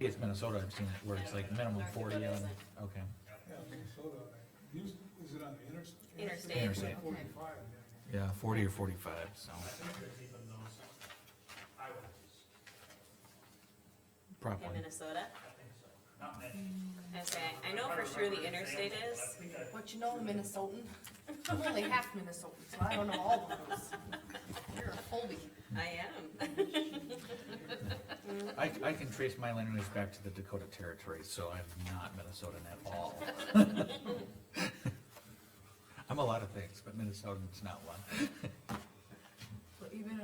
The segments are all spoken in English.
It's Minnesota, I've seen it where it's like minimum North 40 Dakota on, isn't. okay. Yeah, Minnesota, is it on the Interstate. Interstate. 45, Yeah, 40 or 45, so. In Probably. Minnesota? Okay, I know for sure the interstate is. But you know, Minnesotan, I'm only half Minnesotan, so I don't know all of those. You're a Colby. I am. I can trace my lineage back to the Dakota Territory, so I'm not Minnesotan at all. I'm a lot of things, but Minnesotan's not one. But even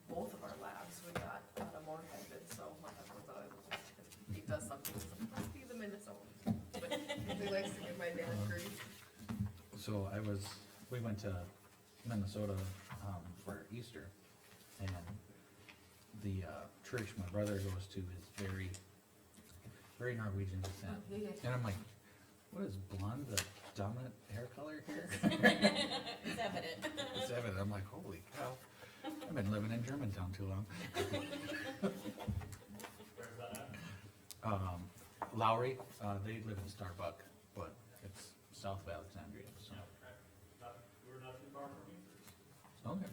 both of our labs, we got out of more heaven, so my husband's always, if he does something, he's a Minnesotan. But he likes to give my dad grief. So we went to Minnesota, for Easter, and the, church my brother goes to is very, very Norwegian descent. And I'm like, what is blonde the dominant hair color here? It's evident. It's evident, I'm like, holy cow, I've been living in Germantown too long. Lowry, they live in Starbuck, but it's south of Alexandria, so. We're not too far from you. Okay.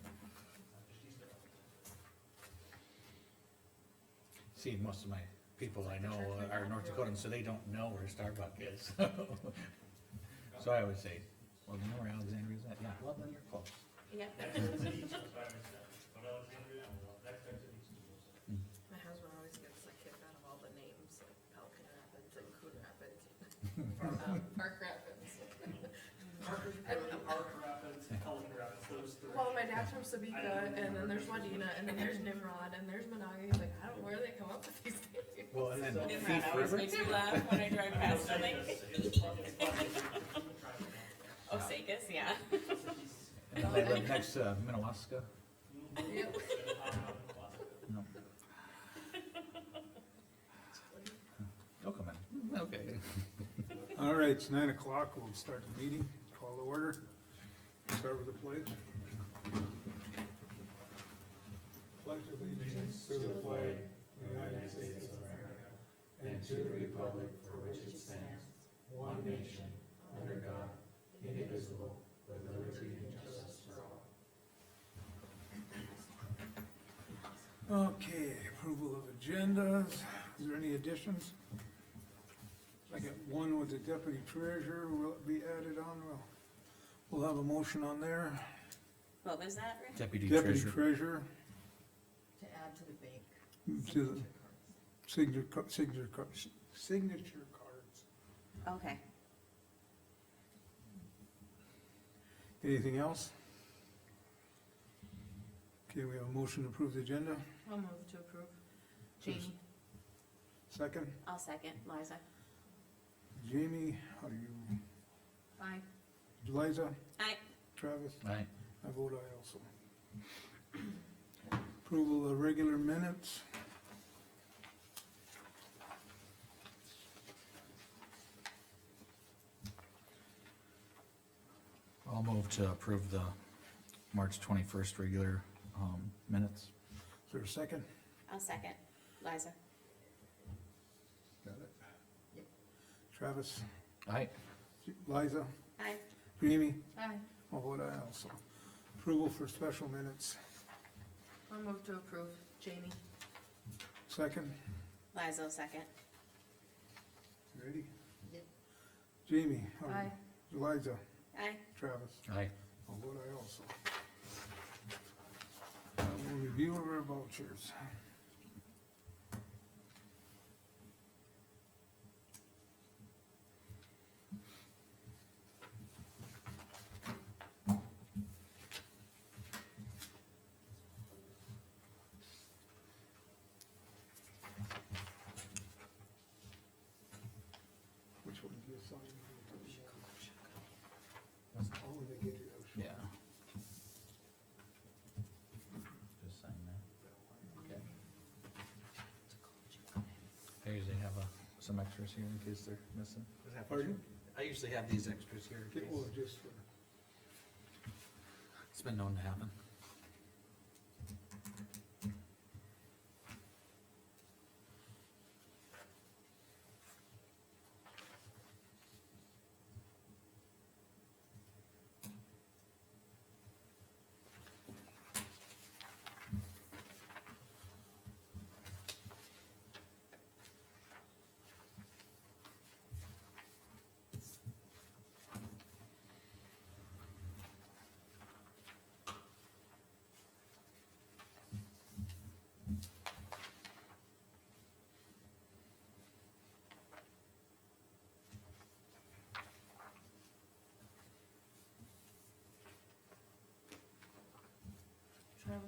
See, most of my people I know are North Dakotans, so they don't know where Starbuck is. So I always say, well, do you know where Alexandria is at? Yeah, well, then you're close. Yep. But Alexandria, next time to east. My husband always gets a kick out of all the names, like Pelican Rapids and Coon Rapids, Park Rapids. Park Rapids, Pelican Rapids, those three. Well, my dad's from Sabika, and then there's Wadena, and then there's Nimrod, and there's Monaga. He's like, I don't know where they come up with these names. Well, and then Nimrod Thief always River, makes me laugh when I drive past, I'm like, Osakis, yeah. and then they live next to Minnewaska. Yep. No. They'll come in, okay. All right, it's 9 o'clock, we'll start the meeting, call to order. Start with the pledge. Pledge allegiance to the flag of the United States of America and to the republic for which it stands, one nation, under God, indivisible, with liberty and justice for all. Okay, approval of agendas. Is there any additions? I got one with the deputy treasurer. Will it be added on? We'll have a motion on there. What was that, Rick? Deputy Deputy Treasurer. treasurer To add to the bank. to the signature cards. Okay. Anything else? Okay, we have a motion to approve the agenda. I'll move to approve. Jamie? Second, I'll second, Liza. Jamie, how do you, Aye. Liza, Aye. Travis? Right, I vote aye also. Approval of regular minutes. I'll move to approve the March 21st regular, minutes. Is there a second? I'll second, Liza. Got it. Yep. Travis, Aye. Liza, Aye. Jamie, Aye. I vote aye also. Approval for special minutes. I'll move to approve. Jamie? Second, Liza will second. ready? Yep. Jamie, how do you- Aye. Liza, Aye. Travis, Aye. I'll vote aye also. We'll review of our vouchers. Which one do you sign? Oh, when they get here, I'll show you. Yeah. Just sign that. Okay. I usually have, some extras here in case they're missing. Pardon? I usually have these extras here in Okay, case. well, just for. It's been known to happen.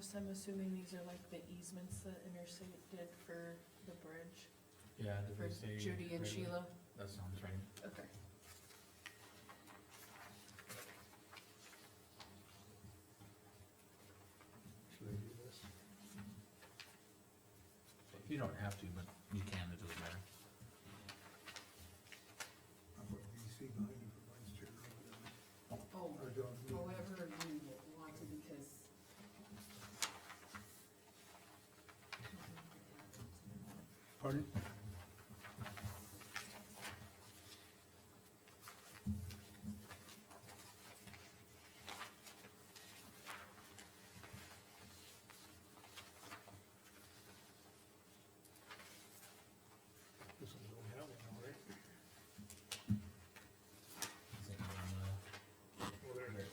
Travis, I'm assuming these are like the easements that Interstate did for the bridge, Yeah, did for they say? Judy and right Sheila? That sounds right. Okay. Should I do this? You don't have to, but you can, it doesn't matter. I'll put BC behind it for vice chair or whatever. Oh, Or don't need- however you want to, because. Pardon? This one don't have one, all right? Is it on, Well, there it is.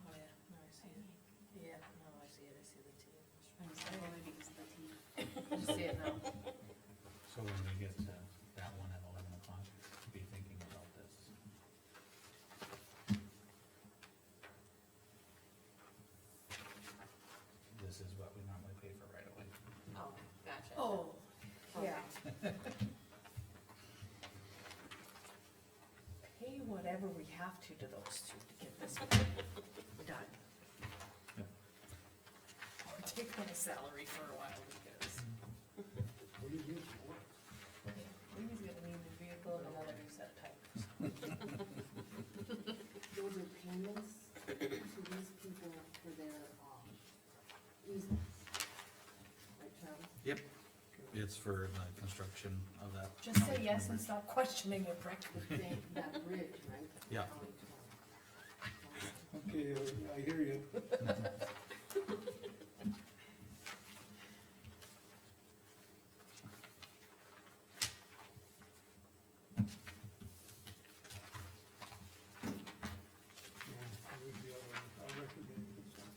Oh, yeah, no, I see it. Yeah, no, I see it, I see the T. I'm sorry, because the T. I see it now. so when we get to that one at 11 o'clock, be thinking about this. This is what we normally pay for right away. Oh, gotcha. Oh, yeah. Pay whatever we have to those two to get this done. Yep. Or take my salary for a while because What do you use for? Lee's gonna need a vehicle and another new set of tires. Those are payments to these people for their, easements. Right, Travis? Yep. It's for the construction of that. Just say yes and stop questioning it, Rick. They- That bridge, right? Yeah. Okay, I hear you. Yeah, I would be all right. I'll recommend this one.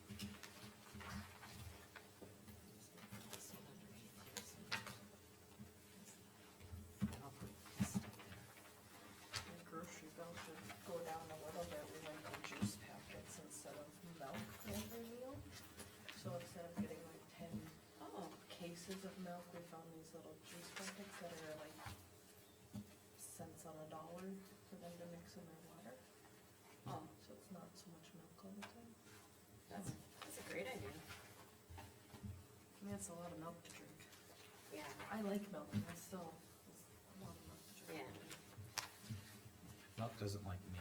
The grocery bill should go down a little bit, we went to juice packets instead of milk every meal. So instead of getting like 10 Oh, cases of milk, we found these little juice packets that are like cents on a dollar for them to mix in their water. oh, So it's not so much milk all the time. that's a great idea. I mean, it's a lot of milk to drink. Yeah, I like milk, and I still, it's a lot of milk to drink. yeah. Milk doesn't like me.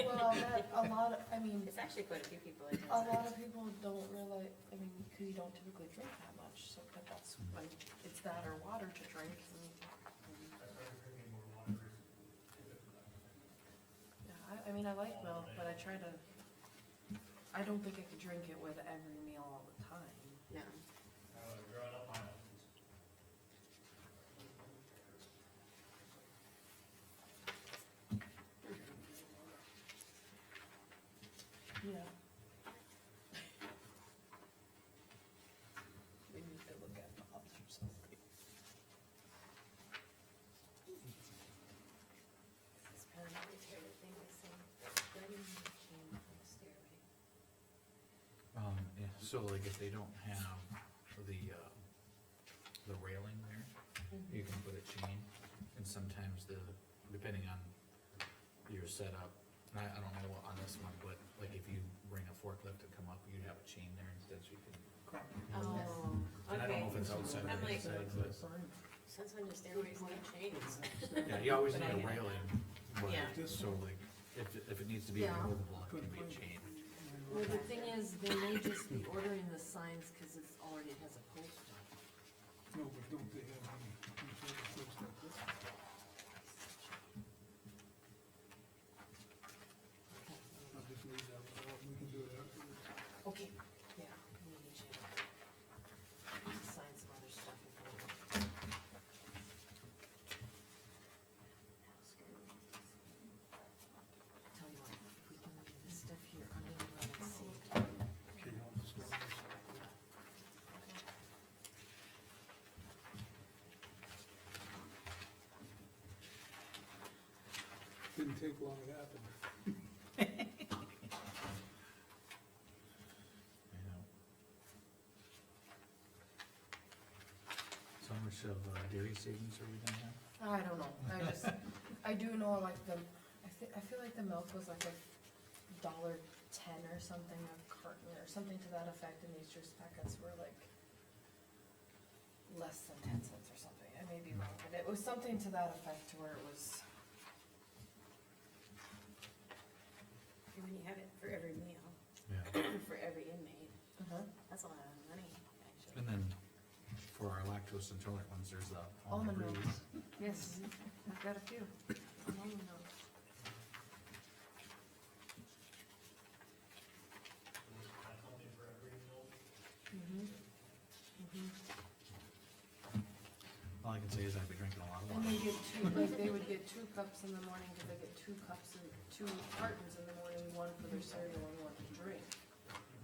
Well, that, a lot of, I mean, It's actually quite a few people that do a that. lot of people don't realize, I mean, cause you don't typically drink that much, so, but that's, like, it's that or water to drink, and, I started drinking more water recently. yeah, I mean, I like milk, but I try to, I don't think I could drink it with every meal all the time. No, Growing up, I Yeah. We need to look at Bob's or something. this is probably not the favorite thing to say. Why do you need a chain on the stairway? Yeah, so like if they don't have the railing there, you can put a chain, and sometimes depending on your setup, and I don't know on this one, but like if you bring a forklift to come up, you have a chain there instead, so you can. Oh, And I don't know okay. if it's outside or I'm like- inside, but, Since when do stairways need chains? yeah, you always But need a I- railing, but, Yeah. so like, if it needs to be Yeah. removable, it can be a chain. Well, the thing is, they may just be ordering the signs because it's already has a post on it. No, but don't they have any, sort of post like this? I'll just leave that one out. We can do it afterwards. Okay, yeah, we need to sign some other stuff before. Didn't take long, it happened. I know. So much of dairy savings are we gonna have? I don't know, I do know like I feel like the milk was like $1.10 or something a carton or something to that effect, and these juice packets were like less than 10 cents or something, I may be wrong, but it was something to that effect to where it was, And when you have it for every meal, Yeah. for every inmate, that's a lot of money, actually. And then for our lactose intolerant ones, there's the almond almond milk. breeze. Yes, I've got a few. Almond milk. That's only for every meal. All I can say is I've been drinking a lot of And water. they get two, like, they would get 2 cups in the morning, cause they get 2 cups and 2 cartons in the morning, one for their cereal and one to drink.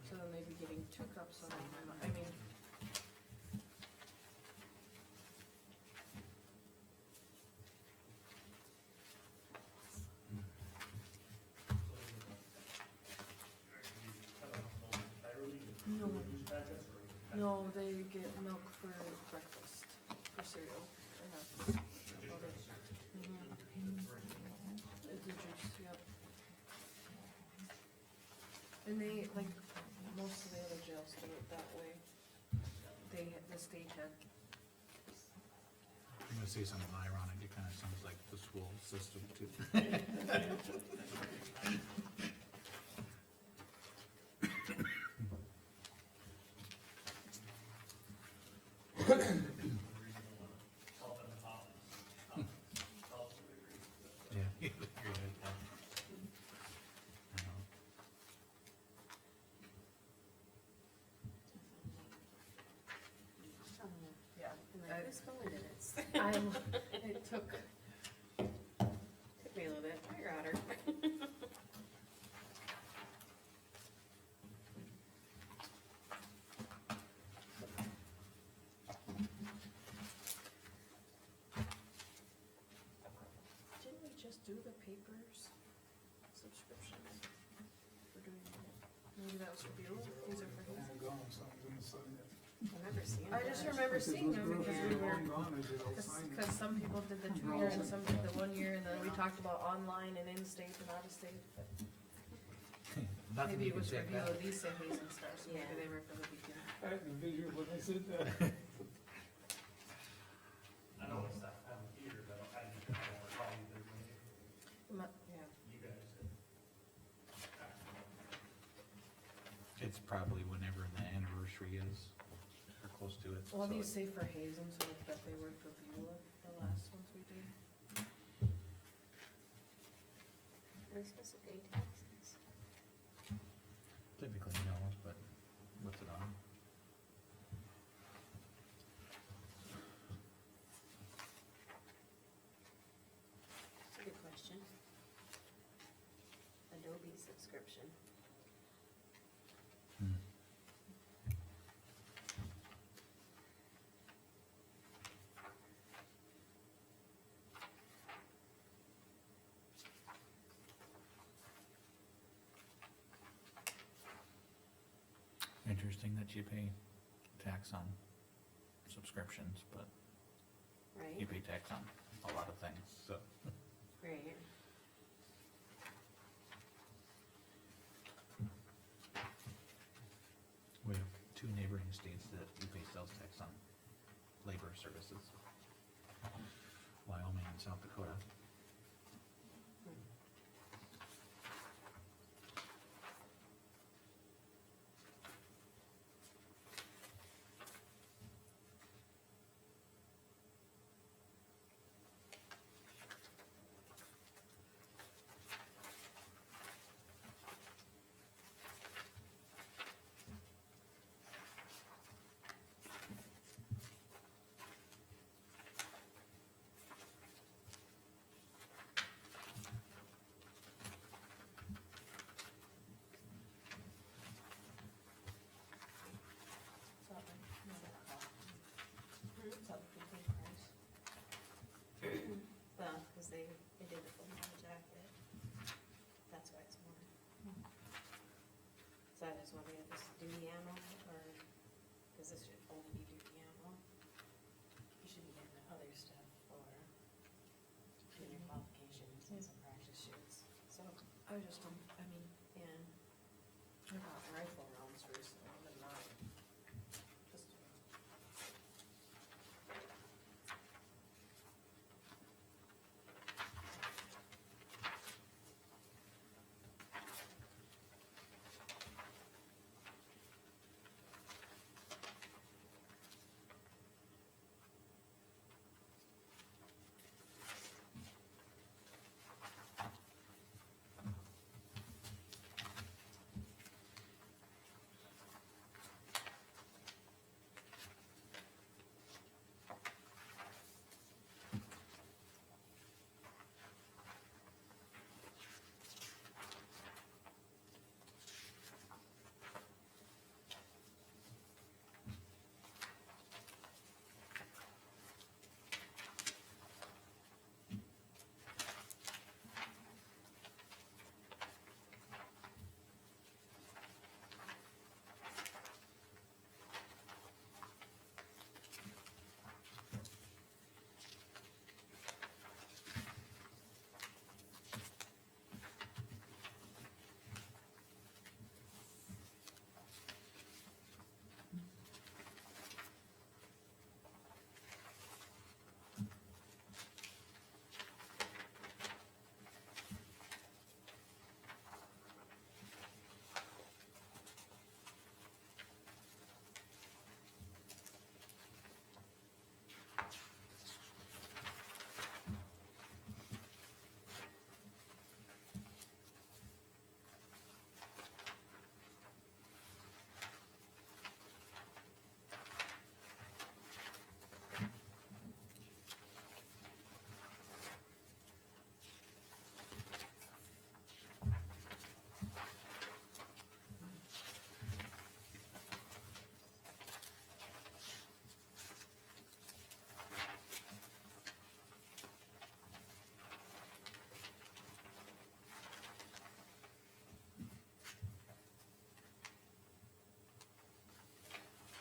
So then they'd be getting 2 cups of them, I mean. No, no, they get milk for breakfast, for cereal. They have- It's a juice, yep. And they, like, most of the other jails do it that way. The state had, I'm gonna say something ironic, it kinda sounds like the school system too. Yeah. You're right, yeah. I know. yeah. I'm like, who's going to this? It took, Took me a little bit, I got her. didn't we just do the papers subscription? We're doing, maybe that was for Beulah, these are for I'm Hazen? gone, someone's gonna sign it. I remember seeing I that. just remember Because seeing those them because girls we are were, long gone, I said, I'll sign it. cause some people did the 2 year and some did the 1 year, and then we talked about online and in-state and out-of-state, but Nothing maybe you it can was for take back. Beulah, these say Hazen Star, so maybe Yeah. they were for the weekend. I had the visual when I said that. I know it's that time of year, but I don't recall either way. Yeah. You guys did. It's probably whenever the anniversary is, or close to it. Well, so these it- say for Hazen, so I bet they were for Beulah, the last ones we did. Are we supposed to pay taxes? Typically, no, but what's it on? That's a good question. Adobe subscription. Interesting that you pay tax on subscriptions, but you Right, pay tax on a lot of things, so. right. We have 2 neighboring states that you pay sales tax on labor services. Wyoming and South Dakota. duty ammo, or, cause this should only be duty ammo. You should be getting the other stuff for doing your qualifications and some practice shoots, so, I just, I mean, and I got rifle rounds recently, but not, just.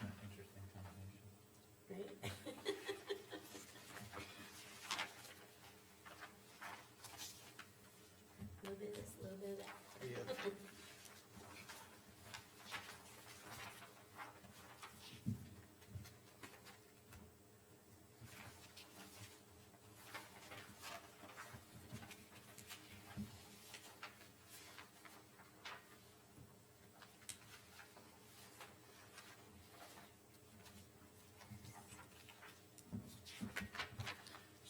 An interesting combination. right? Little bit of this, little bit of that.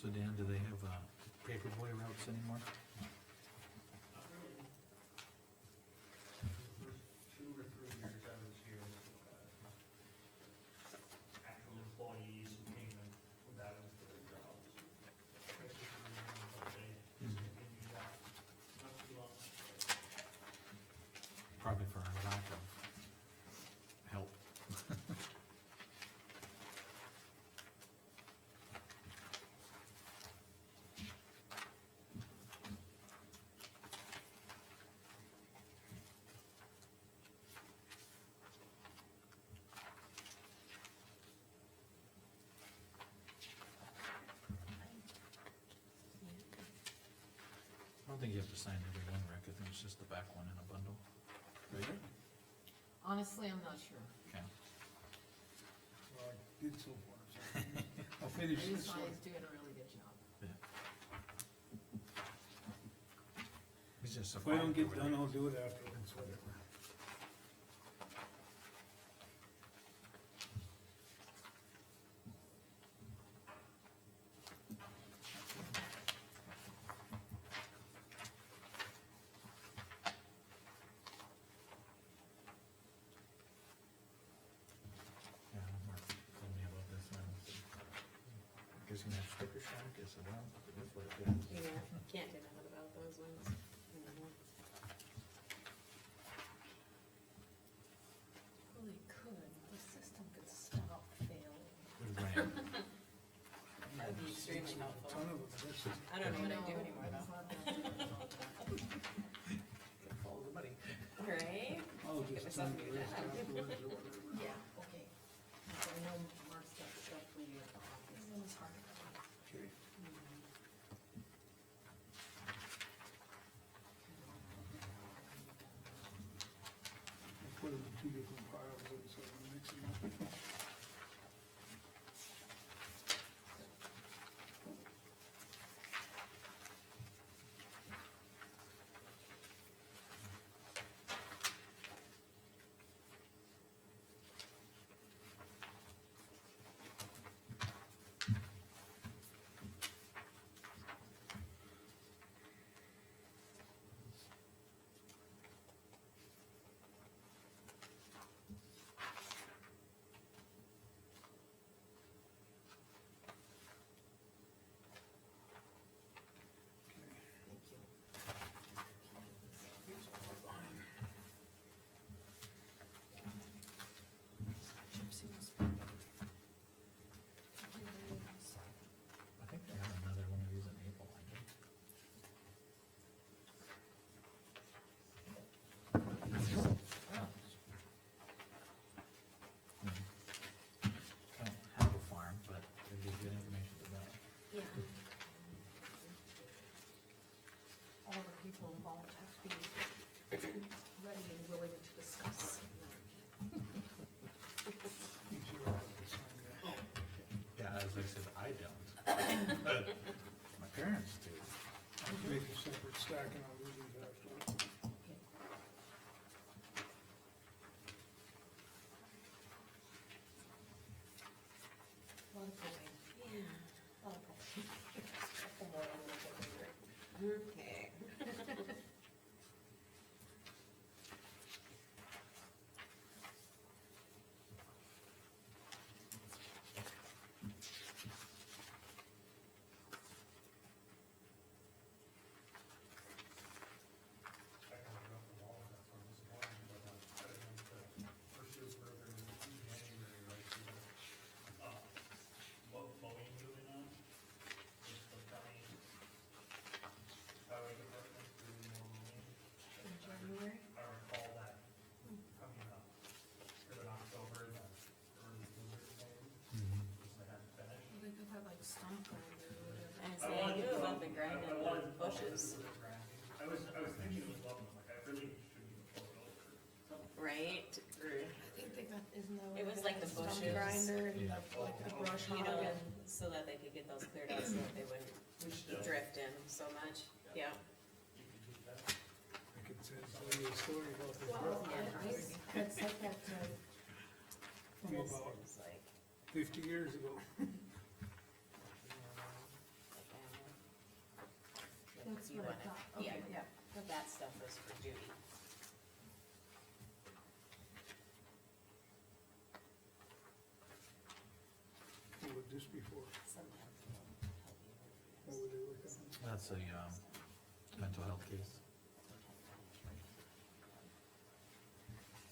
So Dan, do they have, paperboy routes anymore? Not really. The first 2 or 3 years I was here, actual employees who came and who got into their jobs. But they discontinued that not too long. Probably for our lack of help. I don't think you have to sign every one, Rick, I think it's just the back one in a bundle. Right? Honestly, I'm not sure. Okay. Well, I did so far, so I'll finish This this one one. is doing a really good job. It's just a If I don't get file done, over I'll do it afterwards, whatever. there. Yeah, Mark told me about this one. Guess you can have sticker shock, I said, well, it is what it is. Yeah, can't do nothing about those ones. Mhm. stuff the you list have. afterwards or whatever. Yeah, okay. So I know Mark's got stuff for you at the office. It's hard to find. Okay. I put it in two different piles, and so I'm mixing them. Thank you. Here's all of mine. I think they have another one of these in April, I think. I don't have a farm, but it'd be good information to know. Yeah. All the people involved have to be ready and willing to discuss. You two will have to sign that. Yeah, as I said, I don't. But my parents do. Make a separate stack and I'll leave these afterwards. A lot of propane, Yeah. a lot of propane. Couple more on the refrigerator. Okay. I kind of dropped the ball on that one this morning, but I didn't pursue further in January, right, so mowing moving on, just the county highway department doing more mowing. In January? I recall that coming up, or in October, that early blizzard thing, because they hadn't finished. Well, they could have like stump grinder or whatever. And I so wanted they to knew go- about the grinding I wanted of to go bushes, with the grinding. I was thinking it was lovely, like, I really shouldn't even pull it over. right? I think they got, isn't that what? It was they like got, the stump bushes. grinder and Yeah. like the brush You hog know, and. so that they could get those cleared out so that they wouldn't Which still, drift in so much, yeah. you could do that. I could tell you a story about this Well, road I had said that to, from This about is like, 50 years ago. that's you what I wanna- thought, Yeah, okay, yeah. that stuff was for Judy. What would this be for? Sometimes they'll help you with What this. would they look at? That's a, mental health case.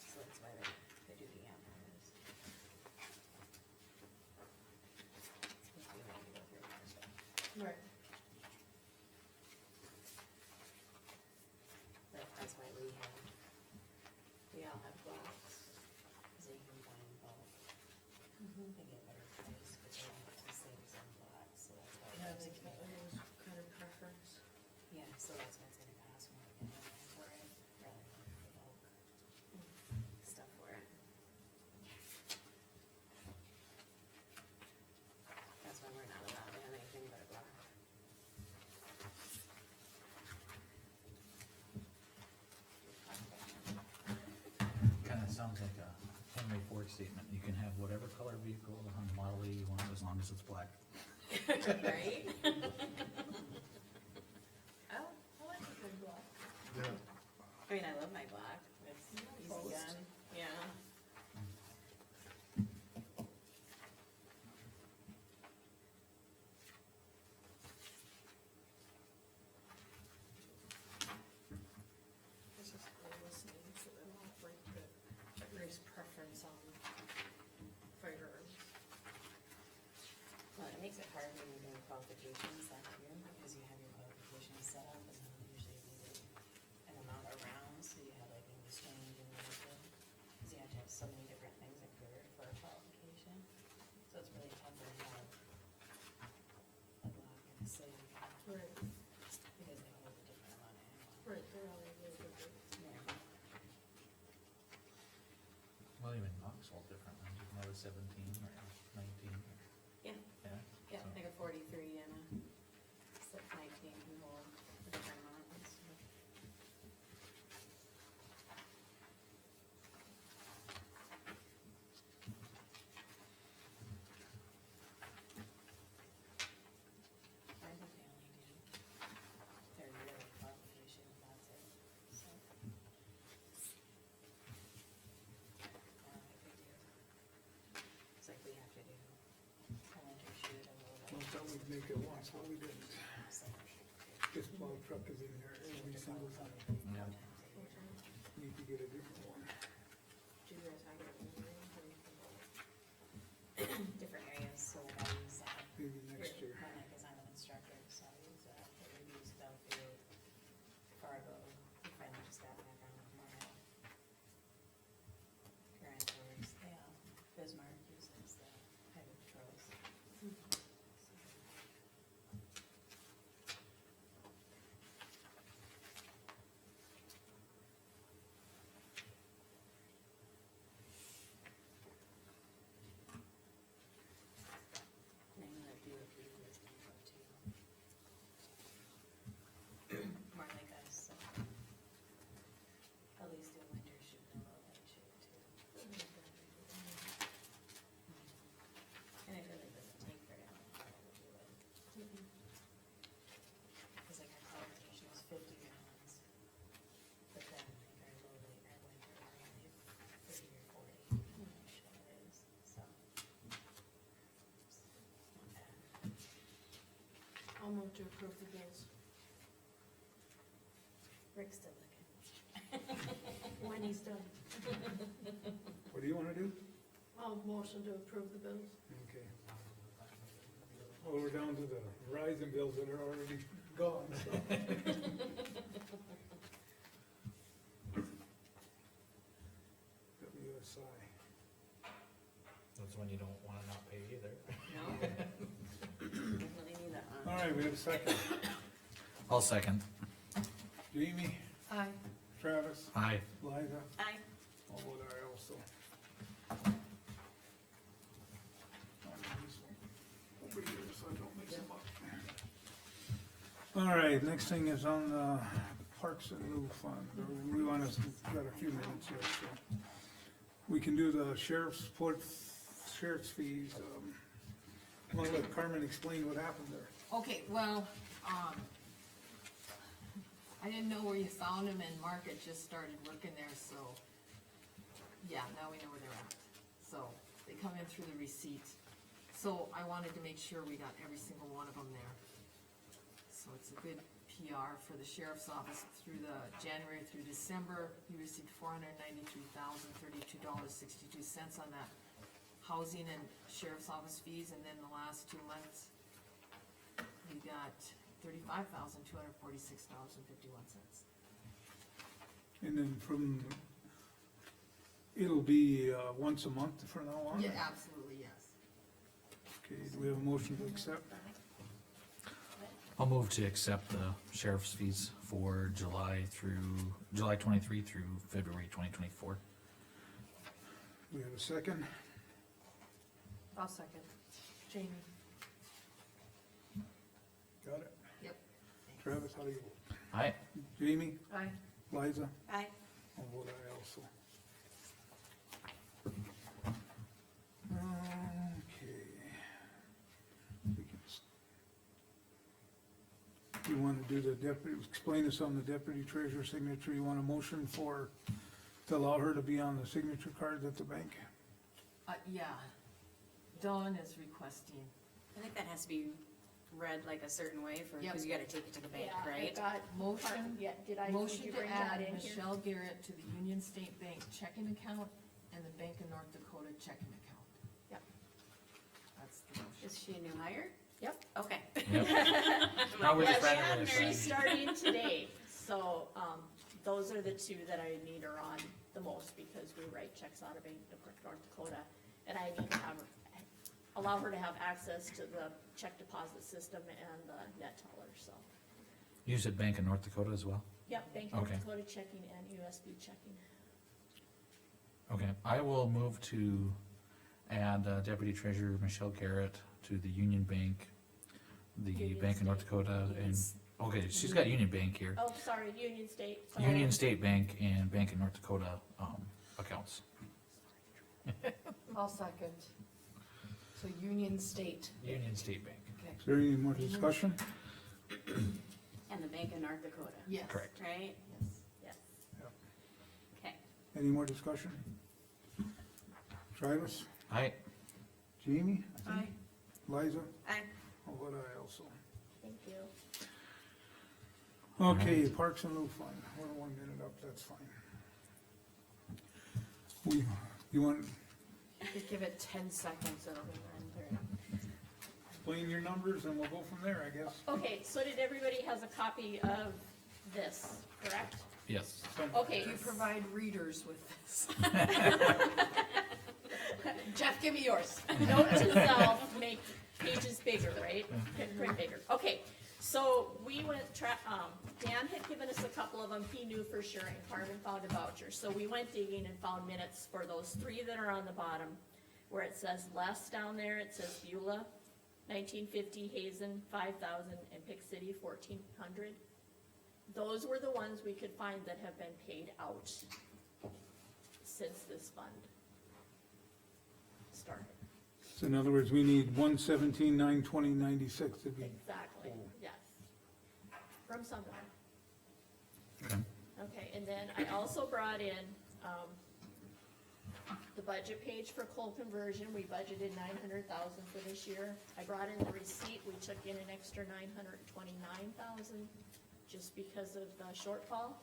So that's why they do the ambulance. If you want to go through that stuff. Right. But that's why we all have blocks, cause they can buy in bulk, Mhm. they get better price, but they have to save some blocks, so that's why. Yeah, it's- they got those kind of preference. Yeah, so that's why it's gonna cost more to get it for it, rather than the bulk stuff for it. That's why we're not allowed to have anything but a block. Kinda sounds like a Henry Ford statement. You can have whatever color vehicle on Model A you want as long as it's black. Right? I like a big block. I mean, I love my block, it's easy Post. done, yeah. It's just really listening, so they want like the, everybody's preference on firearms. Well, it makes it hard when you're doing qualifications that year, because you have your qualifications set up, and then usually you do an amount of rounds, so you have like English change and everything. Right, they're all really good. Yeah. Well, even Knoxville different, that was 17 or 19. Yeah. Yeah. Yeah, so- like a 43 and a 19 can hold the different amounts. I think they only do their yearly qualification, and that's it, so. I don't think they do. It's like we have to do a winter shoot and I thought we'd make it once, but we didn't. This plow truck is in there every single time. Yeah. Need to get a different one. Different areas, so I use that. Maybe next year. Cause I'm an instructor, so I use that, I use Belfield, Fargo, we finally just got back on tomorrow. Grand Tours, yeah, Bismarck uses the highway patrols. Name of the DOT is info too. More like us, so. At least do winter shoot and a little night shoot too. And it really doesn't take very long to do it. Cause like our qualification is 50 gallons. But then like our low rate, our winter, we're only 30 or 40, which it is, so. Not bad. I'll move to approve the bills. Rick's still looking. When he's done. What do you wanna do? I'll motion to approve the bills. Okay. Well, we're down to the Verizon bills that are already gone, so. WSI. That's when you don't wanna not pay either. No? Definitely need that one. All right, we have a second. I'll second. Jamie, Aye. Travis, Aye. Liza, Aye. all vote aye also. Over here, so I don't mix them up. All right, next thing is on the Parks and Roof Fund. We got a few minutes here, so. We can do the sheriff's fees. I'm gonna let Carmen explain what happened there. Okay, well, I didn't know where you found them, and Mark had just started working there, so, yeah, now we know where they're at. So, they come in through the receipt, so I wanted to make sure we got every single one of them there. So it's a good PR for the sheriff's office through the January through December. He received $493,032.62 on that housing and sheriff's office fees, and then the last 2 months, we got $35,246.51. And then it'll be, once a month from now on? Yeah, absolutely, yes. Okay, do we have a motion to accept? I'll move to accept the sheriff's fees for July 23 through February 2024. We have a second? I'll second. Jamie. Got it? Yep. Travis, how do you vote? Aye. Jamie, Aye. Liza, Aye. I'll vote aye also. Okay. You wanna do the deputy, explain us on the deputy treasurer signature, you want a motion to allow her to be on the signature cards at the bank? Yeah. Dawn is requesting, I think that has to be read like a certain way for, Yep. cause you gotta take it to the bank, Yeah, I right? got motion, Yeah, did I, motion did you to bring add that in here? Michelle Garrett to the Union State Bank checking account and the Bank of North Dakota checking account. Yep. That's the motion. Is she a new hire? Yep. Okay. Yep. Now we're just Yeah, randomly she's assigning. starting today, so, those are the two that I need her on the most, because we write checks out of Bank of North Dakota, and I need to allow her to have access to the check deposit system and the net teller, so. You said Bank of North Dakota as well? Yep, Bank of North Okay. Dakota checking and USB checking. Okay, I will move to add Deputy Treasurer Michelle Garrett to the Union Bank, the Union Bank of North State. Dakota, and, okay, she's got Union Bank here. Oh, sorry, Union State, sorry. Union State Bank and Bank of North Dakota, accounts. I'll second. So Union State. Union State Bank, Okay. Is there any more discussion? And the Bank of North Dakota, Yes. correct. right? Yes. Yes. Okay. Any more discussion? Travis, Aye, Jamie, Aye. Liza, Aye. how about I also? Thank you. Okay, Parks and Roof Fund, we're 1 minute up, that's fine. You want, Just give it 10 seconds, it'll be done. explain your numbers and we'll go from there, I guess. Okay, so did everybody has a copy of this, correct? yes. Okay. Do you provide readers with this? Jeff, give me yours. Note to self, make pages bigger, right? Print bigger. Okay, so we went, Dan had given us a couple of them, he knew for sure, and Carmen found a voucher. So we went digging and found minutes for those three that are on the bottom, where it says Les down there, it says Beulah, 1950, Hazen, 5,000, and Pick City, 1,400. Those were the ones we could find that have been paid out since this fund started. So in other words, we need 117,920,96 to be, Exactly, yes. From somewhere. Okay. Okay, and then I also brought in, the budget page for coal conversion. We budgeted 900,000 for this year. I brought in the receipt, we took in an extra 929,000 just because of the shortfall.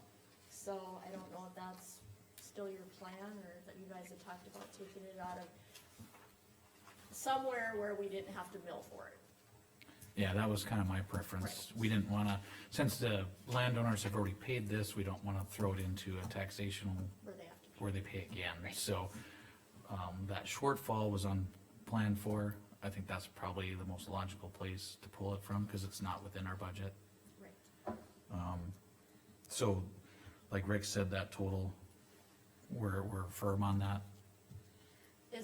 So I don't know if that's still your plan, or that you guys had talked about taking it out of somewhere where we didn't have to mill for it. Yeah, that was kind of my preference. We didn't wanna, since the landowners have already paid this, we don't wanna throw it into a taxational Where they have to. where they pay again. So, that shortfall was unplanned for. I think that's probably the most logical place to pull it from, cause it's not within our budget. Right. So, like Rick said, that total, we're firm on that.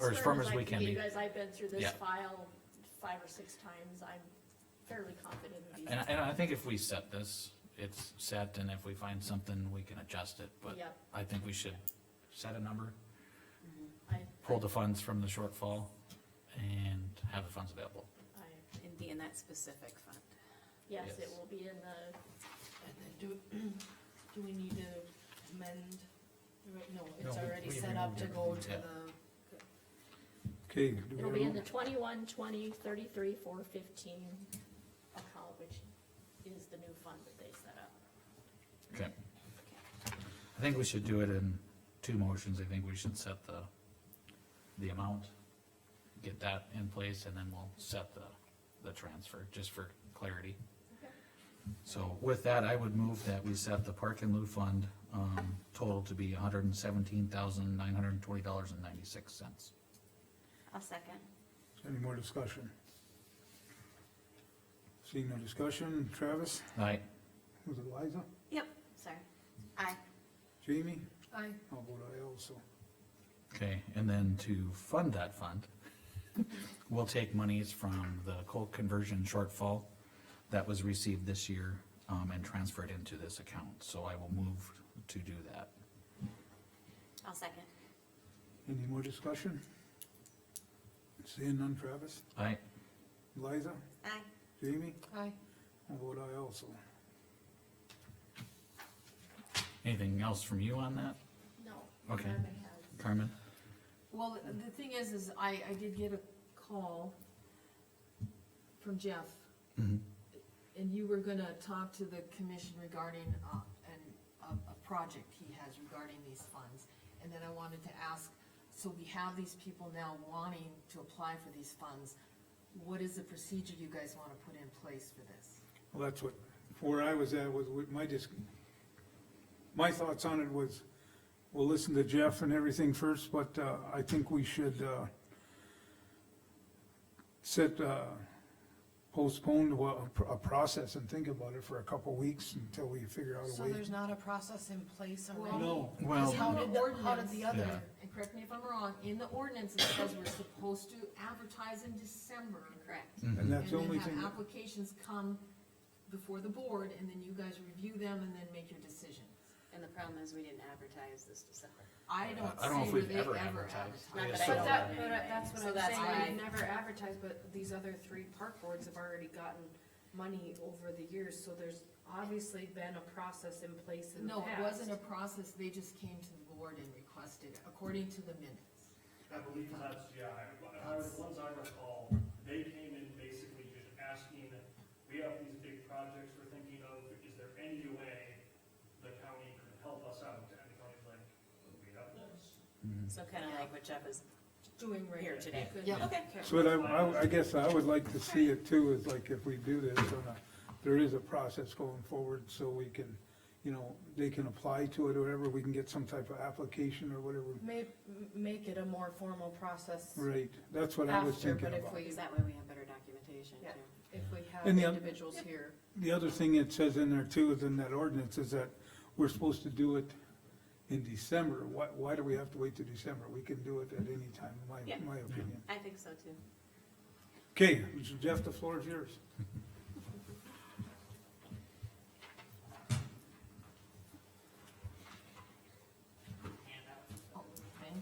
Or as firm as I we can be, be. you guys, I've been through this Yeah. file 5 or 6 times, I'm fairly confident of these. And I think if we set this, it's set, and if we find something, we can adjust it, but Yep. I think we should set a number, I, pull the funds from the shortfall, and have the funds available. And be in that specific fund. yes, it Yes. will be in the, And then do we need to amend? No, it's No, already we set up to go removed to it. the, okay. do we it'll have be a- in the 21-20-33-415 account, which is the new fund that they set up. Okay. I think we should do it in 2 motions. I think we should set the amount, get that in place, and then we'll set the transfer, just for clarity. Okay. So with that, I would move that we set the park and lieu fund, total to be $117,920.96. I'll second. Any more discussion? Seeing no discussion, Travis, Aye, was it Liza, Yep, sorry. Aye. Jamie? I, How about I also? okay, and then to fund that fund, we'll take monies from the coal conversion shortfall that was received this year, and transfer it into this account, so I will move to do that. I'll second. Any more discussion? Seeing none, Travis, Aye, Liza, Aye. Jamie? I, How about I also? anything else from you on that, No. Okay. Carmen has. Carmen? well, the thing is I did get a call from Jeff, Mm-hmm. and you were gonna talk to the commission regarding, a project he has regarding these funds. And then I wanted to ask, so we have these people now wanting to apply for these funds, what is the procedure you guys wanna put in place for this? Well, that's what, where I was at was with my thoughts on it was, we'll listen to Jeff and everything first, but, I think we should, set, postponed a process and think about it for a couple weeks until we figure out a So way. there's not a process in place already? No, Because well, how did the Yeah. other, and correct me if I'm wrong, in the ordinance, it says we're supposed to advertise in December. Correct. and that's the only And thing, then have applications come before the board, and then you guys review them and then make your decisions. And the problem is we didn't advertise this December. I don't I don't know see if where we've they ever ever advertised. advertise. Not that I So- know But of that, but anyway. that's what So I'm that's saying, why- we've never advertised, but these other three park boards have already gotten money over the years, so there's obviously been a process in place in the No, past. it wasn't a process, they just came to the board and requested, according to the minutes. I believe that's, yeah, the ones I recall, they came in basically just asking, we have these big projects we're thinking of, is there any way the county could help us out? And the county's like, we have this. So kinda like what Jeff is Doing right here today. Good. Yeah. Okay. so what I guess I would like to see it too, is like if we do this, there is a process going forward, so we can, you know, they can apply to it or whatever, we can get some type of application or whatever. Make it a more formal process Right, that's what I was after, thinking but if about. we, Because that way we have better documentation Yeah. too. if we have And the- individuals here. The other thing it says in there too, is in that ordinance, is that we're supposed to do it in December. Why do we have to wait till December? We can do it at any time, Yeah. my opinion. I think so too. Okay, Jeff, the floor is yours. Oh, thank you.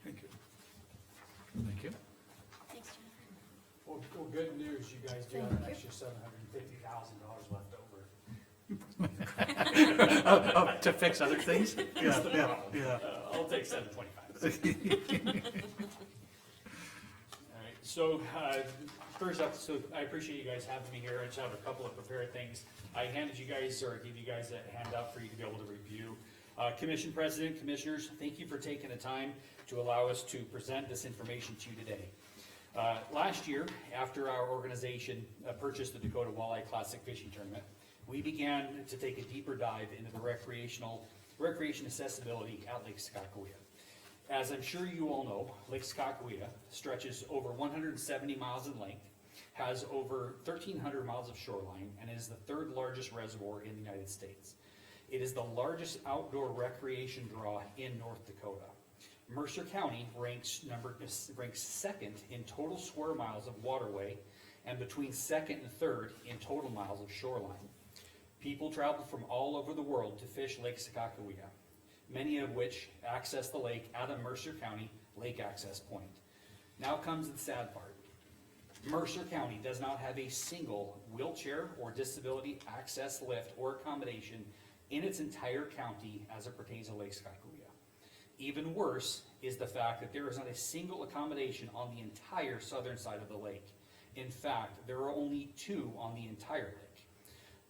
Thank you. Thank you. Thanks, Jennifer. Well, good news, you guys do have an extra $750,000 left over. To fix other things? Yeah, yeah. I'll take $725. All right, so, first up, so I appreciate you guys having me here. I just have a couple of prepared things. I handed you guys, or gave you guys a handout for you to be able to review. Commission President, Commissioners, thank you for taking the time to allow us to present this information to you today. Last year, after our organization purchased the Dakota Walleye Classic Fishing Tournament, we began to take a deeper dive into the recreation accessibility at Lake Sakakawea. As I'm sure you all know, Lake Sakakawea stretches over 170 miles in length, has over 1,300 miles of shoreline, and is the third largest reservoir in the United States. It is the largest outdoor recreation draw in North Dakota. Mercer County ranks second in total square miles of waterway, and between second and third in total miles of shoreline. People travel from all over the world to fish Lake Sakakawea, many of which access the lake at a Mercer County lake access point. Now comes the sad part. Mercer County does not have a single wheelchair or disability access lift or accommodation in its entire county as it pertains to Lake Sakakawea. Even worse is the fact that there is not a single accommodation on the entire southern side of the lake. In fact, there are only 2 on the entire lake.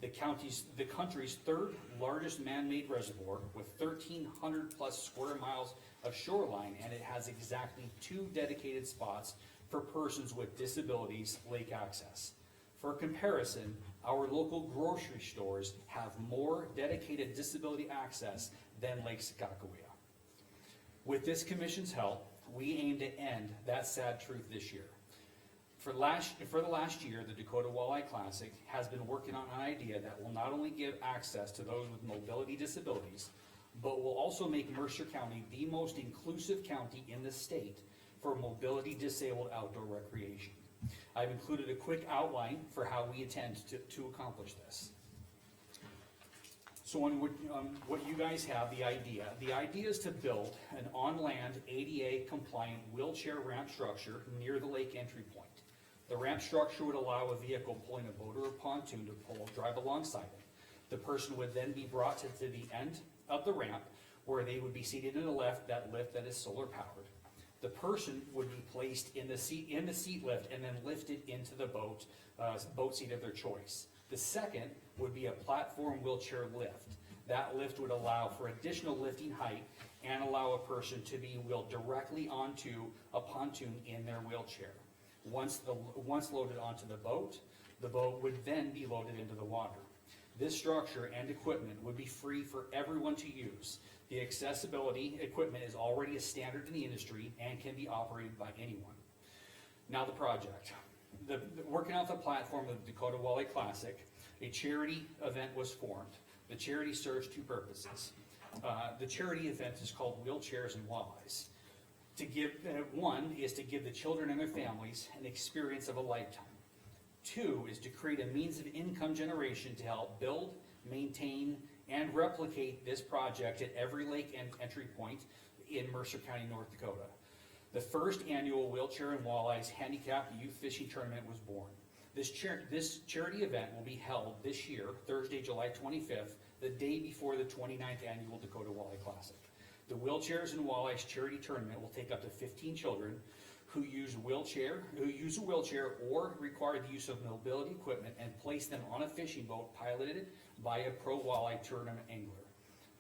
The country's third largest man-made reservoir with 1,300 plus square miles of shoreline, and it has exactly 2 dedicated spots for persons with disabilities lake access. For comparison, our local grocery stores have more dedicated disability access than Lake Sakakawea. With this commission's help, we aim to end that sad truth this year. For the last year, the Dakota Walleye Classic has been working on an idea that will not only give access to those with mobility disabilities, but will also make Mercer County the most inclusive county in the state for mobility disabled outdoor recreation. I've included a quick outline for how we intend to accomplish this. So on what you guys have, the idea is to build an on-land ADA compliant wheelchair ramp structure near the lake entry point. The ramp structure would allow a vehicle pulling a boat or a pontoon to drive alongside it. The person would then be brought to the end of the ramp where they would be seated in a lift that is solar powered. The person would be placed in the seat lift and then lifted into the boat seat of their choice. The second would be a platform wheelchair lift. That lift would allow for additional lifting height and allow a person to be wheeled directly onto a pontoon in their wheelchair. Once loaded onto the boat would then be loaded into the water. This structure and equipment would be free for everyone to use. The accessibility equipment is already a standard in the industry and can be operated by anyone. Now the project. working out the platform of the Dakota Walleye Classic, a charity event was formed. The charity serves two purposes. The charity event is called Wheelchairs and Walleyes. To give, one is to give the children and their families an experience of a lifetime. Two is to create a means of income generation to help build, maintain, and replicate this project at every lake and entry point in Mercer County, North Dakota. The first annual Wheelchair and Walleyes Handicap Youth Fishing Tournament was born. This charity event will be held this year, Thursday, July 25th, the day before the 29th annual Dakota Walleye Classic. The Wheelchairs and Walleyes charity tournament will take up to 15 children who use a wheelchair or require the use of mobility equipment and place them on a fishing boat piloted by a pro walleye tournament angler.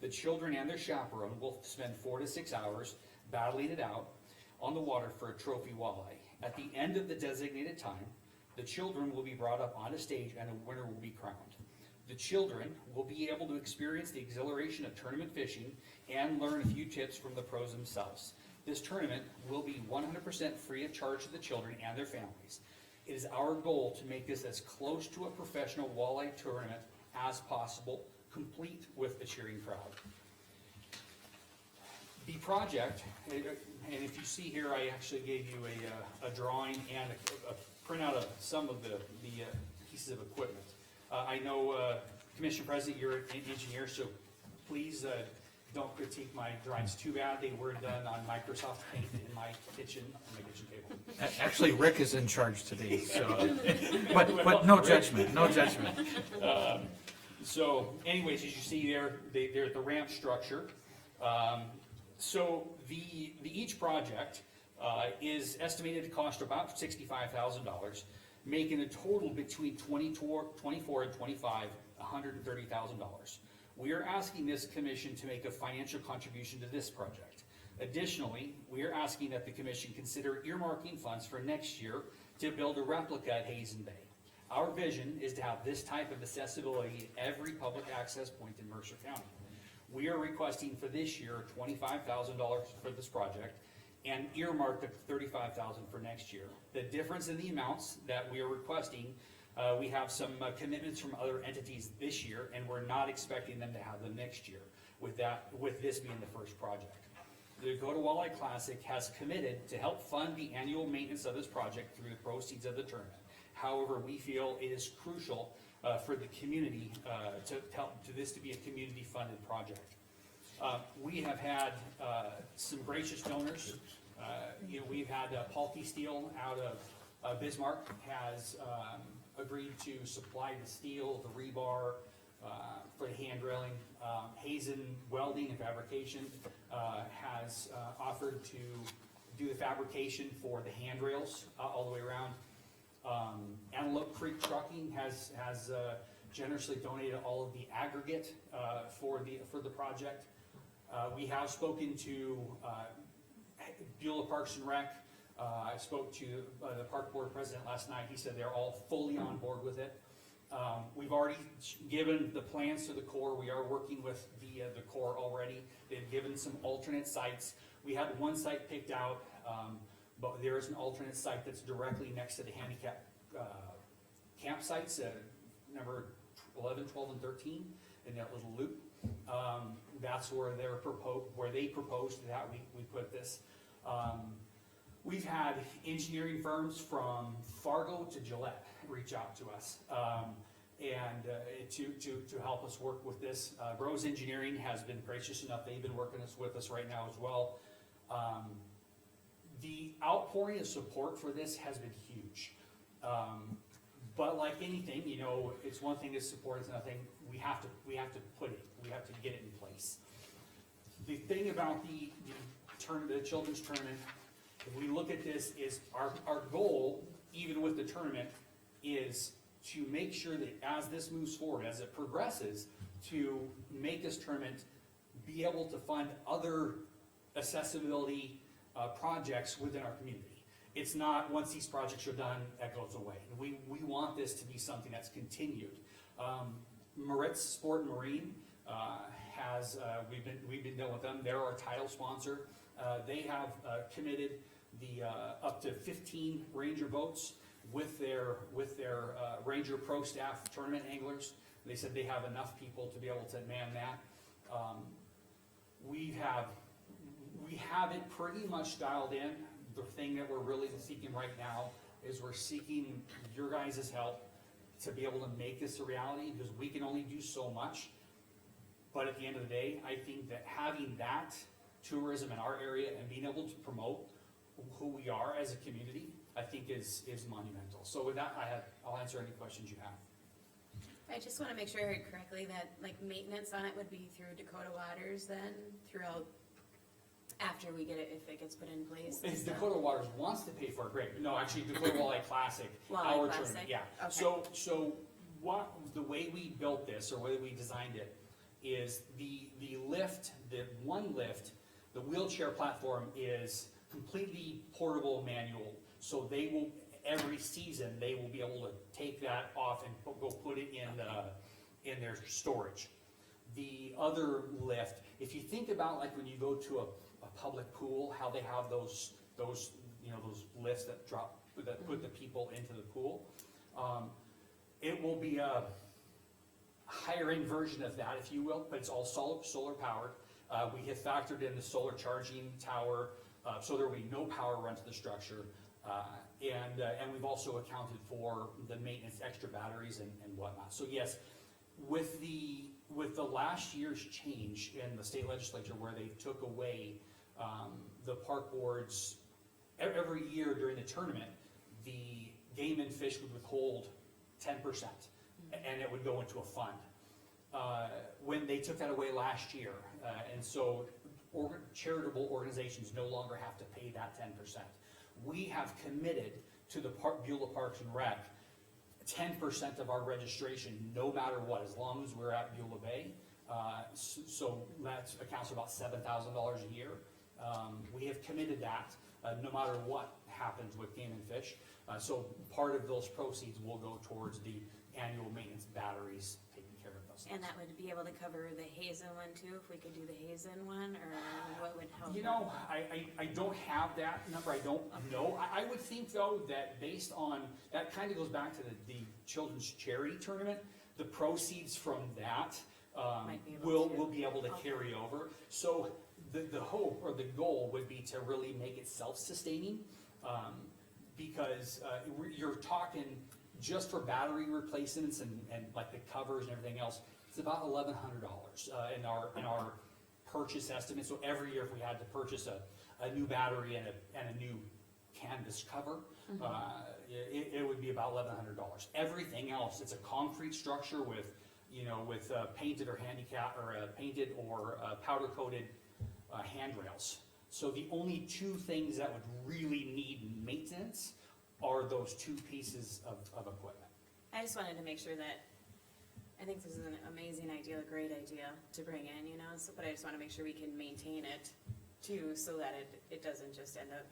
The children and their chaperone will spend 4 to 6 hours battling it out on the water for a trophy walleye. At the end of the designated time, the children will be brought up on a stage and a winner will be crowned. The children will be able to experience the exhilaration of tournament fishing and learn a few tips from the pros themselves. This tournament will be 100% free of charge to the children and their families. It is our goal to make this as close to a professional walleye tournament as possible, complete with a cheering crowd. The project, and if you see here, I actually gave you a drawing and a printout of some of the pieces of equipment. I know, Commissioner President, you're an engineer, so please don't critique my drawings too bad. They were done on Microsoft Paint in my kitchen, on my kitchen table. Actually, Rick is in charge today, so, but no judgment, no judgment. So anyways, as you see there, they're the ramp structure. So each project is estimated to cost about $65,000, making a total between 24 and 25, $130,000. We are asking this commission to make a financial contribution to this project. Additionally, we are asking that the commission consider earmarking funds for next year to build a replica at Hazen Bay. Our vision is to have this type of accessibility at every public access point in Mercer County. We are requesting for this year $25,000 for this project and earmark the $35,000 for next year. The difference in the amounts that we are requesting, we have some commitments from other entities this year, and we're not expecting them to have them next year, with this being the first project. The Dakota Walleye Classic has committed to help fund the annual maintenance of this project through the proceeds of the tournament. However, we feel it is crucial for the community to this to be a community-funded project. We have had some gracious donors. We've had Paulke Steel out of Bismarck has agreed to supply the steel, the rebar for the hand drilling. Hazen Welding and Fabrication has offered to do the fabrication for the handrails all the way around. Antelope Creek Trucking has generously donated all of the aggregate for the project. We have spoken to Beulah Parks and Rec. I spoke to the park board president last night. He said they're all fully on board with it. We've already given the plans to the Corps. We are working with the Corps already. They've given some alternate sites. We had one site picked out, but there is an alternate site that's directly next to the handicap campsites, number 11, 12, and 13 in that little loop. That's where they proposed that we put this. We've had engineering firms from Fargo to Gillette reach out to us to help us work with this. Rose Engineering has been gracious enough. They've been working with us right now as well. The outpouring of support for this has been huge. But like anything, it's one thing to support, it's another thing. We have to get it in place. The thing about the children's tournament, if we look at this, is our goal, even with the tournament, is to make sure that as this moves forward, as it progresses, to make this tournament be able to fund other accessibility projects within our community. It's not, once these projects are done, that goes away. We want this to be something that's continued. Moritz Sport and Marine we've been dealing with them. They're our title sponsor. They have committed the up to 15 Ranger boats. with their Ranger Pro staff tournament anglers. They said they have enough people to be able to man that. We have it pretty much dialed in. The thing that we're really seeking right now is we're seeking your guys' help to be able to make this a reality, because we can only do so much. But at the end of the day, I think that having that tourism in our area and being able to promote who we are as a community, I think is monumental. So with that, I'll answer any questions you have. I just wanna make sure I heard correctly that like maintenance on it would be through Dakota Waters then throughout, after we get it, if it gets put in place? and If stuff? Dakota Waters wants to pay for it, great. No, actually, Dakota Walleye Classic, Walleye our Classic? tournament, yeah. Okay. So what, the way we built this, or the way we designed it, is the lift, the one lift, the wheelchair platform is completely portable manual. So they will, every season, they will be able to take that off and go put it in their storage. The other lift, if you think about like when you go to a public pool, how they have those lifts that put the people into the pool. It will be a higher end version of that, if you will, but it's all solar powered. We have factored in the solar charging tower, so there will be no power run to the structure. And we've also accounted for the maintenance, extra batteries and whatnot. So yes, with the last year's change in the state legislature where they took away the park boards, every year during the tournament, the game and fish would withhold 10%, and it would go into a fund. When they took that away last year, and so charitable organizations no longer have to pay that 10%. We have committed to the Beulah Parks and Rec 10% of our registration, no matter what, as long as we're at Beulah Bay. So that accounts for about $7,000 a year. We have committed that, no matter what happens with game and fish. So part of those proceeds will go towards the annual maintenance, batteries, taking care of those things. And that would be able to cover the Hazen one too, if we could do the Hazen one, or what would help? You know, I don't have that number, I don't know. I would think though that based on, that kind of goes back to the children's charity tournament, the proceeds from that Might be able to. will be able to carry over. So the hope or the goal would be to really make it self-sustaining, because you're talking just for battery replacements and like the covers and everything else, it's about $1,100 in our purchase estimate. So every year if we had to purchase a new battery and a new canvas cover, it would be about $1,100. Everything else, it's a concrete structure with painted or handicap or painted or powder coated handrails. So the only two things that would really need maintenance are those two pieces of equipment. I just wanted to make sure that, I think this is an amazing idea, a great idea to bring in, so, but I just wanna make sure we can maintain it too, so that it doesn't just end up.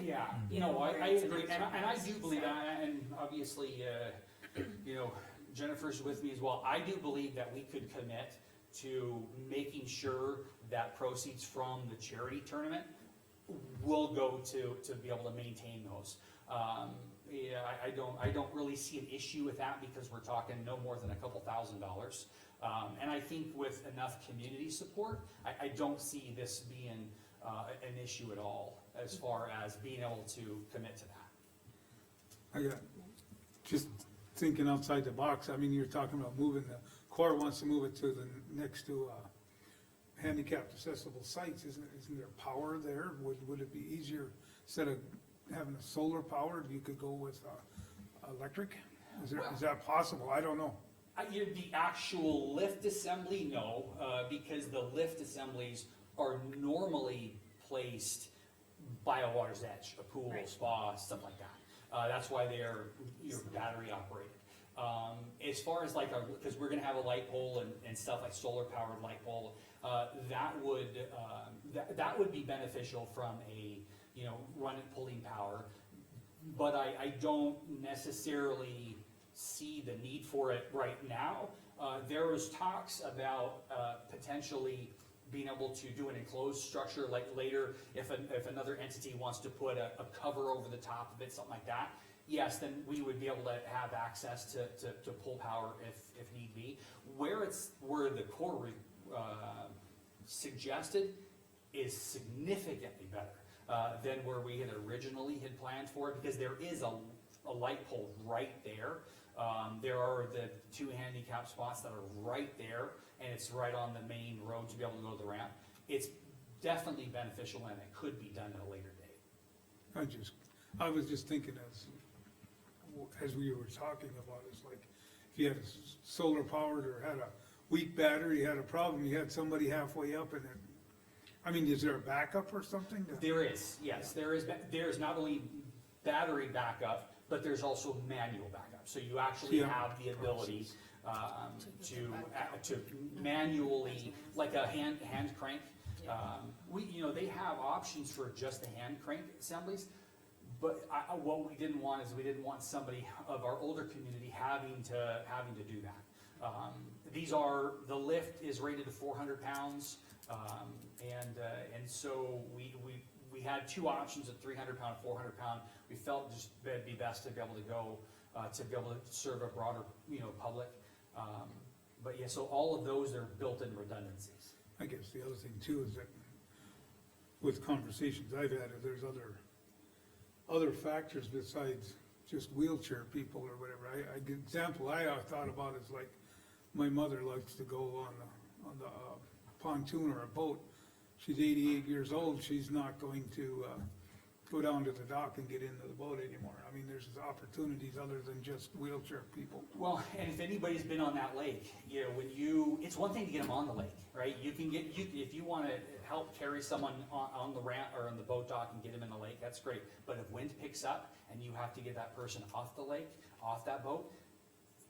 Yeah, You know, no, where I it's an agree, extra and I cost, do believe so. that, and obviously, Jennifer's with me as well. I do believe that we could commit to making sure that proceeds from the charity tournament will go to be able to maintain those. I don't really see an issue with that because we're talking no more than a couple $1,000s. And I think with enough community support, I don't see this being an issue at all as far as being able to commit to that. I got, just thinking outside the box, I mean, you're talking about moving, the Corps wants to move it to the next to, handicapped accessible sites, isn't there power there? Would it be easier, instead of having a solar powered, you could go with, electric? Is that possible? I don't know. The actual lift assembly, no, because the lift assemblies are normally placed by a water's edge, a pool, Right. spa, stuff like that. That's why they are battery operated. As far as like, because we're gonna have a light pole and stuff like solar powered light pole, that would be beneficial from a, run and pulling power. But I don't necessarily see the need for it right now. There was talks about potentially being able to do an enclosed structure, like later, if another entity wants to put a cover over the top of it, something like that, yes, then we would be able to have access to pull power if need be. Where the Corps suggested is significantly better than where we had originally had planned for it, because there is a light pole right there. There are the 2 handicap spots that are right there, and it's right on the main road to be able to go to the ramp. It's definitely beneficial, and it could be done at a later date. I was just thinking as we were talking about, it's like, if you had solar powered or had a weak battery, had a problem, you had somebody halfway up and it, I mean, is there a backup or something? There is, yes, there's not only battery backup, but there's also manual backup. So you actually Yeah. have the ability to manually, like a hand crank. They have options for just the hand crank assemblies, but what we didn't want is we didn't want somebody of our older community having to do that. The lift is rated to 400 pounds, and so we had 2 options at 300 pound, 400 pound. We felt just it'd be best to be able to go, to be able to serve a broader, public. But yeah, so all of those are built-in redundancies. I guess the other thing too is that with conversations I've had, is there's other factors besides just wheelchair people or whatever. Example I thought about is like, my mother likes to go on the pontoon or a boat. She's 88 years old, she's not going to, go down to the dock and get into the boat anymore. I mean, there's opportunities other than just wheelchair people. Well, and if anybody's been on that lake, it's one thing to get them on the lake, right? If you wanna help carry someone on the ramp or on the boat dock and get them in the lake, that's great. But if wind picks up and you have to get that person off the lake, off that boat,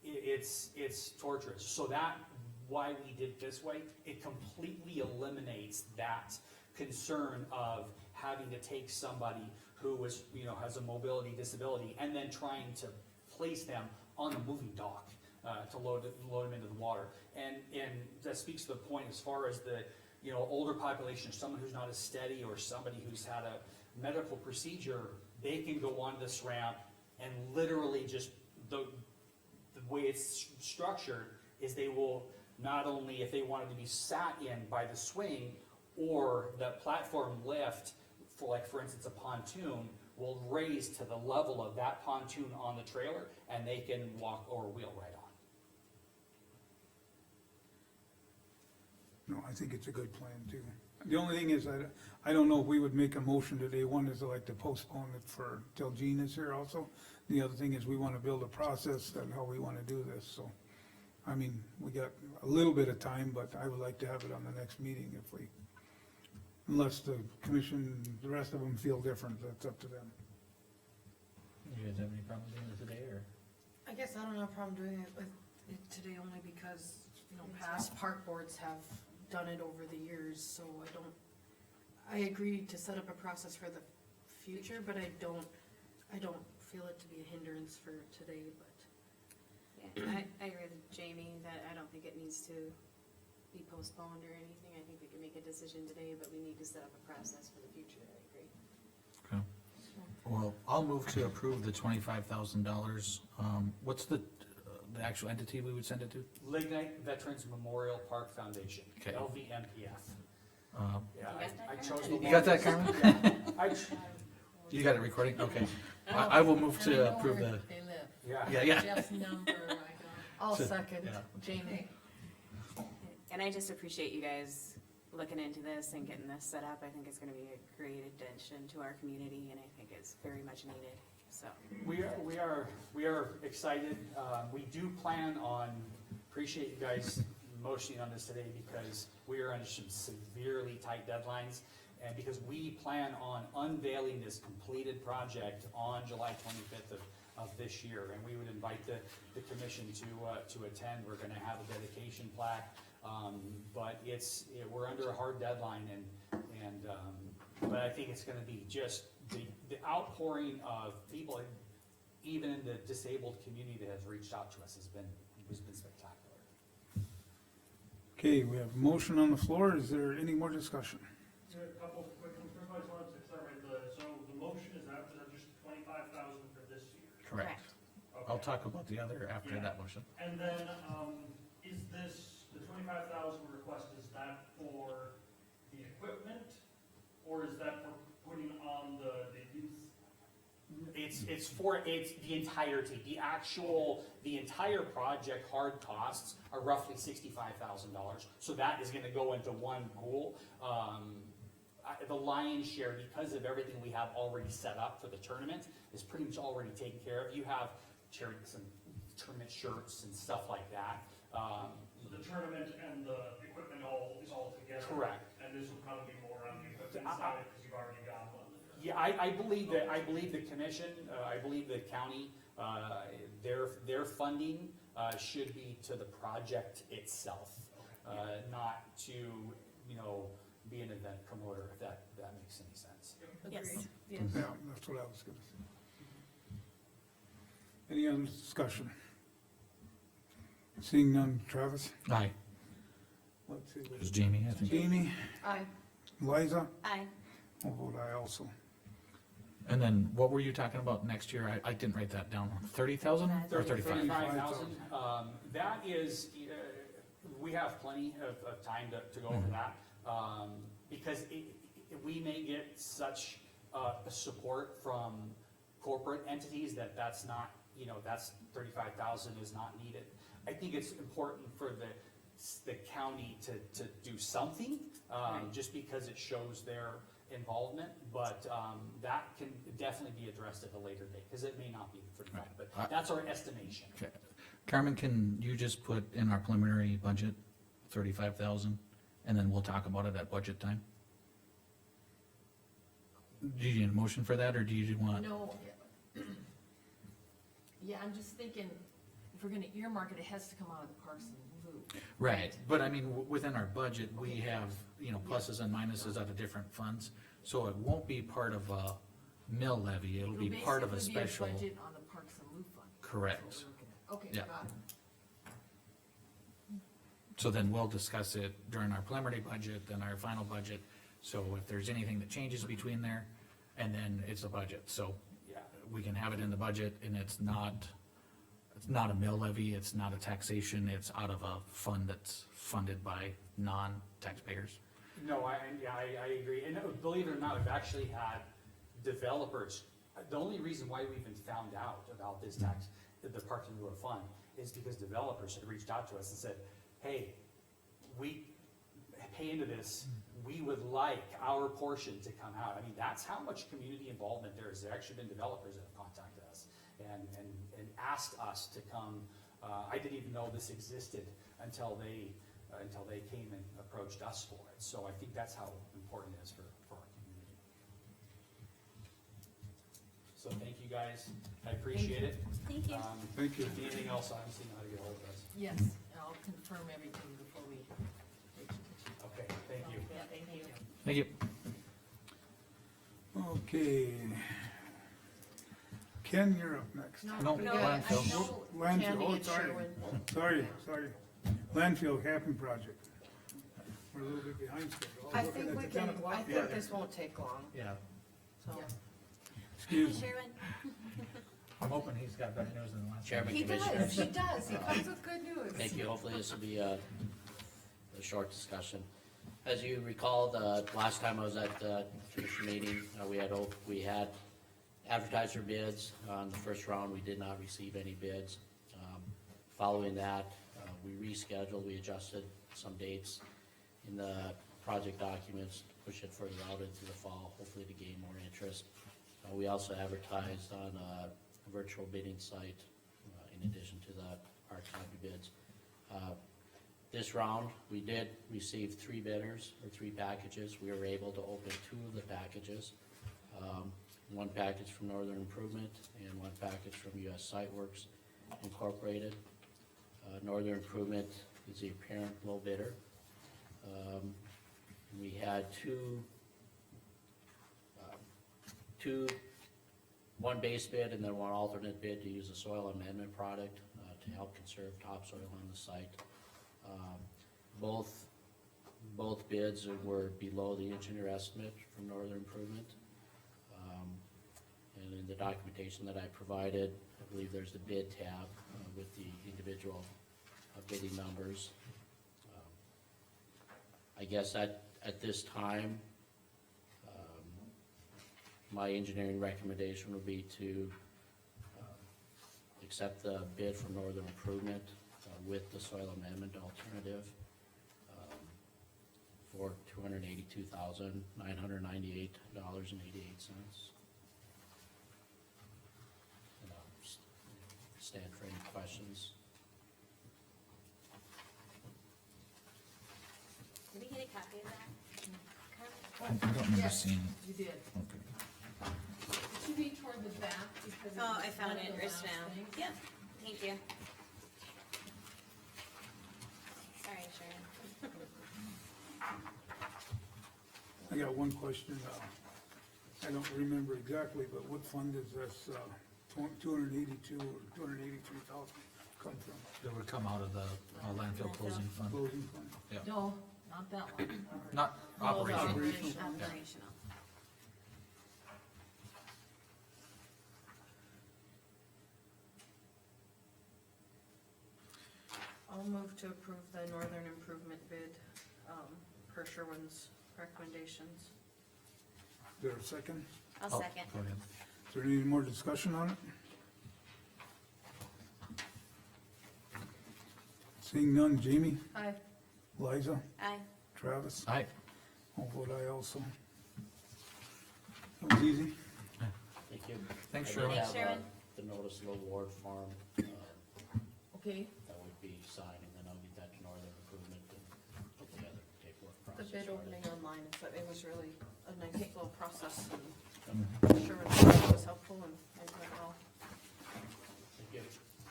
it's torturous. So why we did it this way, it completely eliminates that concern of having to take somebody who has a mobility disability and then trying to place them on a moving dock to load them into the water. And that speaks to the point as far as the older population, someone who's not as steady or somebody who's had a medical procedure, they can go on this ramp and literally just the way it's structured is they will not only, if they wanted to be sat in by the swing or the platform lift, for instance, a pontoon will raise to the level of that pontoon on the trailer, and they can walk or wheel right on. No, I think it's a good plan too. The only thing is, I don't know if we would make a motion today. One is like to postpone it till Jean is here also. The other thing is we wanna build a process on how we wanna do this, so. I mean, we got a little bit of time, but I would like to have it on the next meeting unless the commission, the rest of them feel different, that's up to them. You guys have any problem doing it today, or? I guess I don't have a problem doing it with it today only because, past park boards have done it over the years, so I agree to set up a process for the future, but I don't feel it to be a hindrance for today, but. Yeah, I agree with Jamie that I don't think it needs to be postponed or anything. I think we can make a decision today, but we need to set up a process for the future. I agree. Okay. Well, I'll move to approve the $25,000. What's the actual entity we would send it to? Lignite Veterans Memorial Park Foundation, Okay. LVMPF. Yeah, I chose the. You got that, Carmen? I You got it recording? Okay. I will move to approve the, They live. yeah. Jeff's number, I'll So- second yeah. Jamie. And I just appreciate you guys looking into this and getting this set up. I think it's gonna be a great addition to our community, and I think it's very much needed, so. We are excited. We do plan on, appreciate you guys motioning on this today because we are under some severely tight deadlines. And because we plan on unveiling this completed project on July 25th of this year. And we would invite the commission to attend. We're gonna have a dedication plaque. But we're under a hard deadline but I think it's gonna be just the outpouring of people, even in the disabled community that has reached out to us has been spectacular. Okay, we have a motion on the floor. Is there any more discussion? A couple of quick things. First, I just wanted to clarify, so the motion is that just 25,000 for this year? Correct. I'll Okay. talk about the other after Yeah. that motion. And then, is this, the 25,000 request, is that for the equipment? Or is that for putting on the youth? It's the entirety, the entire project, hard costs are roughly $65,000. So that is gonna go into one pool. The lion's share, because of everything we have already set up for the tournament, is pretty much already taken care of. You have some tournament shirts and stuff like that. So the tournament and the equipment is all together? Correct. And this will probably be more on the equipment I- side, because you've already got one. Yeah, I believe the commission, I believe the county, their funding, should be to the project itself. Not to, be an event promoter, if that makes any sense. Yes. Agreed. Yeah, that's what I was gonna say. Any other discussion? Seeing none, Travis? Aye. Let's see. It was Jamie, I think. Jamie, Aye. Liza, Aye. I'll vote aye also. And then what were you talking about next year? I didn't write that down. 30,000 or 35? 35,000, that is, we have plenty of time to go over that, because we may get such, support from corporate entities that's not, that's 35,000 is not needed. I think it's important for the county to do something, just because it shows their involvement, but, that can definitely be addressed at a later date, cause it may not be 35, but that's our estimation. Okay. Carmen, can you just put in our preliminary budget 35,000, and then we'll talk about it at budget time? Do you need a motion for that, or do you want? No. Yeah, I'm just thinking, if we're gonna earmark it, it has to come out of the Parks and Loop. Right, but I mean, within our budget, we have, pluses and minuses out of different funds, so it won't be part of a mill levy, it'll be part of a basically be special. budget on the Parks and Loop fund. Correct. That's what we're looking at. Okay, Yeah. got it. So then we'll discuss it during our preliminary budget, then our final budget, so if there's anything that changes between there, and then it's a budget, so Yeah. we can have it in the budget, and it's not a mill levy, it's not a taxation, it's out of a fund that's funded by non-taxpayers. No, I agree, and believe it or not, I've actually had developers, the only reason why we even found out about this tax, the Parks and Rec fund, is because developers had reached out to us and said, hey, we pay into this, we would like our portion to come out. I mean, that's how much community involvement there is. There's actually been developers that have contacted us and asked us to come. I didn't even know this existed until they came and approached us for it. So I think that's how important it is for our community. So thank you guys, I appreciate it. Thank you. Thank you. Anything else, obviously, know how to get hold of us. Yes, and I'll confirm everything before we take it. Okay, thank you. Yeah, thank you. Thank you. Okay. Ken, you're up next. No, No, landfill. I know Landfill, Tammy oh, and sorry. Sherwin. Sorry. Landfill capping project. We're a little bit behind schedule. I was looking think at we the 10 can, o'clock. I think this won't take long, Yeah, so. Yeah. Excuse me. Sherwin? I'm hoping he's got better news than the last. Chairman, He does, Commissioners, he does, he comes with good news. thank you. Hopefully this will be a short discussion. As you recall, the last time I was at the commission meeting, we had advertised for bids. On the first round, we did not receive any bids. Following that, we rescheduled, we adjusted some dates in the project documents, to push it further out into the fall, hopefully to gain more interest. We also advertised on a virtual bidding site, in addition to the hard copy bids. This round, we did receive 3 bidders, or 3 packages. We were able to open 2 of the packages. One package from Northern Improvement and one package from US Site Works Incorporated. Northern Improvement is the apparent low bidder. We had one base bid and then one alternate bid to use a soil amendment product to help conserve topsoil on the site. Both bids were below the engineer estimate from Northern Improvement. And in the documentation that I provided, I believe there's the bid tab with the individual bidding numbers. I guess at this time, my engineering recommendation would be to accept the bid from Northern Improvement with the soil amendment alternative for $282,998.88. Stand for any questions. Did we get a copy of that? I don't remember Yes. seeing it. You did. Okay. It should be toward the back because. Oh, I it's found one of it the written last down. things. Yep, thank you. Sorry, Sharon. I got one question, I don't remember exactly, but what fund is this, 282 or 283,000 come from? It would come out of the landfill closing fund. Closing fund? No, not that one. Not No, the operational. Operational. Operational. I'll move to approve the Northern Improvement bid, per Sherwin's recommendations. Is there a second? I'll Oh, second. Go ahead. Is there any more discussion on it? Seeing none, Jamie, Aye. Liza, Aye. Travis, Aye. I'll vote aye also. That was easy. Thank you. Thanks, I did Sherwin. have, Thanks, Sherwin. The notice of award form, Okay, that would be signed, and then I'll get that to Northern Improvement and put together the paperwork The process. bid for it. opening online, it was really a nice little process and Mm-hmm. Sherwin was helpful and it went well. Thank you.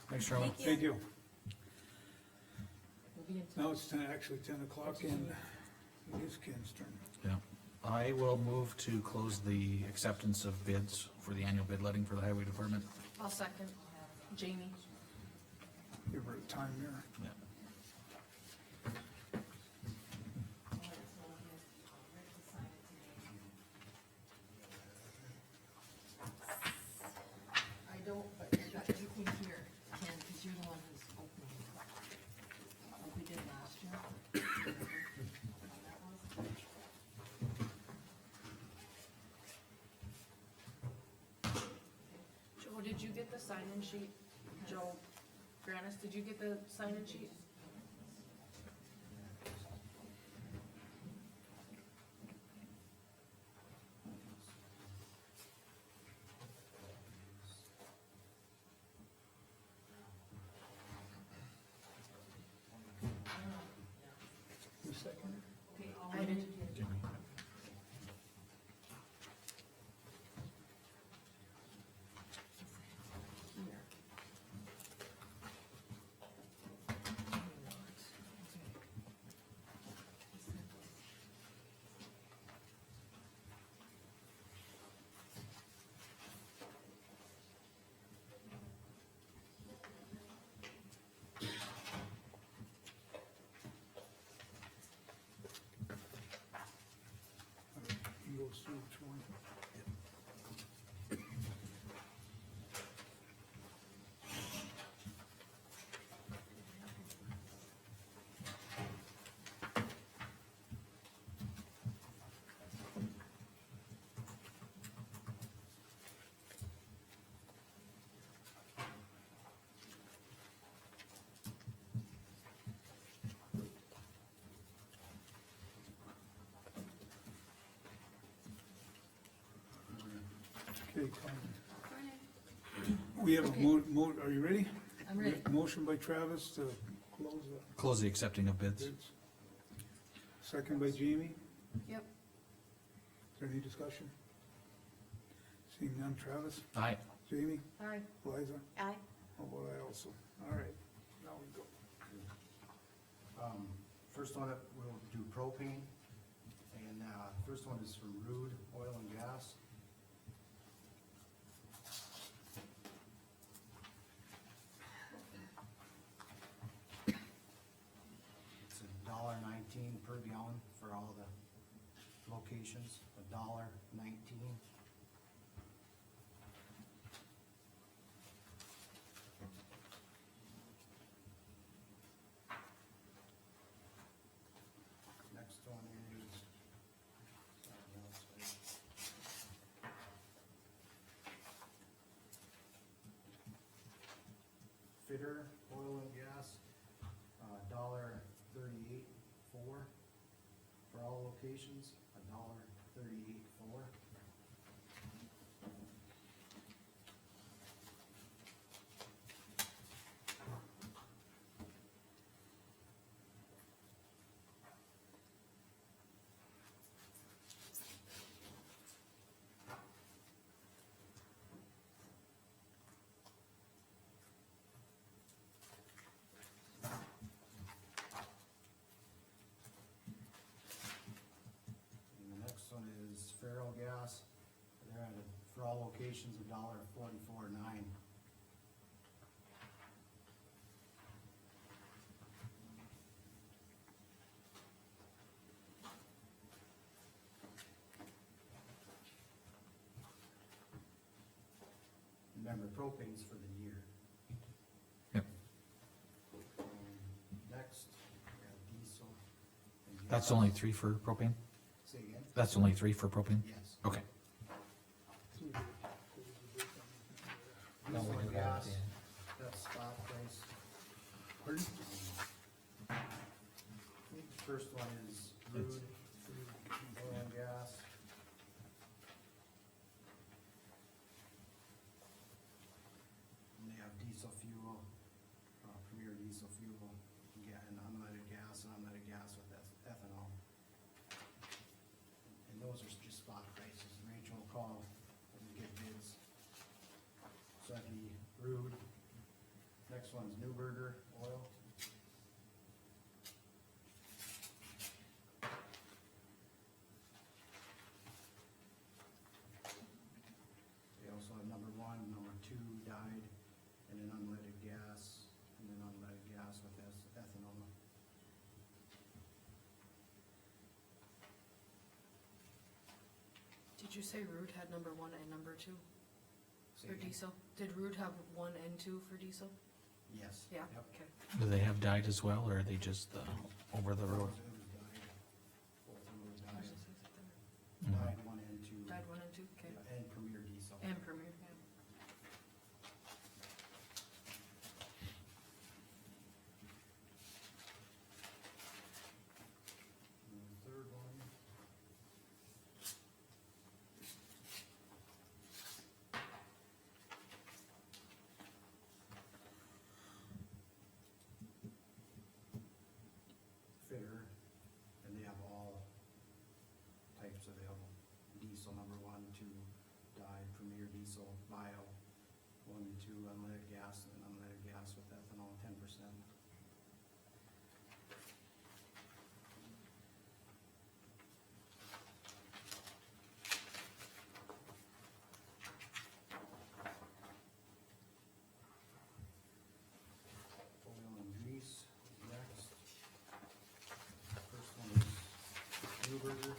Thanks, Sherwin. Thank you. Thank you. we'll be in touch. Now it's actually 10 o'clock and it is Ken's turn. Yeah. I will move to close the acceptance of bids for the annual bid letting for the highway department. I'll second. Jamie? Give her a time there. Yeah. I don't, but I got everything here, Ken, cause you're the one who's opening it. Like we did last year. Joe, did you get the sign-in sheet? Joe Granis, did you get the sign-in sheet? Who seconded? I did. He goes through each one. Okay, Colin. We have a are you ready? I'm ready. Motion by Travis to close the Close the accepting of bids. bids. Second by Jamie. Yep. Is there any discussion? Seeing none, Travis, Aye. Jamie, Aye. Liza, Aye. how about I also? All right, now we go. First one, we'll do propane, and, first one is from Rude Oil and Gas. It's $1.19 per gallon for all the locations, $1.19. Fitter Oil and Gas, $1.38.4 for all locations, $1.38.4. And the next one is Feral Gas, they're at, for all locations, $1.44.9. Remember, propane's for the year. Yep. Next, we got diesel. and That's gas. only 3 for propane? Say again? That's only 3 for propane? Yes. Okay. No, Diesel we and do have gas, it, that's spot price. Pardon? I think the first one is crude, oil and gas. And they have diesel fuel, Premier diesel fuel, and unleaded gas with ethanol. And those are just spot prices. Rachel will call when we get bids. So that'd be Rude. Next one's Newberger Oil. They also have number 1, number 2 dyed, and then unleaded gas, and then unleaded gas with ethanol. Did you say Rude had number 1 and number 2 Say for again? diesel? Did Rude have 1 and 2 for diesel? Yes. Yeah, Yep. okay. Do they have dyed as well, or are they just over the road? It was dyed. Both of them were dyed. Mhm. Dyed 1 and 2. Dyed 1 and 2, okay. Yeah, and Premier diesel. And Premier, yeah. And the third one. Fitter, and they have all types available. Diesel number 1, 2, dyed, Premier diesel, bio, 1 and 2, unleaded gas, and unleaded gas with ethanol, 10%. Oil and grease, next. First one is Newberger.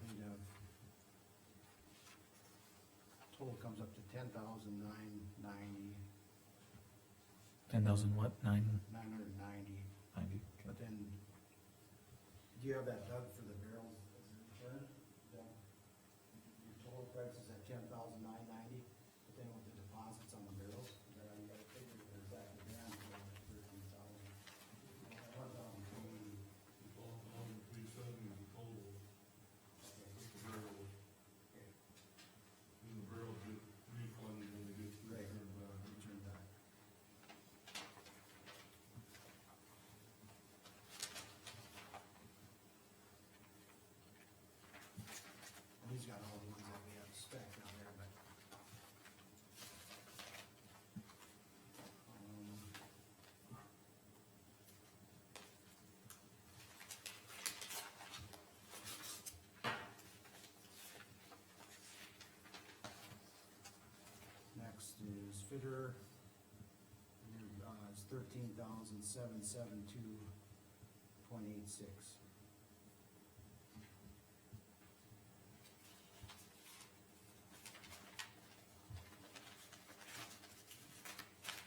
They'd have, total comes up to $10,990. 10,000 what, 990? $990. But then, do you have that dug for the barrels as a return? Your total price is at $10,990, but then with the deposits on the barrels, then you gotta figure there's that again for $13,000. $1,280. Right, return back. And he's got all the ones that we have spec down there, but. Next is Fitter. It's 13,772.86.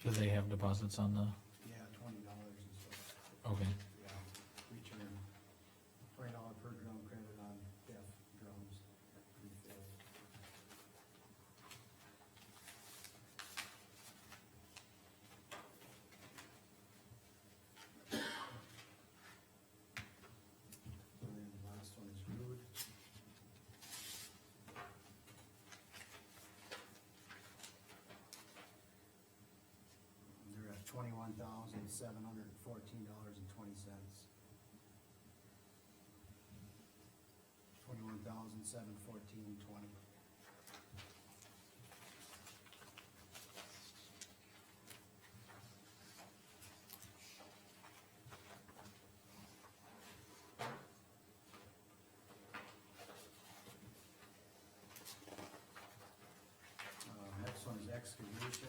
Do they have deposits on the, Yeah, $20 and stuff. okay, Yeah, return. $20 per drum credit on deaf drums. Refill. And then the last one is road. They're at $21,714.20. $21,714.20. Next one is excavation.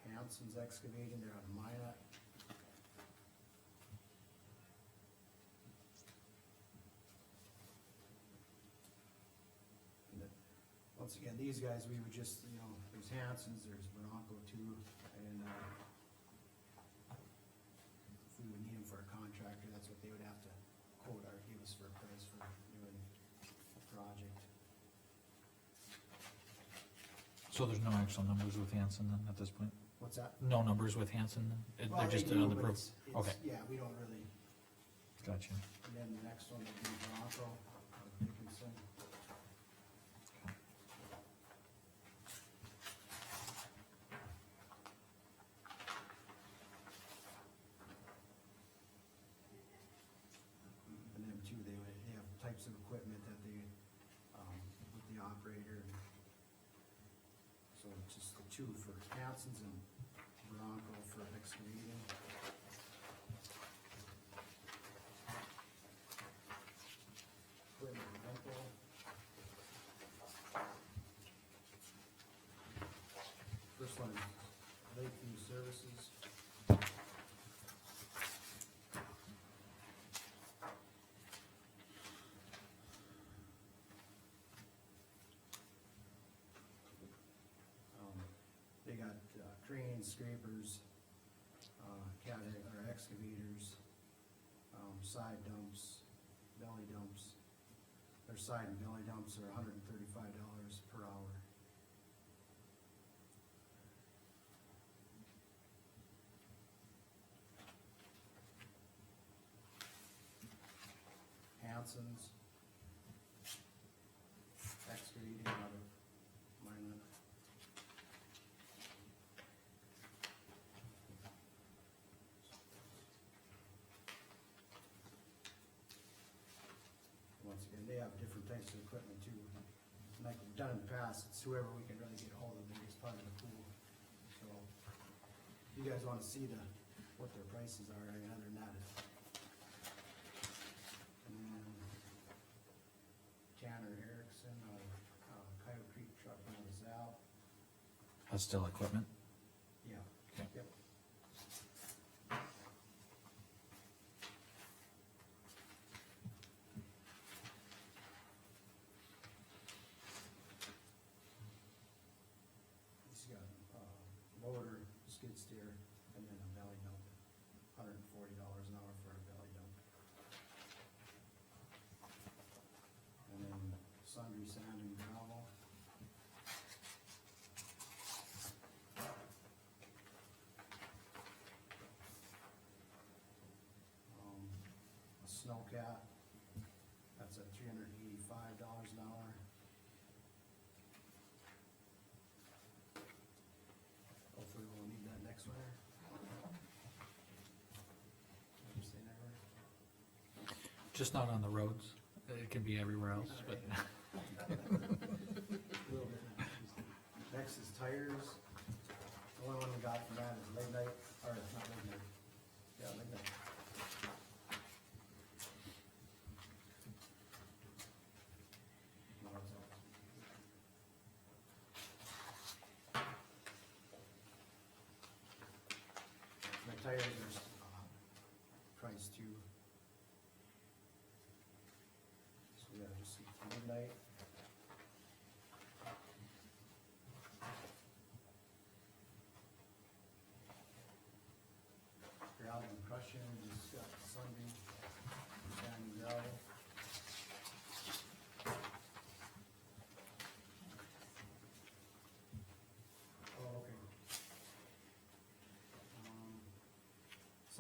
Hanson's excavating, they're out of Minot. And then, once again, these guys, we would just, you know, there's Hanson's, there's Bronco too, and, if we would need them for a contractor, that's what they would have to quote or give us for a price for doing a project. so there's no actual numbers with Hanson then at this point? What's that? No numbers with Hanson then? Well, They're they just do, on the but proof? it's- Okay, Yeah, we don't really, gotcha. and then the next one would be Bronco, Dickinson. And them too, they have types of equipment that they, with the operator. So it's just the two for Hanson's and Bronco for excavating. Equipment rental. First one is Lakeview Services. They got cranes, scrapers, or excavators, side dumps, belly dumps. Their side and belly dumps are $135 per hour. Hanson's excavating out of Minot. Once again, they have different types of equipment too. Like we've done in the past, it's whoever we can really get hold of, the biggest part of the pool. So, if you guys wanna see what their prices are, I mean, other than that, it's. And then Tanner Erickson, Coyote Creek Truck out of Zal. That's still equipment? Yeah. Okay. Yep. He's got, loader, skid steer, and then a belly dump, $140 an hour for a belly dump. And then sundry sand and gravel. A snowcat, that's at $385 an hour. Hopefully we'll need that next winter. Understand that right? Just not on the roads, it can be everywhere else, but. Little bit. Next is tires. The only one we got from that is Lignite, or not Lignite. Yeah, Lignite. No, it's not. The tires are, priced too.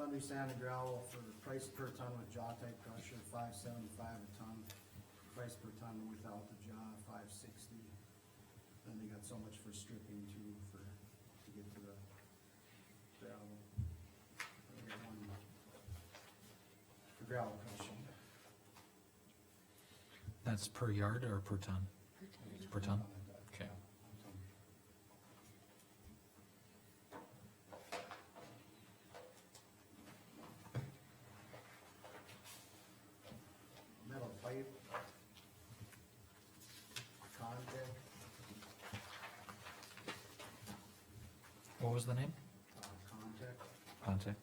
sundry sand and gravel for price per ton with jaw type crusher, $5.75 a ton. Price per ton without the jaw, $5.60. Then they got so much for stripping too, to get to the gravel. They got one for gravel crushing. That's per yard or per ton? Per ton? Okay. Metal pipe. Contact, What was the name? contact. Contact.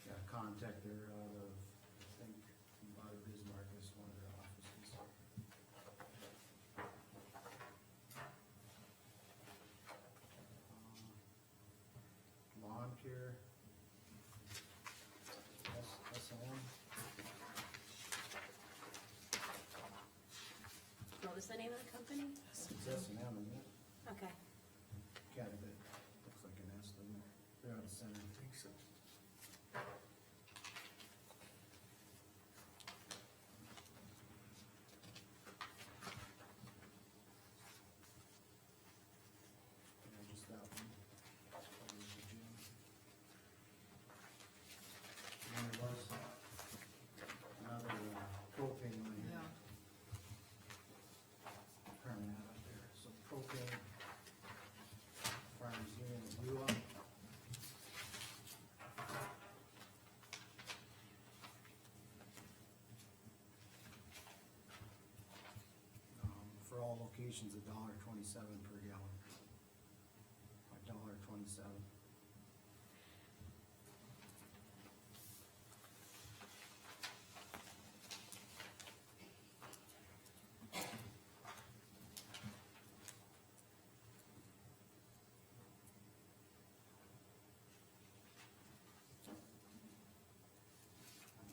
Got a contact there out of, I think, out of Bismarck, is one of their offices. Lawn care. S&M. What was the name of the company? It's S&M, isn't it? Okay. Kind of, it looks like an S, doesn't it? They're out of center. I think so. Yeah, just that one. That was the gym. And there was another propane one here. Yeah. Permanent up there, so propane. Farmers Union of Beulah. For all locations, $1.27 per gallon. $1.27.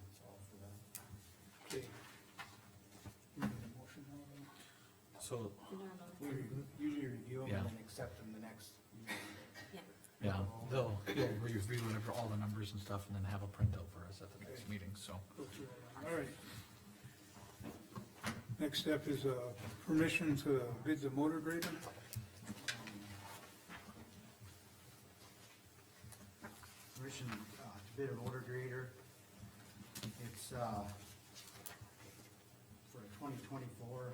That's all for that. Okay. You need a motion on that? So, We usually review them Yeah. and then accept them the next meeting. yeah, he'll review whatever, all the numbers and stuff, and then have a printout for us at the next meeting, so. Go through it. All right. Next step is, permission to bid the motor grader. Permission to bid a motor grader. It's, for a 2024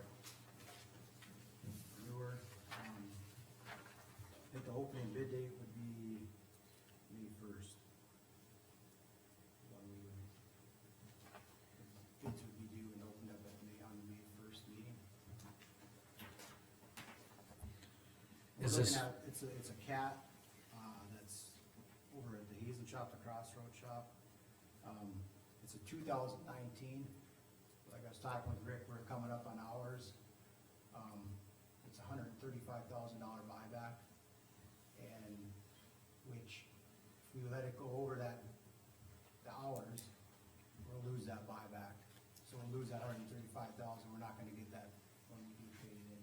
newer. I think the opening bid date would be May 1st. When we would, bids would be due and opened up on the May 1st meeting. We're Is looking this- at, it's a cat, that's over at the Hazen Shop, the Crossroad Shop. It's a 2019, like I was talking with Rick, we're coming up on ours. It's $135,000 buyback, and which, if we let it go over the hours, we'll lose that buyback. So we'll lose that $135,000, we're not gonna get that when we do trade it in.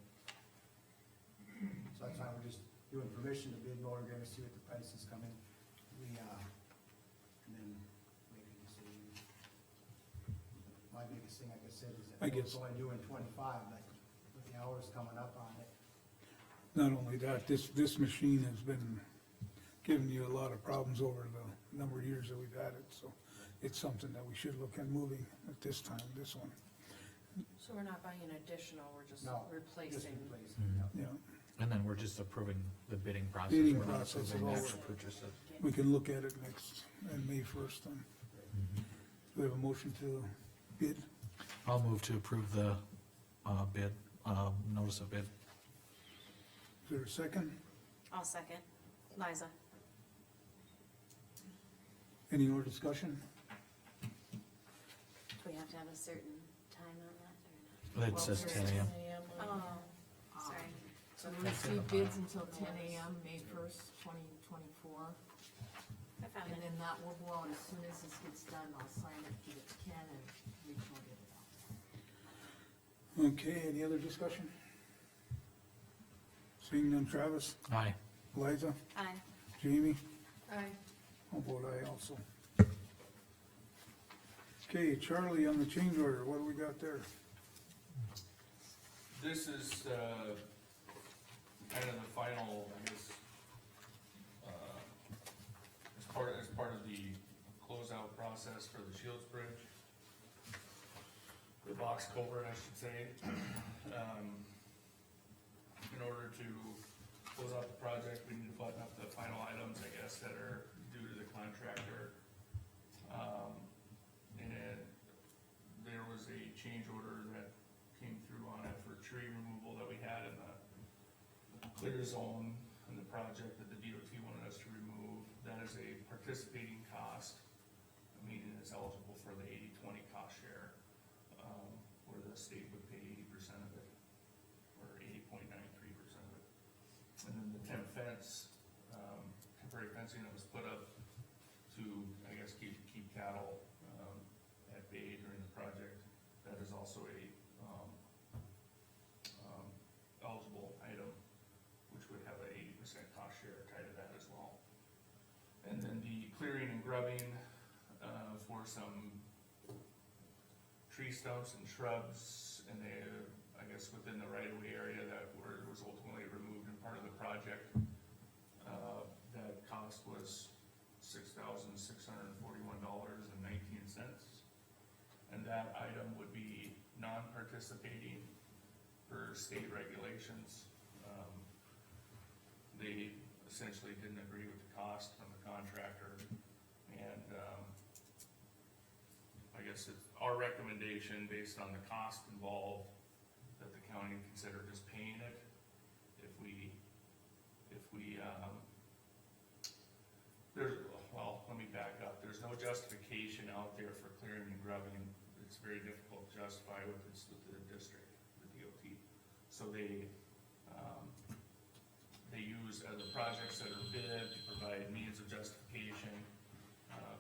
So that's why we're just doing permission to bid motor grader, see what the prices come in. And then make a decision. My biggest thing, like I said, is I that guess- it's only doing 25, but with the hours coming up on it. Not only that, this machine has been giving you a lot of problems over the number of years that we've had it, so it's something that we should look at moving at this time, this one, So we're not buying additional, we're just No, Just replacing. replacing, yep. yeah. And then we're just approving the bidding process. Bidding We're not process is approving the all- actual purchase of- We can look at it next, and May 1st then. We have a motion to bid, I'll move to approve the, bid, notice of bid. is there a second? I'll second. Liza? Any more discussion? Do we have to have a certain time on that or not? It says 10 AM. Oh, Sorry. So we receive bids until 10 AM, May 1st, 2024. I found And it. then that will go out as soon as this gets done, I'll sign it, give it to Ken, and Rachel will get it out. Okay, any other discussion? Seeing none, Travis, Aye. Liza, Aye. Jamie, Aye. I'll vote aye also. Okay, Charlie, on the change order, what do we got there? This is, kind of the final, I guess, as part of the closeout process for the Shields Bridge. The box culvert, I should say. In order to close out the project, we need to button up the final items, I guess, that are due to the contractor. And there was a change order that came through on it for tree removal that we had in the clear zone in the project that the DOT wanted us to remove. That is a participating cost, meaning it's eligible for the 80-20 cost share, where the state would pay 80% of it, or 80.93% of it. And then the temp fence, temporary fencing that was put up to, I guess, keep cattle, at bay during the project, that is also a, eligible item, which would have a 80% cost share tied to that as well. And then the clearing and grubbing, for some tree stumps and shrubs, and they, I guess, within the right-of-way area that was ultimately removed in part of the project. That cost was $6,641.19. And that item would be non-participating per state regulations. They essentially didn't agree with the cost from the contractor, and, I guess it's our recommendation, based on the cost involved, that the county consider just paying it. If we, let me back up, there's no justification out there for clearing and grubbing. It's very difficult to justify with the district, the DOT. So they use other projects that are bid to provide means of justification.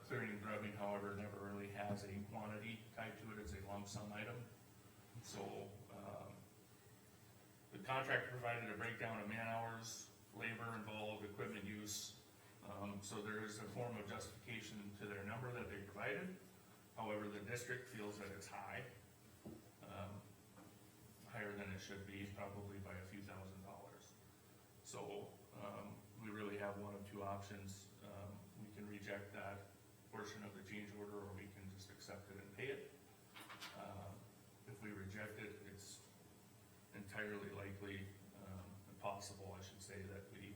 Clearing and grubbing, however, never really has a quantity tied to it, it's a lump sum item. So, the contractor provided a breakdown of man hours, labor involved, equipment use. So there is a form of justification to their number that they provided. However, the district feels that it's high, higher than it should be, probably by a few $1,000s. So, we really have one of two options. We can reject that portion of the change order, or we can just accept it and pay it. If we reject it, it's entirely likely, possible, I should say, that we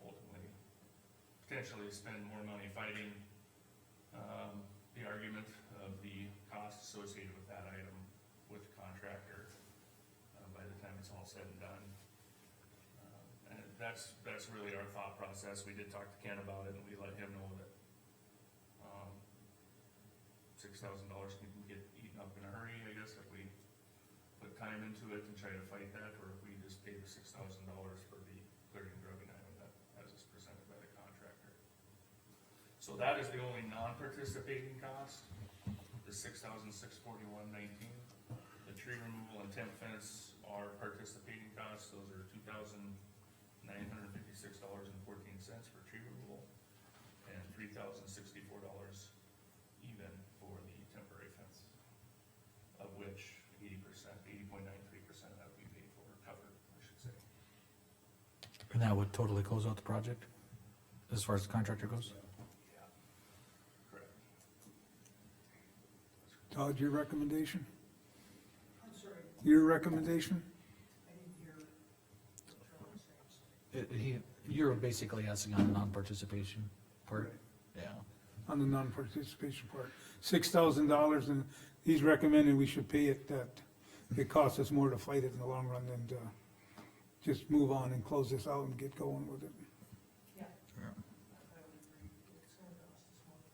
ultimately potentially spend more money fighting, the argument of the cost associated with that item with the contractor, by the time it's all said and done. And that's really our thought process. We did talk to Ken about it, and we let him know that, $6,000 can get eaten up in a hurry, I guess, if we put time into it and try to fight that, or if we just pay the $6,000 for the clearing and grubbing item that, as is presented by the contractor. So that is the only non-participating cost, the $6,641.19. The tree removal and temp fence are participating costs. Those are $2,956.14 for tree removal, and $3,064 even for the temporary fence, of which 80.93% that we paid for, covered, I should say. And that would totally close out the project, as far as the contractor goes? Yeah. Correct. Todd, your recommendation? I'm sorry, Your recommendation? I didn't hear what Charlie was saying. You're basically asking on the non-participation part? Yeah. On the non-participation part, $6,000, and he's recommending we should pay it, that it costs us more to fight it in the long run than to just move on and close this out and get going with it. Yeah. Yeah. I would agree, it's gonna cost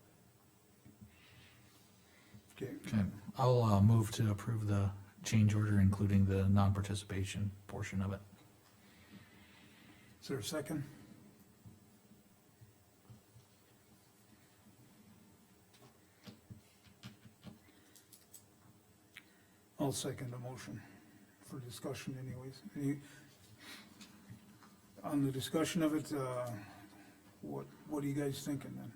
us more. Okay, Okay, I'll, move to approve the change order, including the non-participation portion of it. Is there a second? I'll second the motion for discussion anyways. On the discussion of it, what are you guys thinking then?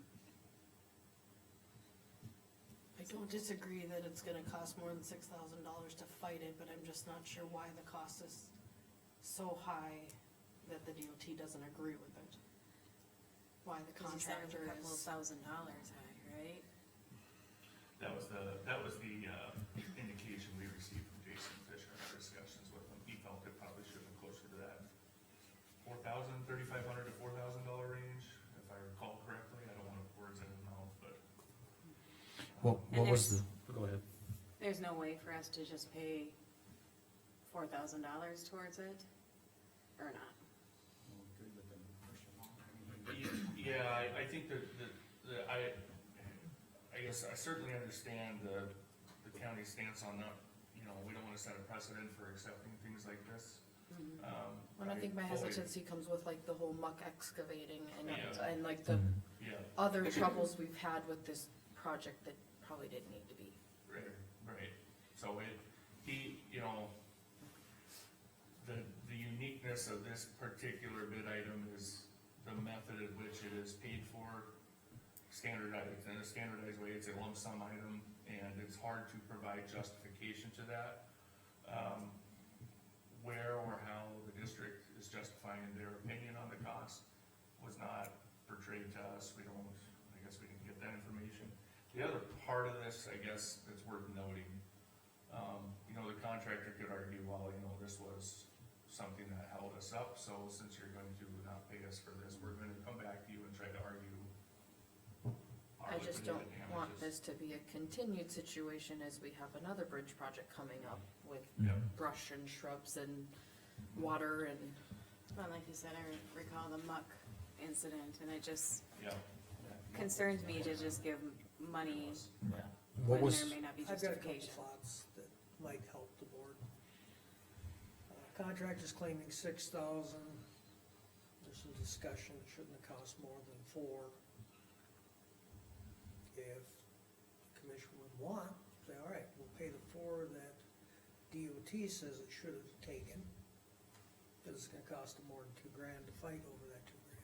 I don't disagree that it's gonna cost more than $6,000 to fight it, but I'm just not sure why the cost is so high that the DOT doesn't agree with it. Why the Cause you said it was contractor a couple of is, $1,000s high, right? That was the indication we received from Jason Fisher in our discussions with him. He felt it probably should have been closer to that $3,500 to $4,000 range, if I recall correctly. I don't wanna put words in his mouth, but. What And was the, go ahead. There's no way for us to just pay $4,000 towards it, or not? Yeah, I think that, I guess I certainly understand the county's stance on that. You know, we don't wanna set a precedent for accepting things like this. and I think my fully- hesitancy comes with like the whole muck excavating Yeah. and like the Yeah, other troubles we've had with this project that probably didn't need to be. right. So you know, the uniqueness of this particular bid item is the method in which it is paid for, standardized, in a standardized way. It's a lump sum item, and it's hard to provide justification to that. Where or how the district is justifying their opinion on the cost was not portrayed to us. I guess we didn't get that information. The other part of this, I guess, that's worth noting, you know, the contractor could argue, well, you know, this was something that held us up, so since you're going to not pay us for this, we're gonna come back to you and try to argue our I just don't liquidated want damages. this to be a continued situation as we have another bridge project coming up with Yeah. brush and shrubs and water and, Well, like you said, I recall the muck incident, and it just Yeah. concerns me to just give money What when was, there may not be I've got a couple justification. thoughts that might help the board. Contractor's claiming 6,000. There's some discussion, it shouldn't have cost more than 4. If the commission would want, say, all right, we'll pay the 4 that DOT says it should have taken, but it's gonna cost them more than $2,000 to fight over that $2,000.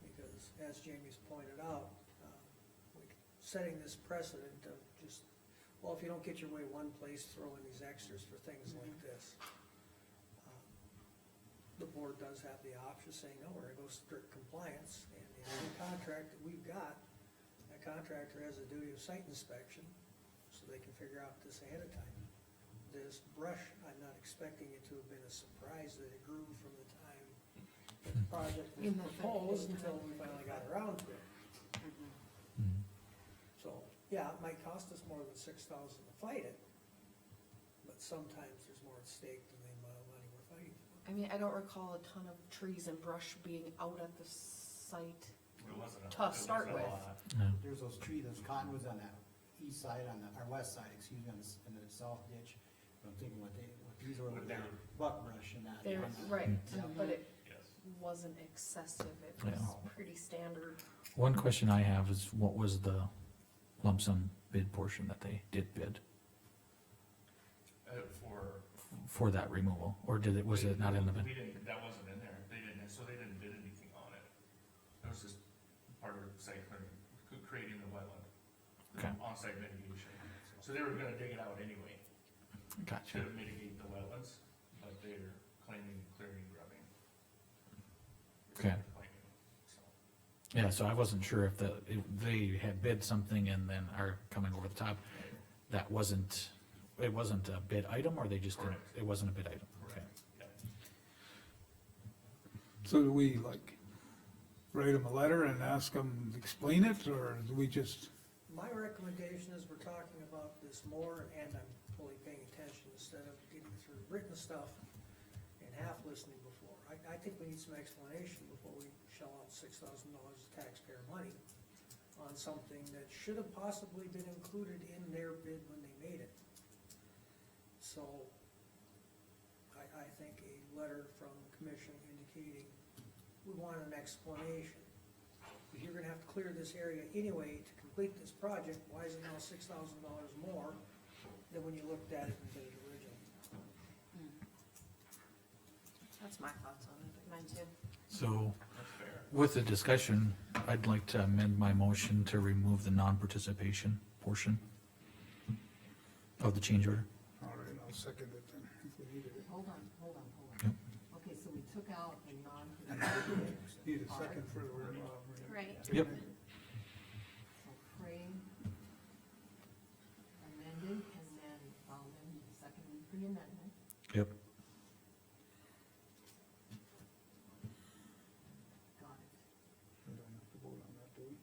Because as Jamie's pointed out, setting this precedent of just, well, if you don't get your way one place, throw in these extras for things like this. The board does have the option of saying, no, we're gonna go strict compliance, and in the contract that we've got, that contractor has a duty of site inspection, so they can figure out this ahead of time. This brush, I'm not expecting it to have been a surprise that it grew from the time that the project was proposed until we finally got around to it. So, yeah, it might cost us more than 6,000 to fight it, but sometimes there's more at stake than the amount of money we're fighting for. I mean, I don't recall a ton of trees and brush being out at the site. It wasn't a- Tough it start wasn't a with. lot. There's those trees, those cottonwoods on that east side, our west side, excuse me, in the south ditch. I'm thinking what these were, What with that they're- buckbrush and that. They're, on that. right, Yeah. but it Yes. wasn't excessive, it was Yeah. pretty standard. one question I have is what was the lump sum bid portion that they did bid for that removal? Or was it not in the bid? We didn't, that wasn't in there. They didn't bid anything on it. It was just part of site clearing, creating the wetland. the Okay. On-site mitigation. So they were gonna dig it out anyway Gotcha. to mitigate the wetlands, but they're claiming clearing grubbing. Okay. So, Yeah, so I wasn't sure if if they had bid something and then are coming over the top. That wasn't, it wasn't a bid item, or they just didn't, Correct. it wasn't a bid item? Okay. correct, yeah. So do we like write them a letter and ask them to explain it, or do we just, My recommendation is we're talking about this more, and I'm fully paying attention instead of getting through written stuff and half listening before. I think we need some explanation before we shell out $6,000 of taxpayer money on something that should have possibly been included in their bid when they made it. So, I think a letter from the commission indicating we want an explanation. If you're gonna have to clear this area anyway to complete this project, why is it now $6,000 more than when you looked at it and did it originally? That's my thoughts on it. Mine too. So, That's fair. with the discussion, I'd like to amend my motion to remove the non-participation portion of the change order. All right, I'll second it then, if we needed it. Hold on. Yep. Okay, so we took out the non-participating. Need a second for, Right. Yep. So Craig amended, and then Bowman seconded the amendment. Yep. Got it. we don't have to vote on that, do we?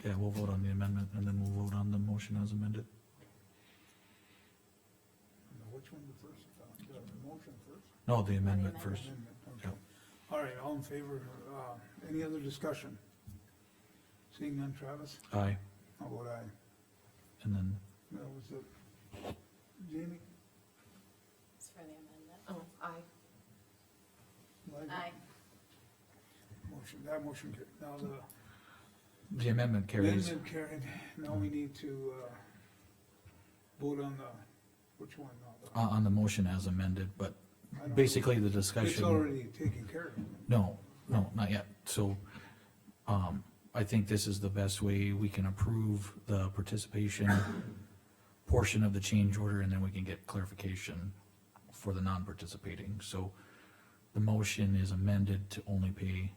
Yeah, we'll vote on the amendment and then we'll vote on the motion as amended. Now, which one the first, the motion first? No, the amendment first. Amendment, okay. Yep. All right, all in favor, any other discussion? Seeing none, Travis? Aye. How about aye? And then, That was it. Jamie? It's for the amendment. Oh, aye. Liza? Aye. That motion carried. Now the the amendment carries. amendment carried. Now we need to, vote on which one now? On the motion as amended, but I don't- basically the It's discussion. already taken care of. No, not yet. So, I think this is the best way we can approve the participation portion of the change order, and then we can get clarification for the non-participating. So, the motion is amended to only pay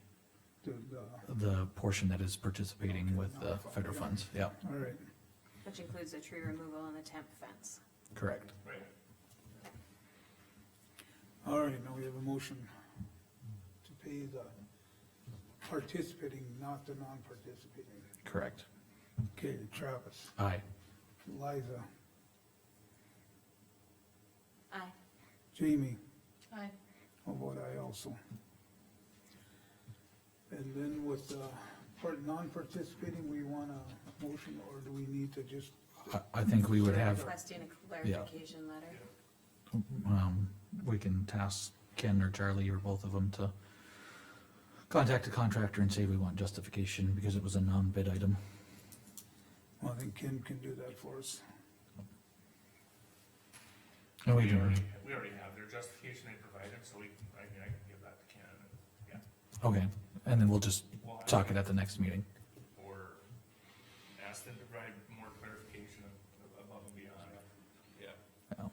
the portion that is participating with the federal funds. Yeah, All right, Which includes the tree removal and the temp fence. correct. Right. all right, now we have a motion to pay the participating, not the non-participating. Correct. Okay, Travis, Aye. Liza, Aye. Jamie, Aye. how about I also? And then with, non-participating, we want a motion, or do we need to just, I think we would have, Requesting a clarification letter. we can task Ken or Charlie or both of them to contact the contractor and say we want justification because it was a non-bid item. well, I think Ken can do that for us. And we do, We already have their justification they provided, so I can give that to Ken, and, okay, and then we'll just we'll have talk it at the next meeting. or ask them to provide more clarification above and beyond. Yeah.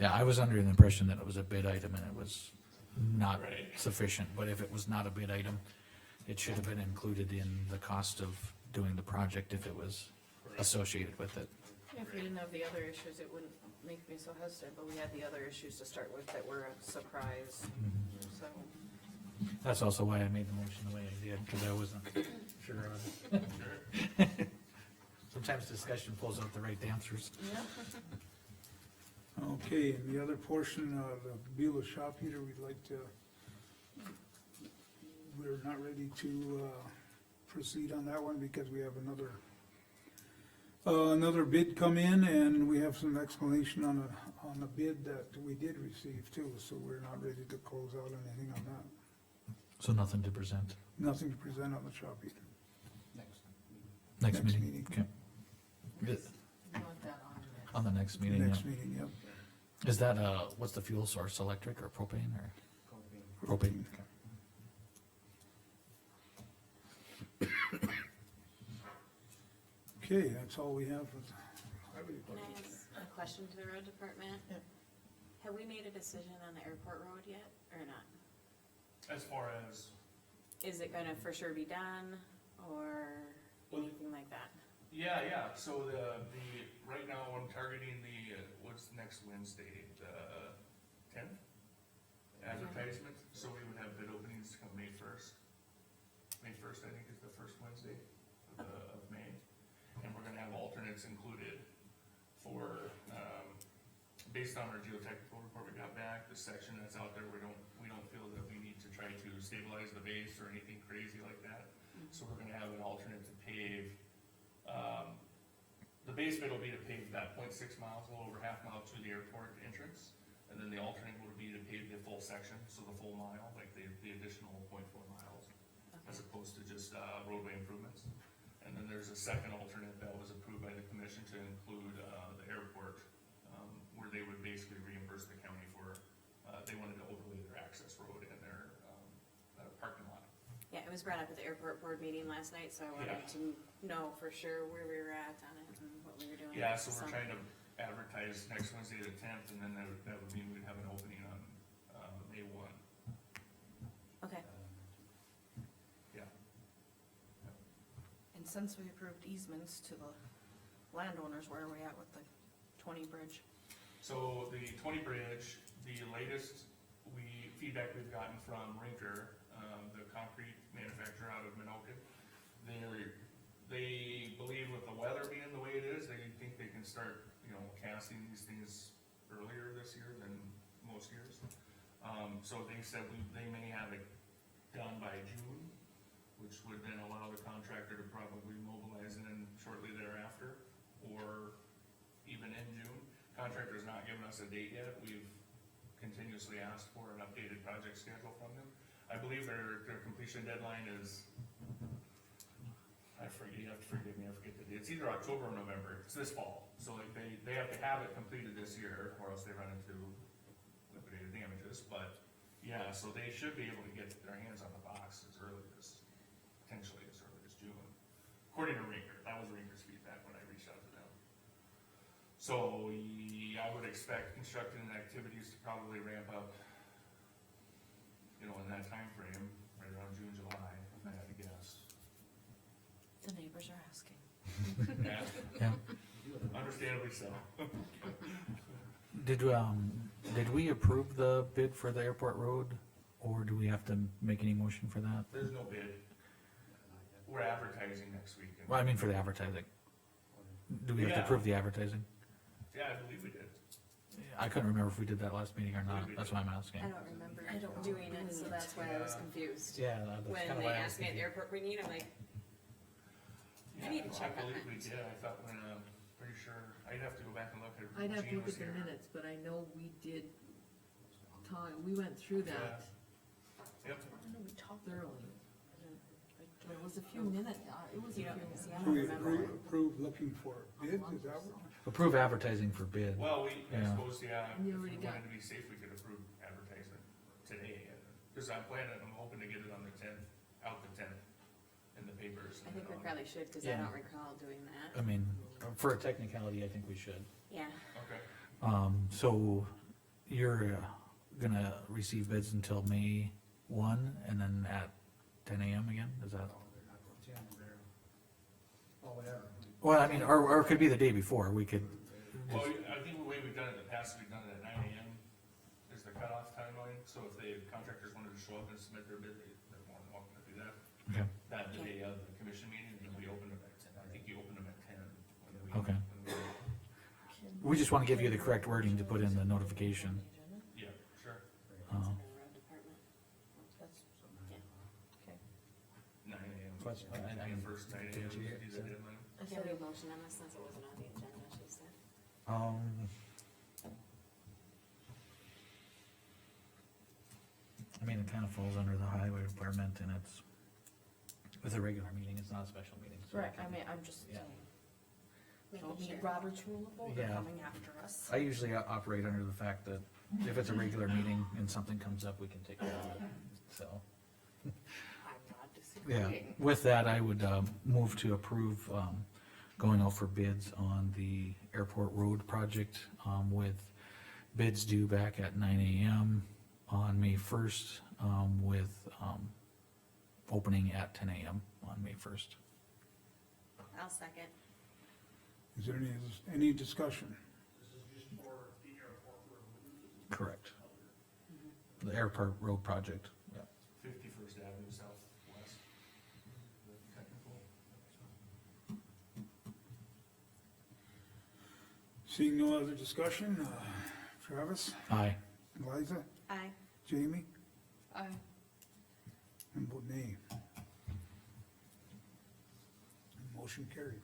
Yeah, I was under the impression that it was a bid item and it was not Right. sufficient, but if it was not a bid item, it should have been included in the cost of doing the project if it was associated with it. If we didn't have the other issues, it wouldn't make me so hesitant, but we had the other issues to start with that were a surprise, so. That's also why I made the motion the way I did, because I wasn't sure on it. Sometimes discussion pulls out the right answers. Yeah. Okay, and the other portion of the Beulah shop heater, we'd like to, we're not ready to, proceed on that one because we have another bid come in and we have some explanation on a bid that we did receive too, so we're not ready to close out anything on that. So nothing to present. Nothing to present on the shop heater. Next Next meeting, meeting. okay. You want that on there. On the next meeting, Next yeah. meeting, yep. Is that, what's the fuel source, electric or propane or? Propane. Okay, that's all we have for the highway Can I department. ask a question to the road department? Yep. Have we made a decision on the airport road yet, or not? As far as, Is it gonna for sure be done, or Well, anything like that? yeah, so right now I'm targeting what's next Wednesday, the 10th? Advertisement, so we would have bid openings come May 1st. May 1st, I think, is the first Wednesday of May. And we're gonna have alternates included for, based on our geotechnical report we got back, the section that's out there, we don't feel that we need to try to stabilize the base or anything crazy like that. So we're gonna have an alternate to pave, the base bid will be to pave that 0.6 miles, a little over half mile to the airport entrance. And then the alternate would be to pave the full section, so the full mile, like the additional 0.4 miles, as opposed to just, roadway improvements. And then there's a second alternate that was approved by the commission to include, the airport, where they would basically reimburse the county for, they wanted to overlay their access road and their, parking lot. Yeah, it was brought up at the airport board meeting last night, so I wanted Yeah. to know for sure where we were at on it and what we were doing. Yeah, so we're trying to advertise next Wednesday the 10th, and then that would mean we'd have an opening on, May 1. Okay, Yeah. And since we approved easements to the landowners, where are we at with the 20 bridge? So the 20 bridge, the latest feedback we've gotten from Rinker, the concrete manufacturer out of Minoka, they believe with the weather being the way it is, they think they can start, casting these things earlier this year than most years. So they said they may have it done by June, which would then allow the contractor to probably mobilize in shortly thereafter, or even in June. Contractor's not given us a date yet. We've continuously asked for an updated project schedule from them. I believe their completion deadline is, you have to forgive me, I forget the date. It's either October or November. It's this fall. So like they have to have it completed this year, or else they run into liquidated damages. But yeah, so they should be able to get their hands on the box as early as, potentially as early as June. According to Rinker, that was Rinker's feedback when I reached out to them. So I would expect construction activities to probably ramp up, in that time frame, right around June, July, if I had to guess. The neighbors are asking. Yeah, Yeah. understandably so. Did we approve the bid for the airport road, or do we have to make any motion for that? There's no bid. We're advertising next week. Well, I mean for the advertising. Do we have to Yeah. approve the advertising? Yeah, I believe we did. I couldn't remember if we did that last meeting or not, that's why I'm asking. I don't remember doing it, so that's why I was confused. Yeah, that's When kinda they why I was asked me at the thinking. airport meeting, I'm like, I need to check on I believe we that. did. I thought when, pretty sure, I'd have to go back and look at. I'd have to Gene look was at the here. minutes, but I know we did talk, we went through that Yep. I know we talked thoroughly. There was a few minutes, it was a You few don't, minutes. see, I don't Do we remember. approve looking for bids, is that what? Approve advertising for bid. Well, I Yeah. suppose, yeah, if You we already got- wanted to be safe, we could approve advertisement today. Because I'm hoping to get it on the 10th, out the 10th, in the papers. I think we probably should, cause I Yeah. don't recall doing that. I mean, for a technicality, I think we should. Yeah, Okay. So you're gonna receive bids until May 1 and then at 10 AM again, is that? Oh, they're not going 10, they're, oh, whatever. Well, I mean, or it could be the day before, we could, Well, I think the way we've done it in the past, we've done it at 9 AM is the cutoff timeline. So if the contractors wanted to show up and submit their bid, they're more than welcome to do that. okay, That the day of the commission meeting, and we opened them at 10. I think you opened them at 10. Okay. when we- we just wanna give you the correct wording to put in the notification. Yeah, sure. Uh, it's in the road department. That's, Yeah. okay. 9 AM. Question, First 9 AM didn't you is the deadline. I can't read motion on this since it wasn't on the agenda, she said. I mean, it kinda falls under the highway department and it's a regular meeting, it's not a special meeting. so Right, it can- I mean, I'm just Yeah. saying, Making don't need sure. Robert's rule of order Yeah. coming after us. I usually operate under the fact that if it's a regular meeting and something comes up, we can take care of it, so. I'm not Yeah, disagreeing. with that, I would, move to approve, going out for bids on the airport road project, with bids due back at 9 AM on May 1st, with, opening at 10 AM on May 1st. I'll second. Is there any discussion? This is just for the airport road. Correct. The airport road project, yeah. 51st Avenue Southwest. Technical. Seeing no other discussion, Travis, Aye. Liza, Aye. Jamie, I, and vote nay. Motion carried.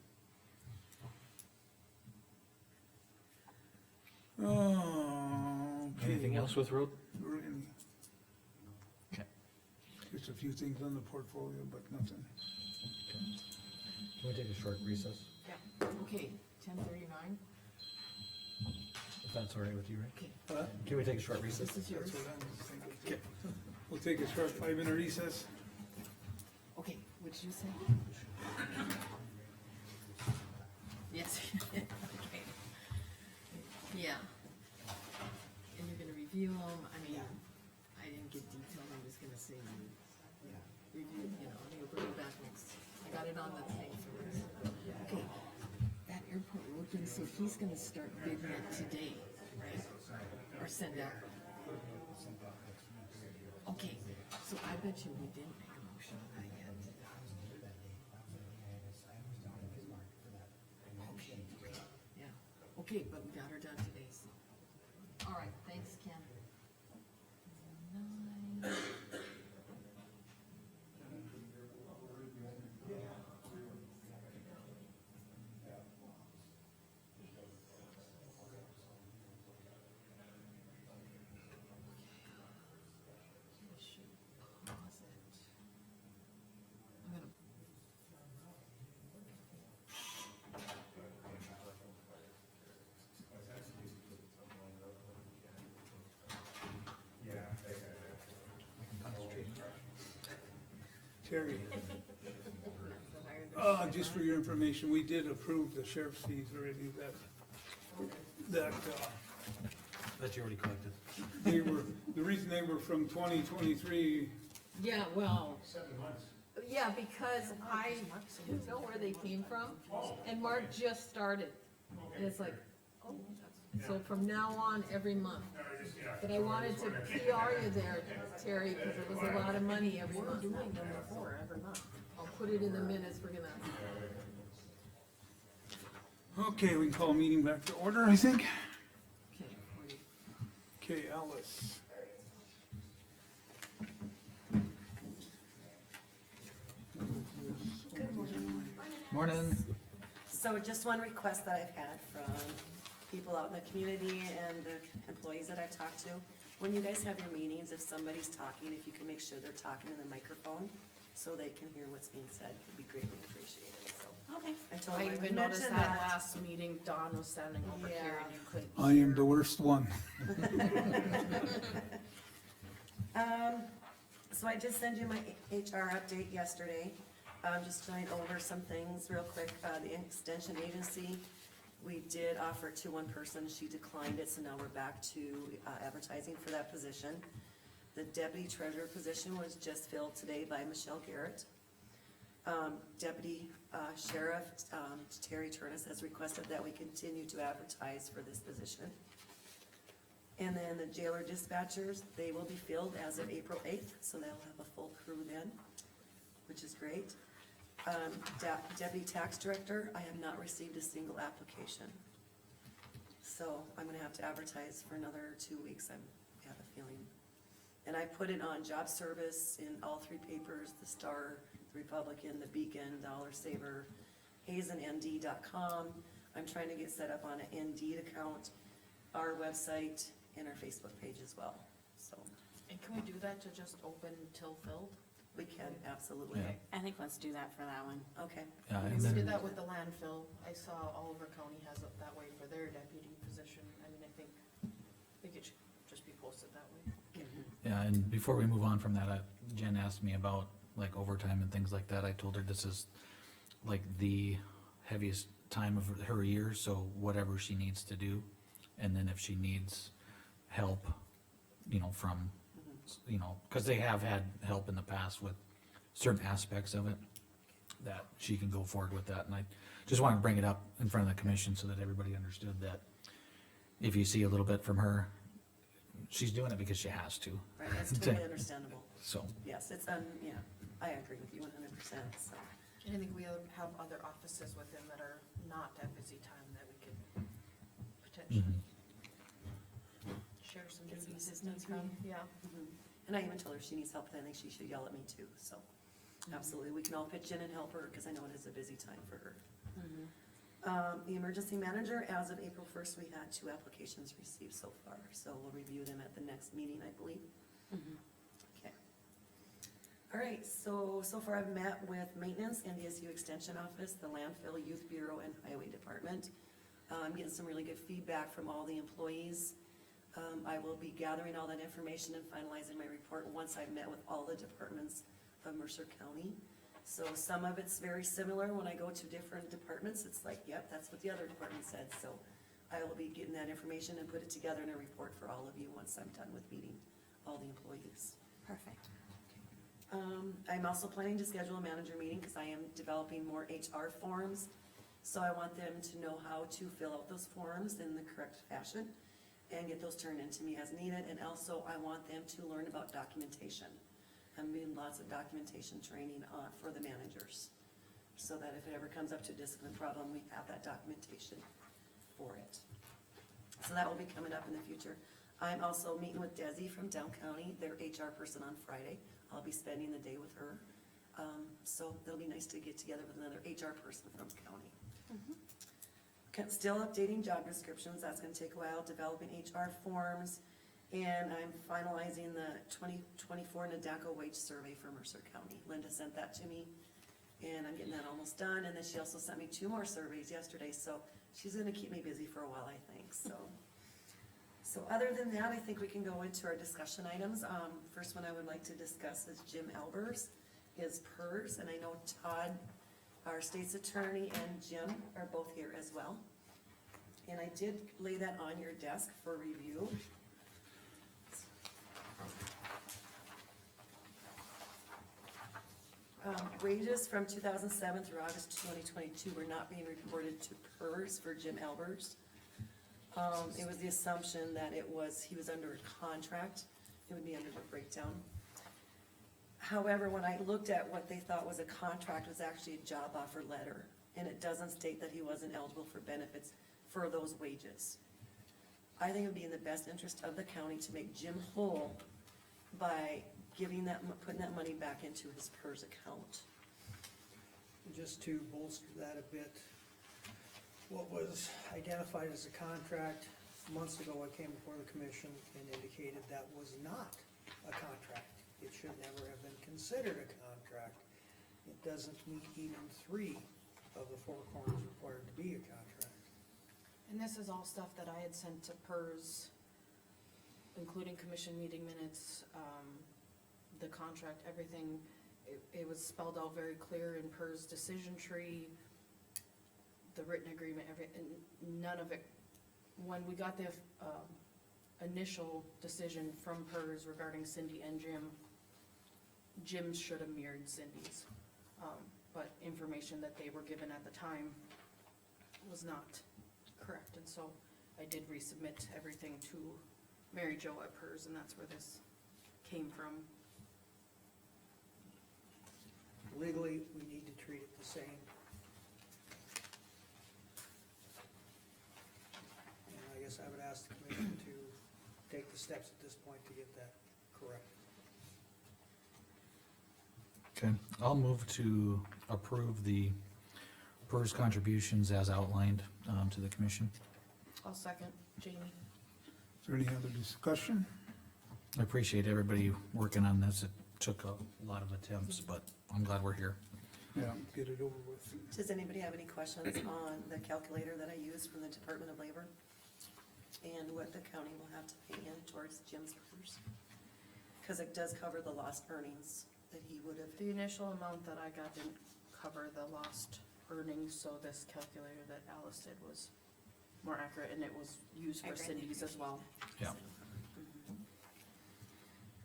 Oh, okay. Anything else with road? Really, Okay. just a few things on the portfolio, but nothing. Can we take a short recess, Okay, 10:39. if that's all right with you, Ray? Okay, Huh? Can we take a short recess? this is yours. That's what I'm thinking. Okay. We'll take a short 5-minute recess. Okay, what did you say? Yes. Okay. Yeah. And you're gonna review them, I mean, I didn't get detailed, I'm just gonna say you review, you know, you'll bring it back next. I got it on the thing for this. Okay, that airport road thing, so he's gonna start bidding it today, right? Or send out? Okay, so I bet you we didn't make a motion on that yet. Okay, yeah, okay, but we got her done today, so. All right, thanks, Ken. 9. I should pause it. I'm gonna. Terry, just for your information, we did approve the sheriff's fees already, that That you already collected. they were, the reason they were from 2023, Yeah, well. 7 months. Yeah, because I didn't know where they came from, and Mark just started, and it's like, oh, so from now on, every month. But I wanted to PR you there, Terry, because it was a lot of money every month. We're doing them before, every month. I'll put it in the minutes, we're gonna. okay, we can call a meeting back to order, I think. Okay, wait. Okay, Alice. Morning. So just one request that I've had from people out in the community and the employees that I've talked to. When you guys have your meetings, if somebody's talking, if you can make sure they're talking in the microphone so they can hear what's being said, it'd be greatly appreciated, so. Okay. I told I them I would even noticed mention that that. last meeting, Dawn was standing over here and you couldn't I am hear. the worst one. So I just sent you my HR update yesterday, just going over some things real quick. The extension agency, we did offer to one person, she declined it, so now we're back to advertising for that position. The deputy treasurer position was just filled today by Michelle Garrett. Deputy sheriff, Terry Turnus has requested that we continue to advertise for this position. And then the jailer dispatchers, they will be filled as of April 8th, so they'll have a full crew then, which is great. Deputy tax director, I have not received a single application. So I'm gonna have to advertise for another 2 weeks, I have a feeling. And I put it on job service in all 3 papers, the Star, the Republican, the Beacon, Dollar Saver, hazennd.com. I'm trying to get set up on an Indeed account, our website, and our Facebook page as well, so And can we do that to just open till filled? we can, absolutely. Yeah. I think let's do that for that one. Okay, Yeah, We and did then, that with the landfill. I saw Oliver County has it that way for their deputy position. I mean, I think it should just be posted that way. yeah, and before we move on from that, Jen asked me about like overtime and things like that. I told her this is like the heaviest time of her year, so whatever she needs to do. And then if she needs help, you know, from, you know, cause they have had help in the past with certain aspects of it, that she can go forward with that. And I just wanted to bring it up in front of the commission so that everybody understood that if you see a little bit from her, she's doing it because she has to, right, that's totally understandable. so. Yes, it's, yeah, I agree with you 100%, so. And I think we have other offices within that are not at busy time that we could potentially share some Get some duties if assistance need be. from. Yeah. And I even told her if she needs help, then I think she should yell at me too, so. Absolutely, we can all pitch in and help her, cause I know it is a busy time for her. The emergency manager, as of April first, we had 2 applications received so far, so we'll review them at the next meeting, I believe. Okay. All right, so far I've met with maintenance, NDSU Extension Office, the landfill, youth bureau, and highway department. I'm getting some really good feedback from all the employees. I will be gathering all that information and finalizing my report once I've met with all the departments of Mercer County. So some of it's very similar. When I go to different departments, it's like, yep, that's what the other department said. So I will be getting that information and put it together in a report for all of you once I'm done with meeting all the employees. Perfect. I'm also planning to schedule a manager meeting because I am developing more HR forms. So I want them to know how to fill out those forms in the correct fashion and get those turned into me as needed. And also I want them to learn about documentation. I'm doing lots of documentation training for the managers, so that if it ever comes up to a discipline problem, we have that documentation for it. So that will be coming up in the future. I'm also meeting with Desi from Down County, their HR person, on Friday. I'll be spending the day with her. So it'll be nice to get together with another HR person from the county. Still updating job descriptions, that's gonna take a while, developing HR forms, and I'm finalizing the 2024 NADACO wage survey for Mercer County. Linda sent that to me, and I'm getting that almost done, and then she also sent me 2 more surveys yesterday, so she's gonna keep me busy for a while, I think, so. So other than that, I think we can go into our discussion items. First one I would like to discuss is Jim Albers, his PERS, and I know Todd, our state's attorney, and Jim are both here as well. And I did lay that on your desk for review. Wages from 2007 through August 2022 were not being reported to PERS for Jim Albers. It was the assumption that he was under a contract, it would be under the breakdown. However, when I looked at what they thought was a contract, it was actually a job offer letter, and it doesn't state that he wasn't eligible for benefits for those wages. I think it would be in the best interest of the county to make Jim whole by putting that money back into his PERS account. Just to bolster that a bit, what was identified as a contract months ago, I came before the commission and indicated that was not a contract. It should never have been considered a contract. It doesn't meet even 3 of the 4 corners required to be a contract. And this is all stuff that I had sent to PERS, including commission meeting minutes, the contract, everything. It was spelled out very clear in PERS decision tree, the written agreement, and none of it, when we got the, initial decision from PERS regarding Cindy and Jim's should have mirrored Cindy's. But information that they were given at the time was not correct, and so I did resubmit everything to Mary Jo at PERS, and that's where this came from. Legally, we need to treat it the same. And I guess I would ask the commission to take the steps at this point to get that correct. Okay, I'll move to approve the PERS contributions as outlined, to the commission. I'll second, Jamie. Is there any other discussion? I appreciate everybody working on this. It took a lot of attempts, but I'm glad we're here. Yeah, get it over with. Does anybody have any questions on the calculator that I used from the Department of Labor? And what the county will have to pay in towards Jim's PERS? Cause it does cover the lost earnings that he would have. The initial amount that I got didn't cover the lost earnings, so this calculator that Alice did was more accurate, and it was used I for greatly Cindy's as well. Yeah.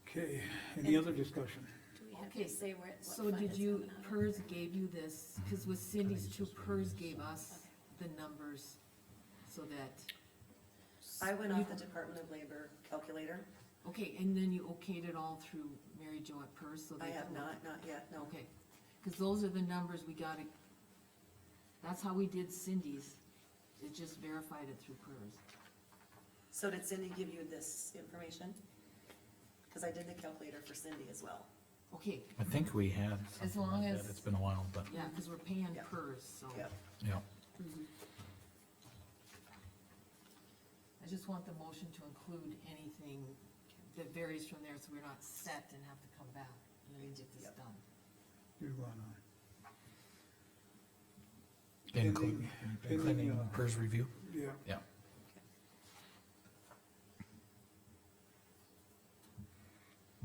Okay, any other discussion? Do we have Okay, to say what So fund did it's you, coming out of? PERS gave you this, cause with Cindy's too, PERS gave us the numbers so that, I went off the Department of Labor calculator. okay, and then you okayed it all through Mary Jo at PERS, so they. I have can- not yet, no. Okay, cause those are the numbers we gotta, that's how we did Cindy's, it just verified it through PERS. So did Cindy give you this information? Cause I did the calculator for Cindy as well. Okay, I think we had As something long like as- that. It's been a while, but, yeah, cause we're paying Yeah. PERS, so. Yep. yeah. just want the motion to include anything that varies from there, so we're not set and have to come back and then get this done. You wanna, Including, pending, including PERS review? yeah. Yeah.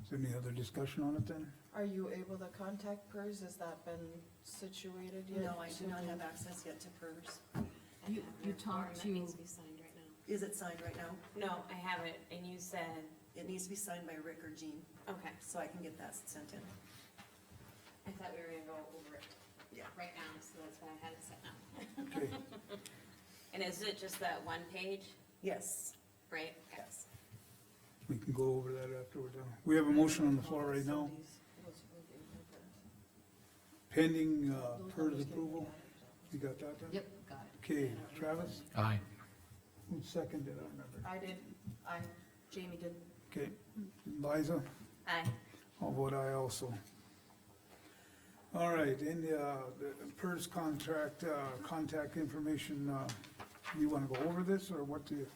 Is there any other discussion on it then? Are you able to contact PERS? Has that been situated yet? No, I do not have access yet to PERS. You Form talked that to, needs to be signed right now. Is it signed right now? No, I have it, and you said, It needs to be signed by Rick or Jean, okay, so I can get that sent in. I thought we were gonna go over it Yeah. right now, so that's why I had it set now. Okay, And is it just that one page, Yes, right? yes. we can go over that after we're done. We have a motion on the floor right now, pending, PERS approval. You got that done? yep, got it. Okay, Travis, Aye. who seconded, I remember. I did, Jamie did. Okay, Liza, Aye. I'll vote aye also. All right, in the PERS contract, contact information, you wanna go over this, or what do you?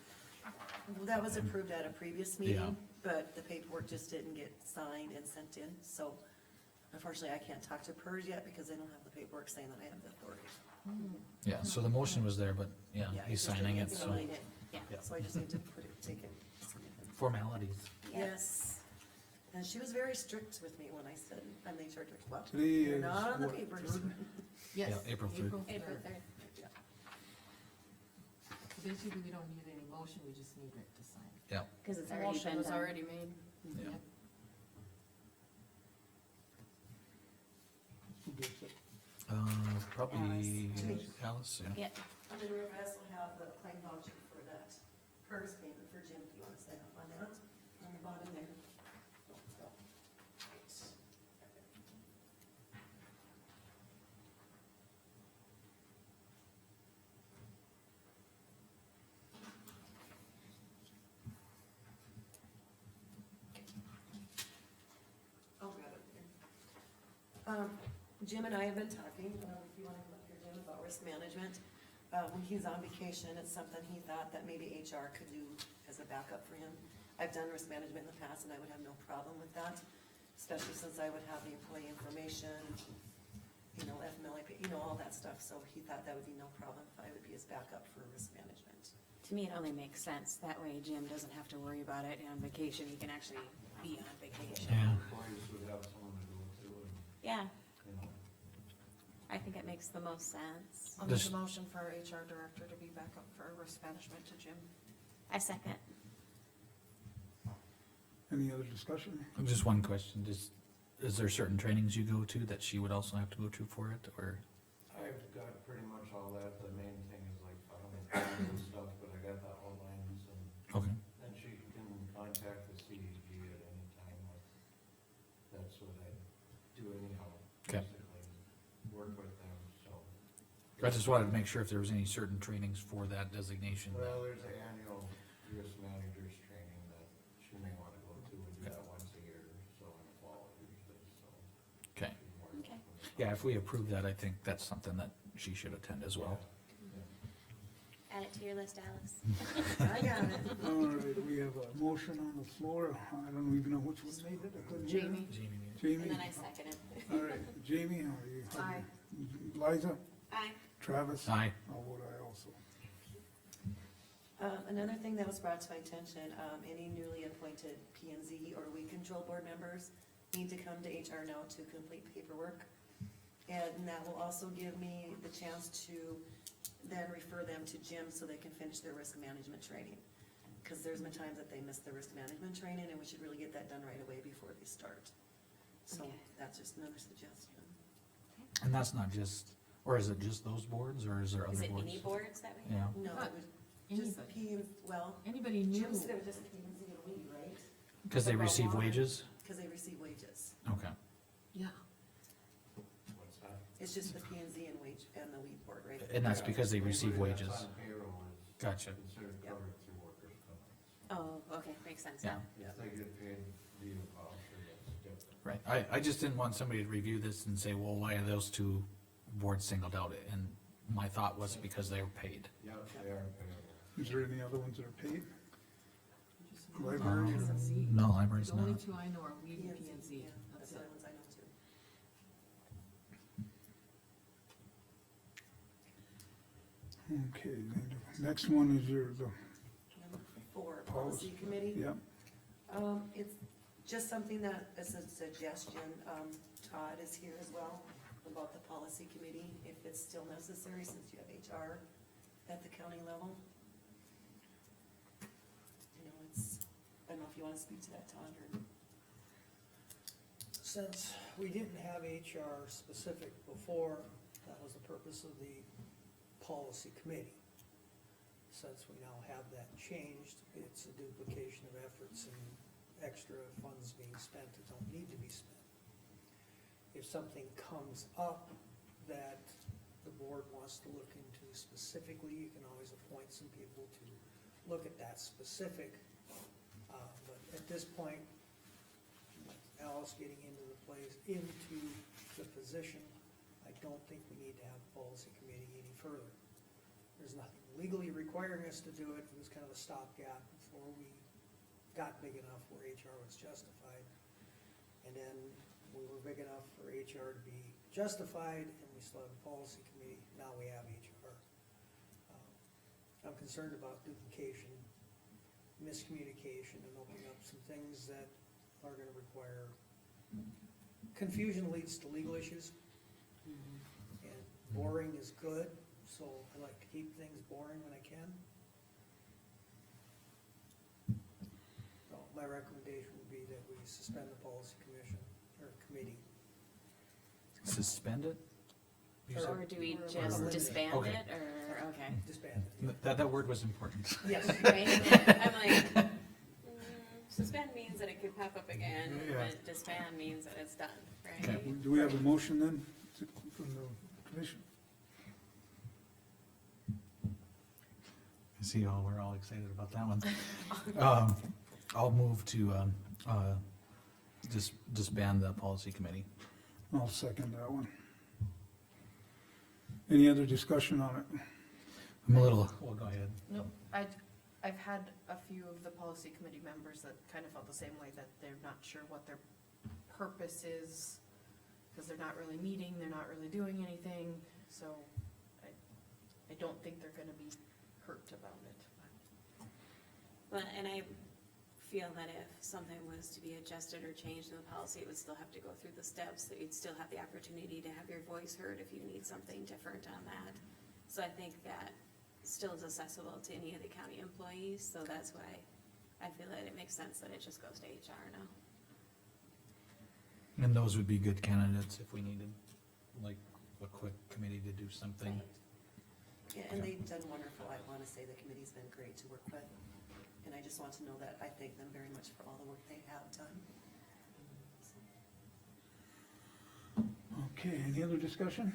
Well, that was approved at a previous Yeah. meeting, but the paperwork just didn't get signed and sent in, so unfortunately, I can't talk to PERS yet because they don't have the paperwork saying that I have the authority. Yeah, so the motion was there, but yeah, Yeah, he's just signing didn't it, get so signed in. Yeah. So I just need to take it. formalities. Yes, and she was very strict with me when I said, I'm the HR director, well, Today you're is not on the what, papers. third? Yes. Yeah, April 3rd. April 3rd. So basically, we don't need any motion, we just need Rick to sign. Yeah, Cause it's The already motion been was done. already made. yeah. Who gets it? Probably Alice. Alice, yeah. Yeah, And then we also have the claim voucher for that PERS payment for Jim, if you wanna sign up on that, on the bottom there. I'll grab it here. Jim and I have been talking, if you wanna come up here, Jim, about risk management. When he's on vacation, it's something he thought that maybe HR could do as a backup for him. I've done risk management in the past and I would have no problem with that, especially since I would have the employee information, you know, FMLA, you know, all that stuff, so he thought that would be no problem if I would be his backup for risk management. to me, it only makes sense, that way Jim doesn't have to worry about it, and on vacation, he can actually be on vacation. Yeah. Employees would have someone to go to, and, Yeah, you know. I think it makes the most sense. I'll make This- a motion for our HR director to be backup for risk management to Jim. I second. Any other discussion? Just one question, is there certain trainings you go to that she would also have to go to for it, or? I've got pretty much all that, the main thing is like filing and stuff, but I got the outlines and Okay. then she can contact the CDG at any time, like, that's what I do anyhow. Okay. Basically, work with them, so. I just wanted to make sure if there was any certain trainings for that designation. Well, there's an annual risk managers training that she may wanna go to, we do that once a year, so in the fall usually, so. Okay, she's more Okay. welcome to yeah, if we approve that, I think that's something that she should attend as well. Add it to your list, Alice. I got it. All right, we have a motion on the floor, I don't even know which one made it, I couldn't hear. Jamie. And Jamie, then I second it. all right, Jamie, are you? Aye. Liza, Aye. Travis? Aye. I'll vote aye also. Another thing that was brought to my attention, any newly appointed P and Z or weed control board members need to come to HR now to complete paperwork. And that will also give me the chance to then refer them to Jim so they can finish their risk management training. Cause there's been times that they miss the risk management training and we should really get that done right away before they start. So Okay. that's just another suggestion. And that's not just, or is it just those boards, or is there Is other it boards? any boards that we Yeah, have? No, it was just Anybody, well, anybody new, Jim said it was just P and Z and weed, right? cause they About receive water. wages? Cause they receive wages. Okay, yeah, What's that? It's just the P and Z and wage, and the weed board, right? and that's because they receive Anybody wages. that's on payroll is Gotcha. considered Yep. covered through workers' comp. Oh, okay, makes sense Yeah. now. If they get paid via voucher, that's different. Right, I just didn't want somebody to review this and say, well, why are those two boards singled out? And my thought was because they were paid. Yep, they are payable. Is there any other ones that are paid? library, or- P&Z. No, library's The only not. two I know are weed and P&Z, P&Z, yeah, that's the it. only ones I know too. okay, the next one is the Number 4, policy committee. yeah, It's just something that is a suggestion, Todd is here as well, about the policy committee, if it's still necessary, since you have HR at the county level. You know, it's, I don't know if you wanna speak to that, Todd, or, Since we didn't have HR specific before, that was the purpose of the policy committee. Since we now have that changed, it's a duplication of efforts and extra funds being spent that don't need to be spent. If something comes up that the board wants to look into specifically, you can always appoint some people to look at that specific. But at this point, with Alice getting into the position, I don't think we need to have a policy committee any further. There's nothing legally requiring us to do it, it was kind of a stopgap before we got big enough where HR was justified. And then we were big enough for HR to be justified, and we still have a policy committee, now we have HR. I'm concerned about duplication, miscommunication, and opening up some things that are gonna require, confusion leads to legal issues. And boring is good, so I like to keep things boring when I can. So my recommendation would be that we suspend the policy commission, or committee. Suspend it? You said- Or do we Or just eliminate. disband Okay. it, or, okay. Disband it. That word was important. Yes. Right, I'm like, suspend means that it could pop up again, Yeah. but disband means that it's done, right? Okay. do we have a motion then from the commission? I see, we're all excited about that one. I'll move to, disband the policy committee. I'll second that one. Any other discussion on it? I'm a little, well, go ahead. Nope, I've had a few of the policy committee members that kind of felt the same way, that they're not sure what their purpose is, cause they're not really meeting, they're not really doing anything, so I don't think they're gonna be hurt about it. Well, and I feel that if something was to be adjusted or changed in the policy, it would still have to go through the steps, that you'd still have the opportunity to have your voice heard if you need something different on that. So I think that still is accessible to any of the county employees, so that's why I feel that it makes sense that it just goes to HR now. And those would be good candidates if we needed, like, a quick committee to do something. Right. Yeah, and they've done wonderful, I wanna say the committee's been great to work with, and I just want to know that I thank them very much for all the work they have done. Okay, any other discussion?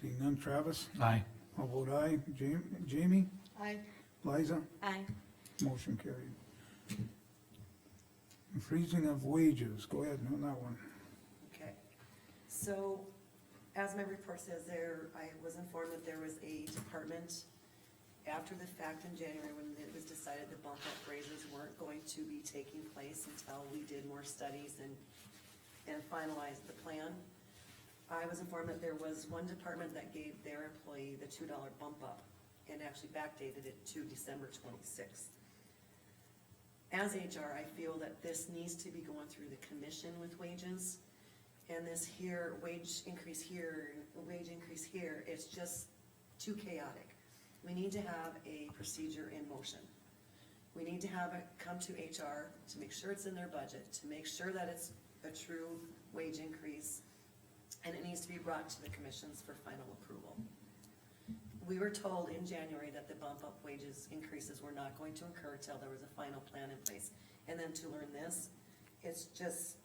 Seeing none, Travis? Aye. I'll vote aye. Jamie? I, Liza? Aye. Motion carried. Freezing of wages, go ahead on that one. Okay, so, as my report says there, I was informed that there was a department after the fact in January, when it was decided the bump up raises weren't going to be taking place until we did more studies and finalized the plan. I was informed that there was one department that gave their employee the $2 bump up and actually backdated it to December 26th. As HR, I feel that this needs to be going through the commission with wages, and this here, wage increase here, wage increase here, it's just too chaotic. We need to have a procedure in motion. We need to have it come to HR to make sure it's in their budget, to make sure that it's a true wage increase, and it needs to be brought to the commissions for final approval. We were told in January that the bump up wages increases were not going to occur till there was a final plan in place. And then to learn this, it's just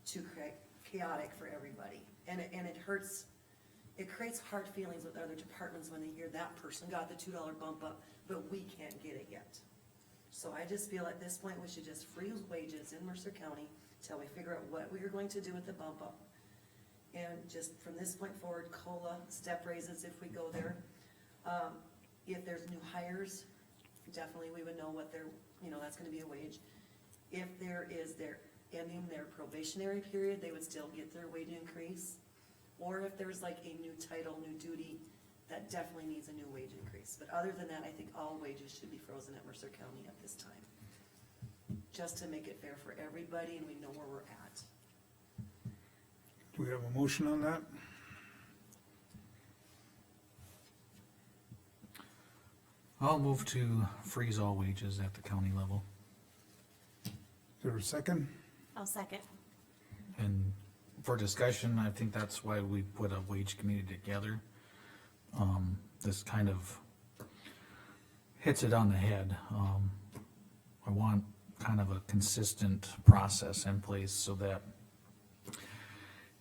too chaotic for everybody. And it hurts, it creates hard feelings with other departments when they hear that person got the $2 bump up, but we can't get it yet. So I just feel at this point, we should just freeze wages in Mercer County till we figure out what we are going to do with the bump up. And just from this point forward, COLA, step raises if we go there. If there's new hires, definitely we would know what their, that's gonna be a wage. If they're ending their probationary period, they would still get their wage increase. Or if there's like a new title, new duty, that definitely needs a new wage increase. But other than that, I think all wages should be frozen at Mercer County at this time. Just to make it fair for everybody and we know where we're at. Do we have a motion on that? I'll move to freeze all wages at the county level. Is there a second? I'll second. And for discussion, I think that's why we put a wage committee together. This kind of hits it on the head. I want kind of a consistent process in place so that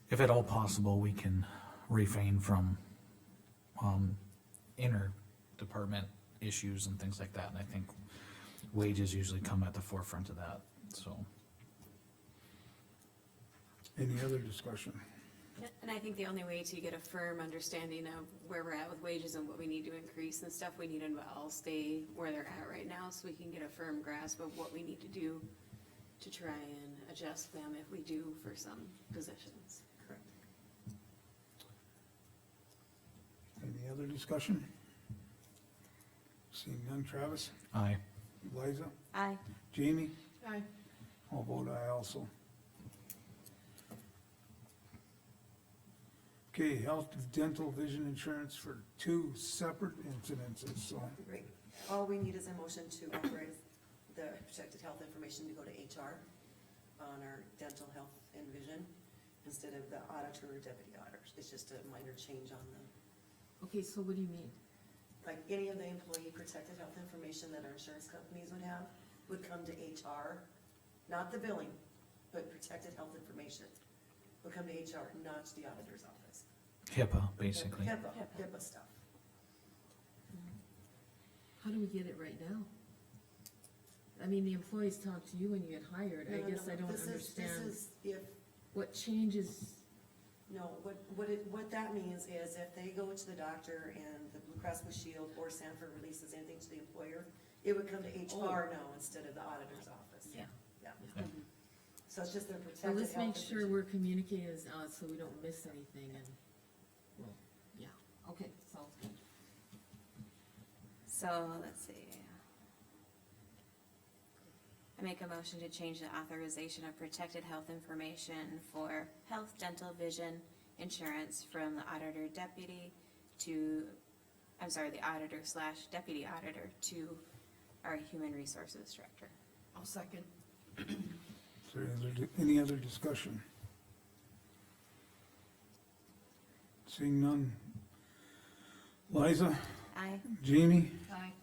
if at all possible, we can refrain from, inter-department issues and things like that. And I think wages usually come at the forefront of that, so. Any other discussion? Yeah, and I think the only way to get a firm understanding of where we're at with wages and what we need to increase and stuff, we need them to all stay where they're at right now, so we can get a firm grasp of what we need to do to try and adjust them if we do for some positions. Correct. Any other discussion? Seeing none, Travis? Aye. Liza? Aye. Jamie? Aye. I'll vote aye also. Okay, health, dental, vision insurance for 2 separate incidences, so. Great. All we need is a motion to authorize the protected health information to go to HR on our dental health and vision instead of the auditor or deputy auditors. It's just a minor change on the, Okay, so what do you mean? like any of the employee protected health information that our insurance companies would have would come to HR, not the billing, but protected health information would come to HR, not to the auditor's office. HIPAA, basically. HIPAA stuff. How do we get it right now? I mean, the employees talk to you when you get hired, I No, no, guess no. I don't This understand is if, what changes, no, what that means is if they go to the doctor and the Blue Cross Blue Shield or Sanford releases anything to the employer, it would come to HR now instead of the auditor's office. Yeah. Yeah. Yeah. So it's just their so protected let's health make sure information. we're communicating as, so we don't miss anything and, well, yeah, okay, sounds good. So, let's see. I make a motion to change the authorization of protected health information for health, dental, vision, insurance from the auditor deputy to, the auditor / deputy auditor to our human resources director. I'll second. Is there any other discussion? Seeing none. Liza? Aye. Jamie? Aye.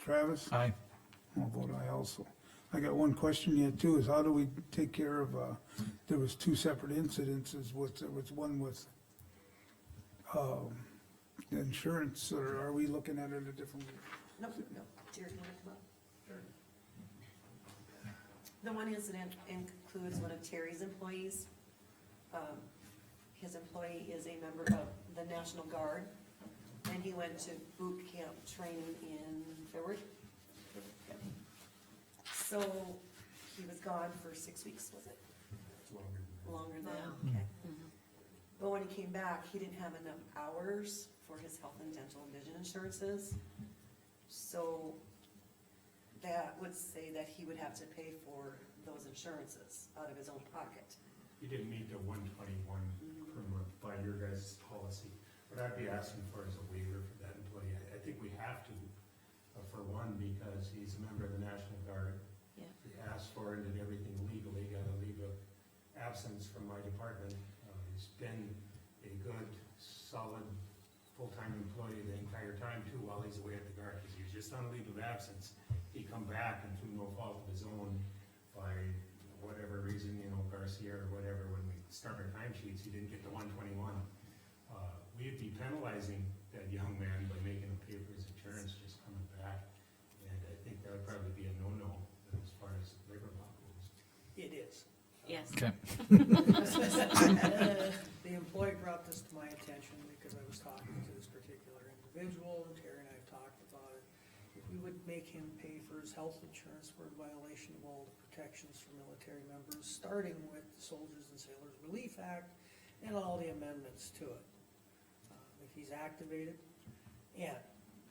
Travis? Aye. I'll vote aye also. I got one question yet too, is how do we take care of, there was 2 separate incidences, there was one with, insurance, or are we looking at it a different? No, Jared, you wanna come up? The one incident includes one of Terry's employees. His employee is a member of the National Guard, and he went to boot camp training in February. So, he was gone for 6 weeks, was it? Longer than that, okay. But when he came back, he didn't have enough hours for his health and dental and vision insurances. So, that would say that he would have to pay for those insurances out of his own pocket. You didn't meet the 121 per month by your guys' policy. What I'd be asking for is a waiver for that employee. I think we have to, for one, because he's a member of the National Guard. Yeah. He asked for it and did everything legally, got a leave of absence from my department. He's been a good, solid, full-time employee the entire time too, while he's away at the Guard, because he was just on a leave of absence. He come back and through no fault of his own, by whatever reason, Garcia or whatever, when we start our timesheets, he didn't get the 121. We'd be penalizing that young man by making him pay for his insurance just coming back. And I think that would probably be a no-no as far as labor law goes. It is. Yes. Okay. The employee brought this to my attention because I was talking to this particular individual, and Terry and I have talked about it. If we would make him pay for his health insurance for a violation of all the protections for military members, starting with the Soldiers and Sailors Relief Act and all the amendments to it. If he's activated, and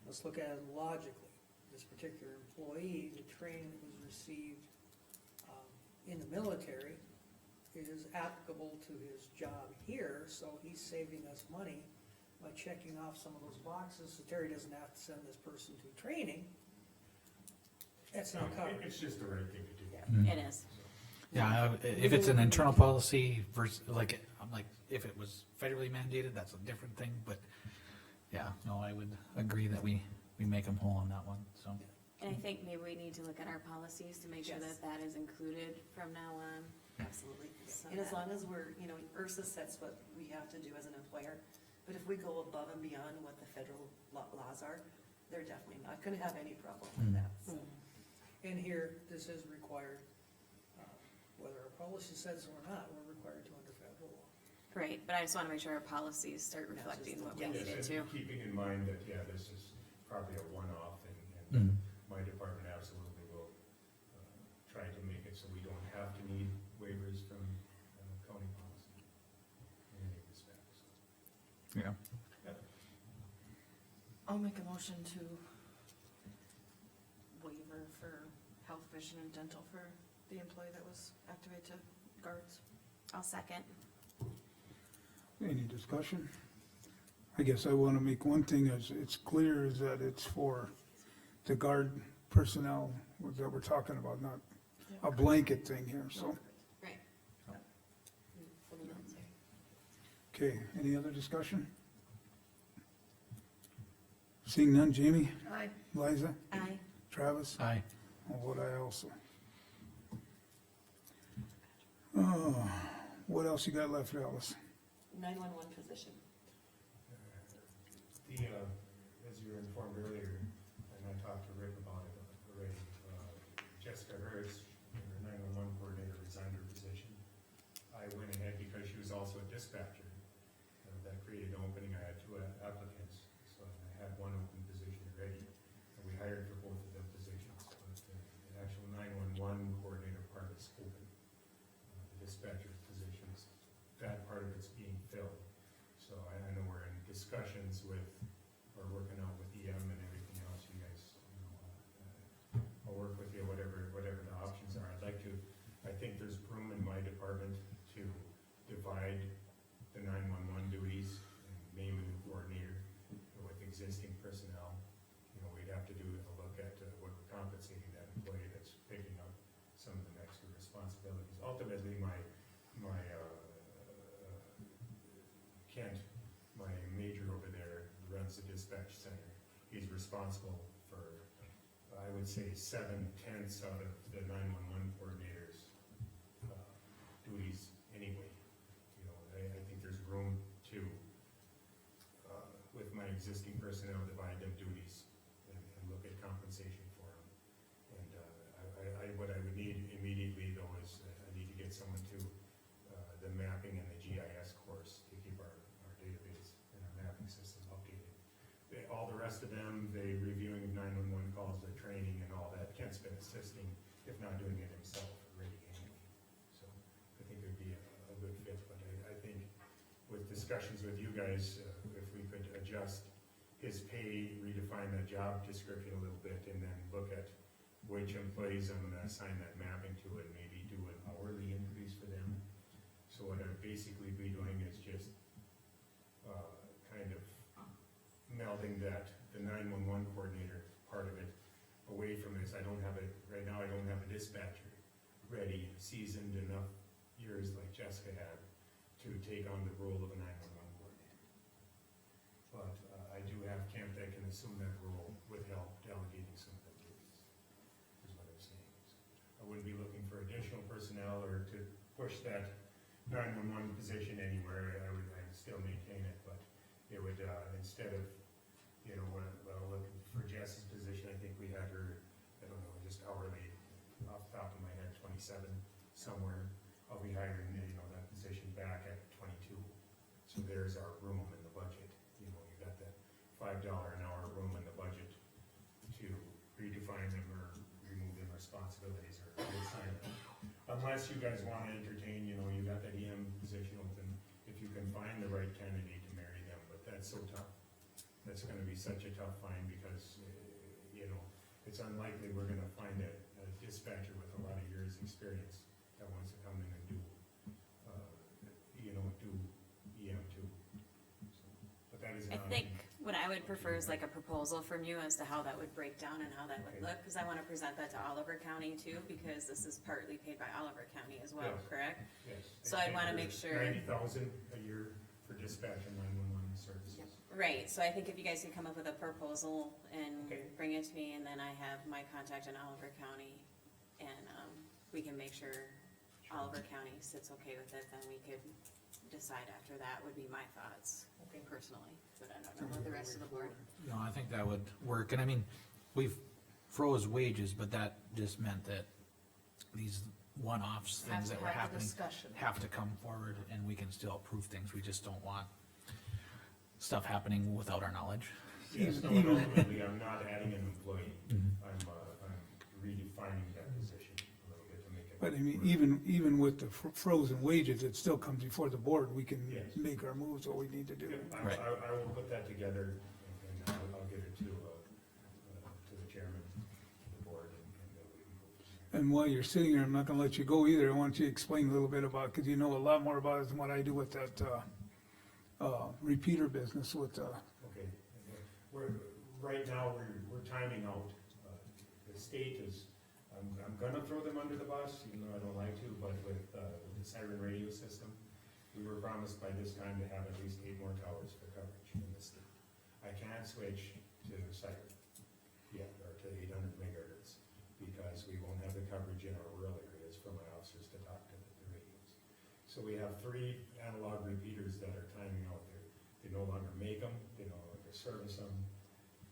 let's look at it logically, this particular employee, the training that was received in the military is applicable to his job here, so he's saving us money by checking off some of those boxes, so Terry doesn't have to send this person to training. That's not covered. It's just the right thing to do. Mm. It is. Yeah, if it's an internal policy versus, like, I'm like, if it was federally mandated, that's a different thing, but, yeah, no, I would agree that we make them whole on that one, so. And I think maybe we need to look at our policies to make sure Yes. that that is included from now on. Absolutely. So And as that- long as we're, you know, URSA sets what we have to do as an employer, but if we go above and beyond what the federal laws are, they're definitely not gonna have any problem with that, so. And here, this is required, whether our policy says so or not, we're required to under federal law. Right, but I just wanna make sure our policies start reflecting what we Yes. needed Yes, to. and keeping in mind that, yeah, this is probably a one-off, and Mm. my department absolutely will try to make it so we don't have to need waivers from county policy in any respects. Yeah. I'll make a motion to waiver for health, vision, and dental for the employee that was activated to guards. I'll second. Any discussion? I guess I wanna make one thing, as it's clear, is that it's for the guard personnel that we're talking about, not a blanket thing here, so. Right. Okay, any other discussion? Seeing none, Jamie, Aye. Liza, Aye. Travis? Aye. I'll vote aye also. What else you got left, Alice? 911 position. As you were informed earlier, and I talked to Rick about it already, Jessica Hertz, her 911 coordinator, resigned her position. I went ahead because she was also a dispatcher. That created an opening. I had 2 applicants, so I had 1 open position already. And we hired for both of them positions. But the actual 911 coordinator part is open. The dispatcher positions, that part of it's being filled. So I know we're in discussions with, or working out with EM and everything else, you guys, I'll work with you, whatever the options are. I'd like to, I think there's room in my department to divide the 911 duties and name a new coordinator with existing personnel. You know, we'd have to do a look at what we're compensating that employee that's picking up some of the extra responsibilities. Ultimately, my Kent, my major over there, runs the dispatch center. He's responsible for, I would say, 7/10 out of the 911 coordinators' duties anyway. You know, I think there's room to, with my existing personnel, divide them duties and look at compensation for them. And what I would need immediately though is I need to get someone to the mapping and the GIS course to keep our database and our mapping system updated. All the rest of them, the reviewing of 911 calls, the training and all that, Kent's been assisting, if not doing it himself already anyway. So I think it'd be a good fit, but I think with discussions with you guys, if we could adjust his pay, redefine the job description a little bit, and then look at which employees I'm gonna assign that mapping to, and maybe do an hourly increase for them. So what I'd basically be doing is just, kind of melding the 911 coordinator part of it away from this. I don't have it, right now I don't have a dispatcher ready, seasoned enough years like Jessica had to take on the role of a 911 coordinator. But I do have Kent that can assume that role with help delegating some of the duties, is what I'm saying. So I wouldn't be looking for additional personnel or to push that 911 position anywhere. I would still maintain it, but it would, instead of, you know, looking for Jess's position, I think we had her, I don't know, just hourly, off the top of my head, 27 somewhere. I'll be hiring, you know, that position back at 22. So there's our room in the budget. You know, you got that $5 an hour room in the budget to unless you guys wanna entertain, you know, you got that EM position open, if you can find the right candidate to marry them, but that's so tough. That's gonna be such a tough find because, you know, it's unlikely we're gonna find a dispatcher with a lot of years' experience that wants to come in and do, you know, do EM too. So, but that is I not. think what I would prefer is like a proposal from you as to how that would break down and how that would Okay. look, cause I wanna present that to Oliver County too, because this is partly paid by Oliver County as well, Yes. correct? Yes. So I'd wanna make sure- 90,000 a year for dispatch and 911 services. Right, so I think if you guys could come up with a proposal and Okay. bring it to me, and then I have my contact in Oliver County, and, we can make sure Oliver County sits okay with it, then we could decide after that, would be my thoughts, personally, but I don't know about the rest of the board. No, I think that would work, and I mean, we've froze wages, but that just meant that these one-offs, Have things to that were have the happening, discussion. have to come forward, and we can still approve things, we just don't want stuff happening without our knowledge. Yes, no, and ultimately, I'm not adding an employee. I'm redefining that position a little bit to make it. But I mean, even with the frozen wages, it still comes before the board, we can Yes. make our moves, what we need to do. Yep, Right. I will put that together and I'll get it to the chairman of the board and we can go from there. And while you're sitting here, I'm not gonna let you go either, I want you to explain a little bit about, cause you know a lot more about it than what I do with that, repeater business with, Okay, right now, we're timing out. The state is, I'm gonna throw them under the bus, even though I don't like to, but with the siren radio system, we were promised by this time to have at least 8 more towers for coverage in the state. I can't switch to siren yet, or to 800 megahertz, because we won't have the coverage in our rural areas for my officers to talk to the radios. So we have 3 analog repeaters that are timing out. They no longer make them, they no longer service them,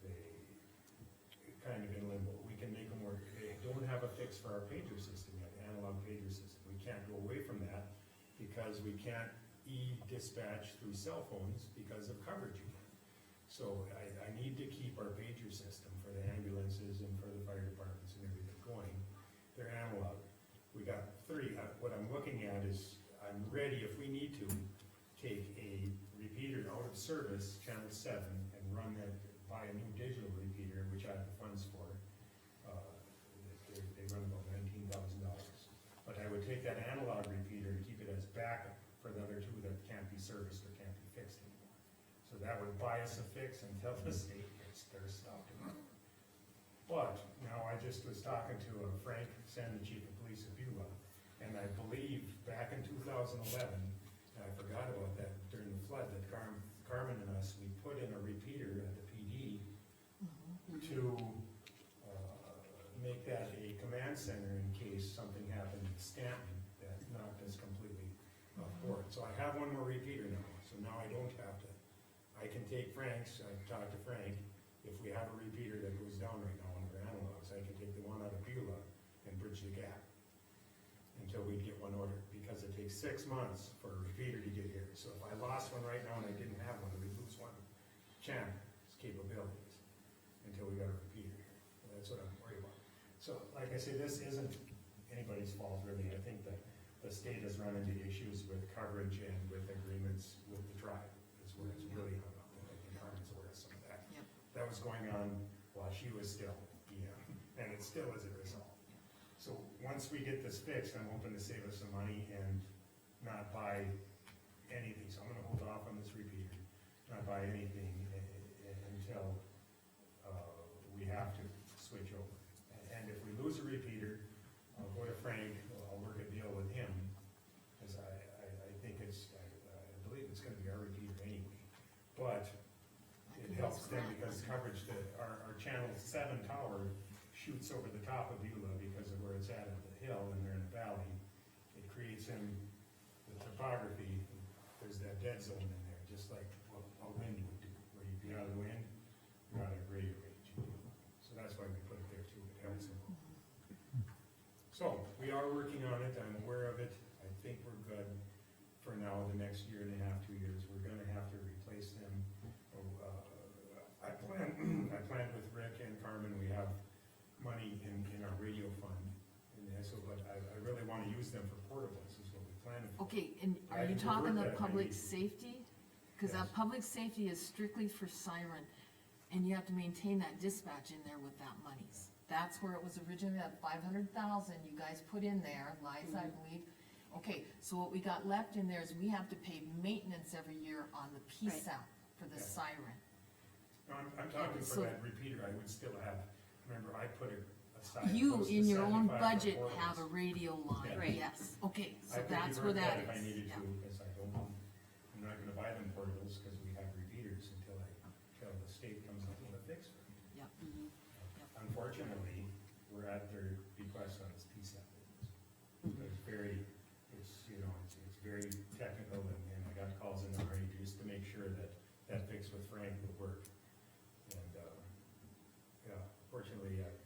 they kind of in limbo. We can make them work. They don't have a fix for our pager system yet, analog pager system. We can't go away from that because we can't e-dispatch through cell phones because of coverage again. So I need to keep our pager system for the ambulances and for the fire departments and everything going. They're analog. We got 3. What I'm looking at is, I'm ready if we need to take a repeater out of service, channel 7, and run that, buy a new digital repeater, which I have the funds for. They run about $19,000. But I would take that analog repeater and keep it as backup for the other 2 that can't be serviced or can't be fixed anymore. So that would buy us a fix until the state gets their stuff together. But now I just was talking to Frank Sen, the chief of police of Beulah, and I believe back in 2011, and I forgot about that during the flood, that Carmen and us, we put in a repeater at the PD to make that a command center in case something happened in Stanton that knocked us completely off board. So I have one more repeater now, so now I don't have to, I can take Frank's, I've talked to Frank, if we have a repeater that goes down right now on our analogs, I can take the one out of Beulah and bridge the gap until we get one ordered, because it takes 6 months for a repeater to get here. So if I lost one right now and I didn't have one, we'd lose one channel's capabilities until we got a repeater here. That's what I'm worried about. So like I say, this isn't anybody's fault really. I think that the state has run into issues with coverage and with agreements with the tribe, is where it's really hung up. And I think Carmen's aware of some of that. Yep. That was going on while she was still EM, and it still is a result. So once we get this fixed, I'm hoping to save us some money and not buy anything. So I'm gonna hold off on this repeater, not buy anything until we have to switch over. And if we lose a repeater, I'll go to Frank, I'll work a deal with him, because I think I believe it's gonna be our repeater anyway. But it helps them because coverage, our channel 7 tower shoots over the top of Beulah because of where it's at the hill, and they're in a valley. It creates the topography, there's that dead zone in there, just like what a wind would do, where you'd be out of the wind, you're out of radio range. So that's why we put it there too, it helps them. So, we are working on it, I'm aware of it, I think we're good for now, the next year and a half, 2 years, we're gonna have to replace them. I planned with Rick and Carmen, we have money in our radio fund, in the SO, but I really until they wanna use them for portables, is what we plan for. Okay, and I are you can talking divert the that if I public need to. safety? Cause that Yes. public safety is strictly for siren, and you have to maintain that dispatch in there with that monies. That's where it was originally, that 500,000 you guys put in there, Liza, I believe. Okay, so what we got left in there is we have to pay maintenance every year on the PSAP for the Yeah. siren. No, I'm talking So- for that repeater, I would still have, remember, I put it aside. You, close to in your own 75 for budget, portables. have a radio line, Yeah. Right. yes, okay, I so could that's where divert that If I is. needed Yeah. to, because I don't, I'm not gonna buy them portables, cause we have repeaters until the state comes up with a fix for it. Yep. Unfortunately, we're at their bequest on this PSAP business. It's very, it's very technical, and I got calls in already just to make sure that that fix with Frank would work. And, yeah, fortunately, that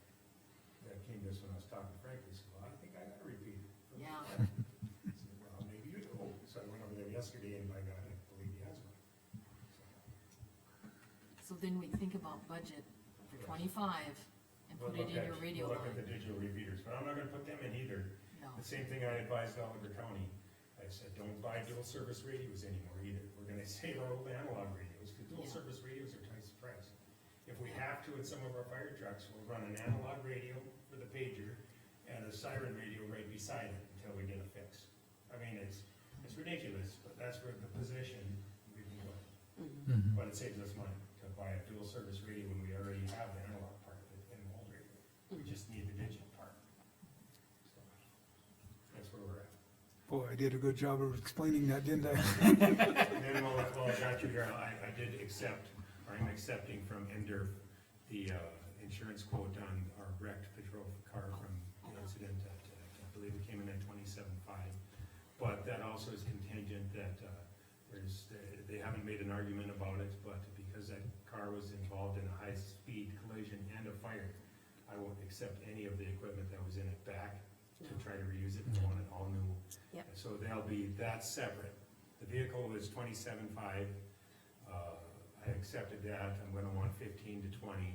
came to us when I was talking to Frank, he said, well, I think I got a repeater. Yeah. I said, well, maybe you do. So I went over there yesterday and I believe he has one. So then we think about budget for 25 and We'll put it look in at- your radio We'll look at line. the digital repeaters, but I'm not gonna put them in either. No, The same thing I advised Oliver County. I said, don't buy dual service radios anymore either. We're gonna save our old analog radios, because dual Yeah. service radios are twice the price. If we have to in some of our fire trucks, we'll run an analog radio for the pager and a siren radio right beside it until we get a fix. I mean, it's ridiculous, but that's where the position we've been going. But it saves us money to buy a dual service radio when we already have the analog part of it in the old radio. We just need the digital part. So, that's where we're at. Boy, I did a good job of explaining that, didn't I? And then while I got you here, I did accept, or I'm accepting from Ender the insurance quote on our wrecked patrol car from the incident at, I believe it came in at 27.5. But that also is contingent that they haven't made an argument about it, but because that car was involved in a high-speed collision and a fire, I won't accept any of the equipment that was in it back to try to reuse it. I want it all new. Yep. So that's separate. The vehicle was 27.5. I accepted that. I'm gonna want 15 to 20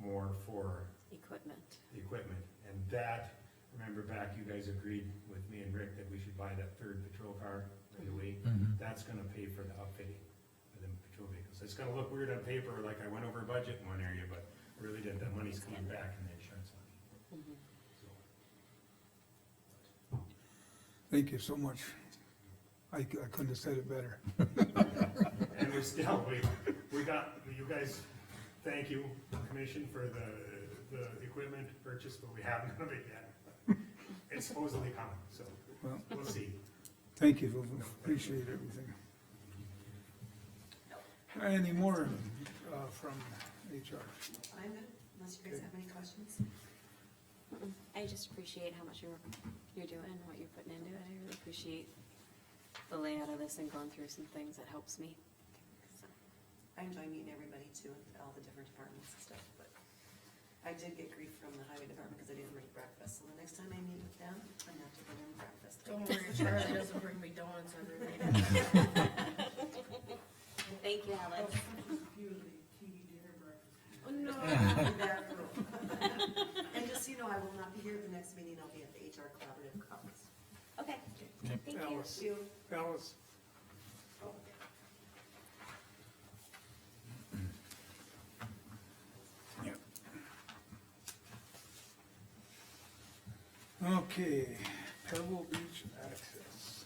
more for Equipment. the equipment. And that, remember back, you guys agreed with me and Rick that we should buy that third patrol car right away. That's gonna pay for the upfitting of the patrol vehicles. It's gonna look weird on paper, like I went over budget in one area, but I really didn't. That money's coming back in the insurance money. So, Thank you so much. I couldn't have said it better. and we're still, we got, you guys, thank you, commission, for the equipment purchase, but we haven't done it yet. It's supposedly coming, so Well, we'll see. thank you, appreciate everything. Any more, from HR? I'm good, unless you guys have any questions. I just appreciate how much you're doing, what you're putting into it. I really appreciate the layout of this and going through some things. That helps me. So, I enjoy meeting everybody too, and all the different departments and stuff, but I did get grief from the highway department because I didn't bring breakfast, so the next time I meet with them, I'm gonna have to bring them breakfast. Don't worry, Charlie doesn't bring me donuts every week. thank you, Alex. Oh, no. I'll be back for- And just so you know, I will not be here at the next meeting, I'll be at the HR Collaborative Conference. Okay. Thank you. Alice. Alice? Yep. Okay, Pebble Beach access.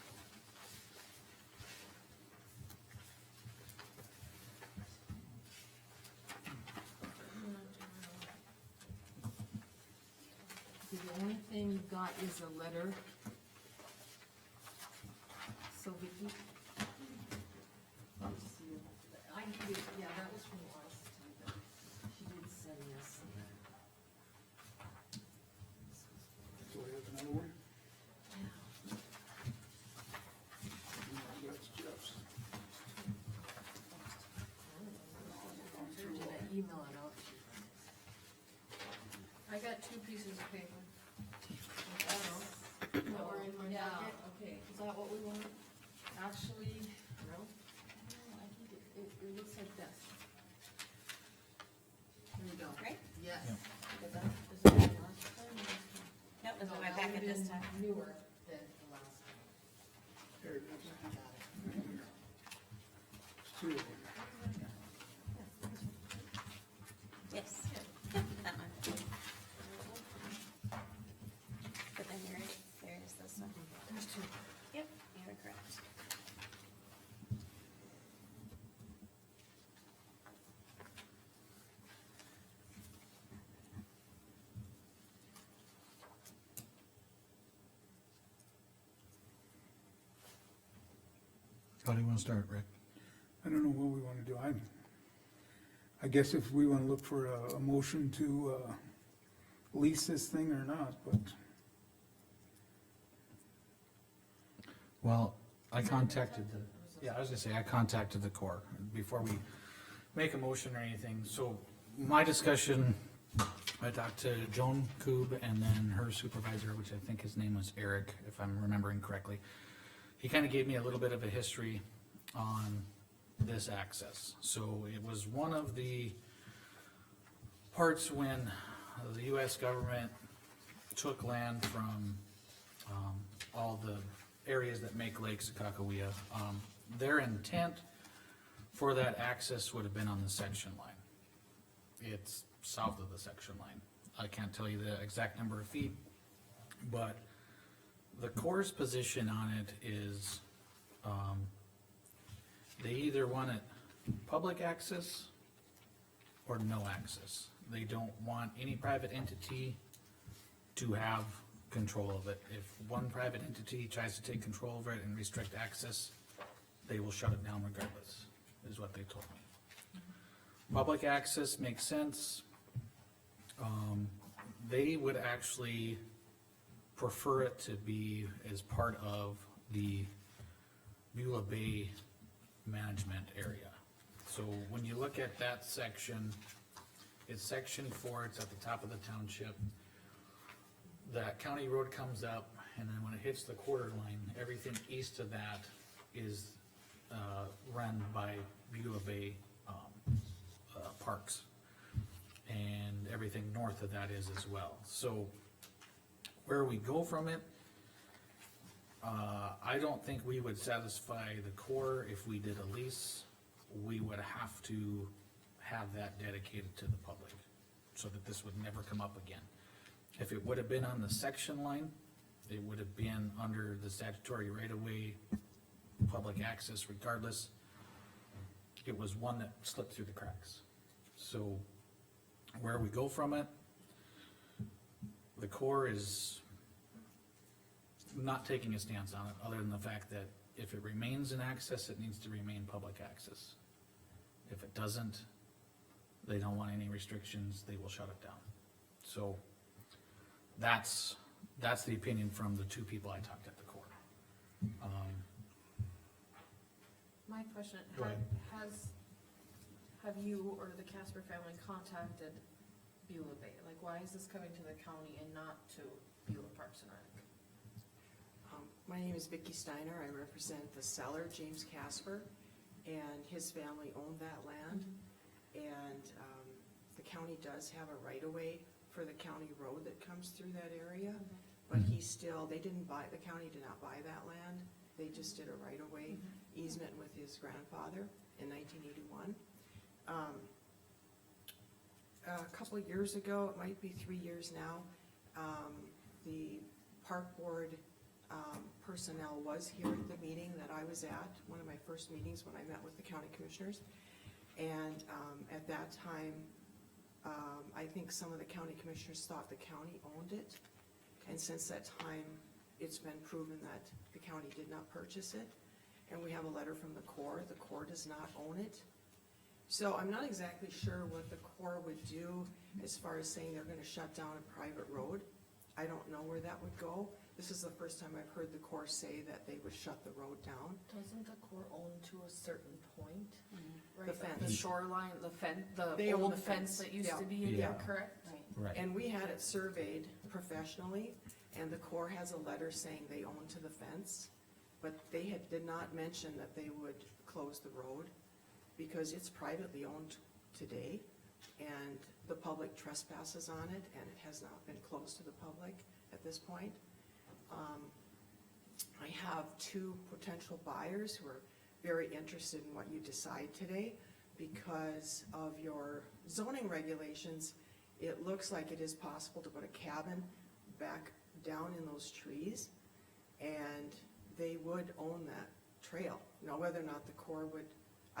The only thing you got is a letter. So Vicky. Let's see. Yeah, that was from last time. She did send this. So we have another one? That's Jeff's. Did I email it out? I got 2 pieces of paper. That were in my Yeah, packet. okay. Is that what we want? Actually, no. I think it looks like this. Here we go. Right? Yes. Is that last time or this time? Nope, that's in my packet. at this time. Newer than the last time. There it is. It's two of them. Yes, yep, that one. But then there is this one. There's two. Yep, you are correct. How do you wanna start, Rick? I don't know what we wanna do. I guess if we wanna look for a motion to, lease this thing or not, but Well, I contacted I was gonna say, I contacted the Corps before we make a motion or anything, so my discussion, I talked to Joan Koob and then her supervisor, which I think his name was Eric, if I'm remembering correctly. He kinda gave me a little bit of a history on this access. So it was one of the parts when the US government took land from, all the areas that make Lake Sakakawea. Their intent for that access would have been on the section line. It's south of the section line. I can't tell you the exact number of feet, but the Corps' position on it is, they either want it public access or no access. They don't want any private entity to have control of it. If one private entity tries to take control over it and restrict access, they will shut it down regardless, is what they told me. Public access makes sense. They would actually prefer it to be as part of the Beulah Bay management area. So when you look at that section, it's section 4, it's at the top of the township. That county road comes up, and then when it hits the quarter line, everything east of that is, run by Beulah Bay, parks. And everything north of that is as well. So where we go from it, I don't think we would satisfy the Corps if we did a lease. We would have to have that dedicated to the public, so that this would never come up again. If it would have been on the section line, it would have been under the statutory right-of-way, public access regardless. It was one that slipped through the cracks. So where we go from it, the Corps is not taking a stance on it, other than the fact that if it remains in access, it needs to remain public access. If it doesn't, they don't want any restrictions, they will shut it down. So that's the opinion from the two people I talked at the Corps. My question, Go ahead. have you or the Casper family contacted Beulah Bay? Like, why is this coming to the county and not to Beulah Parks and Rec? My name is Vicki Steiner. I represent the seller, James Casper, and his family owned that land. And the county does have a right-of-way for the county road that comes through that area. But the county did not buy that land. They just did a right-of-way easement with his grandfather in 1981. A couple of years ago, it might be 3 years now, the park board personnel was here at the meeting that I was at, one of my first meetings when I met with the county commissioners. And at that time, I think some of the county commissioners thought the county owned it. And since that time, it's been proven that the county did not purchase it. And we have a letter from the Corps. The Corps does not own it. So I'm not exactly sure what the Corps would do as far as saying they're gonna shut down a private road. I don't know where that would go. This is the first time I've heard the Corps say that they would shut the road down. Doesn't the Corps own to a certain point? Right, The like fence. The shoreline, the They own old the fence fence, that used yeah. to be in there, Yeah. correct? Right. And we had it surveyed professionally, and the Corps has a letter saying they own to the fence, but they did not mention that they would close the road, because it's privately owned today, and the public trespasses on it, and it has not been closed to the public at this point. I have two potential buyers who are very interested in what you decide today. Because of your zoning regulations, it looks like it is possible to put a cabin back down in those trees, and they would own that trail. Now, whether or not the Corps would,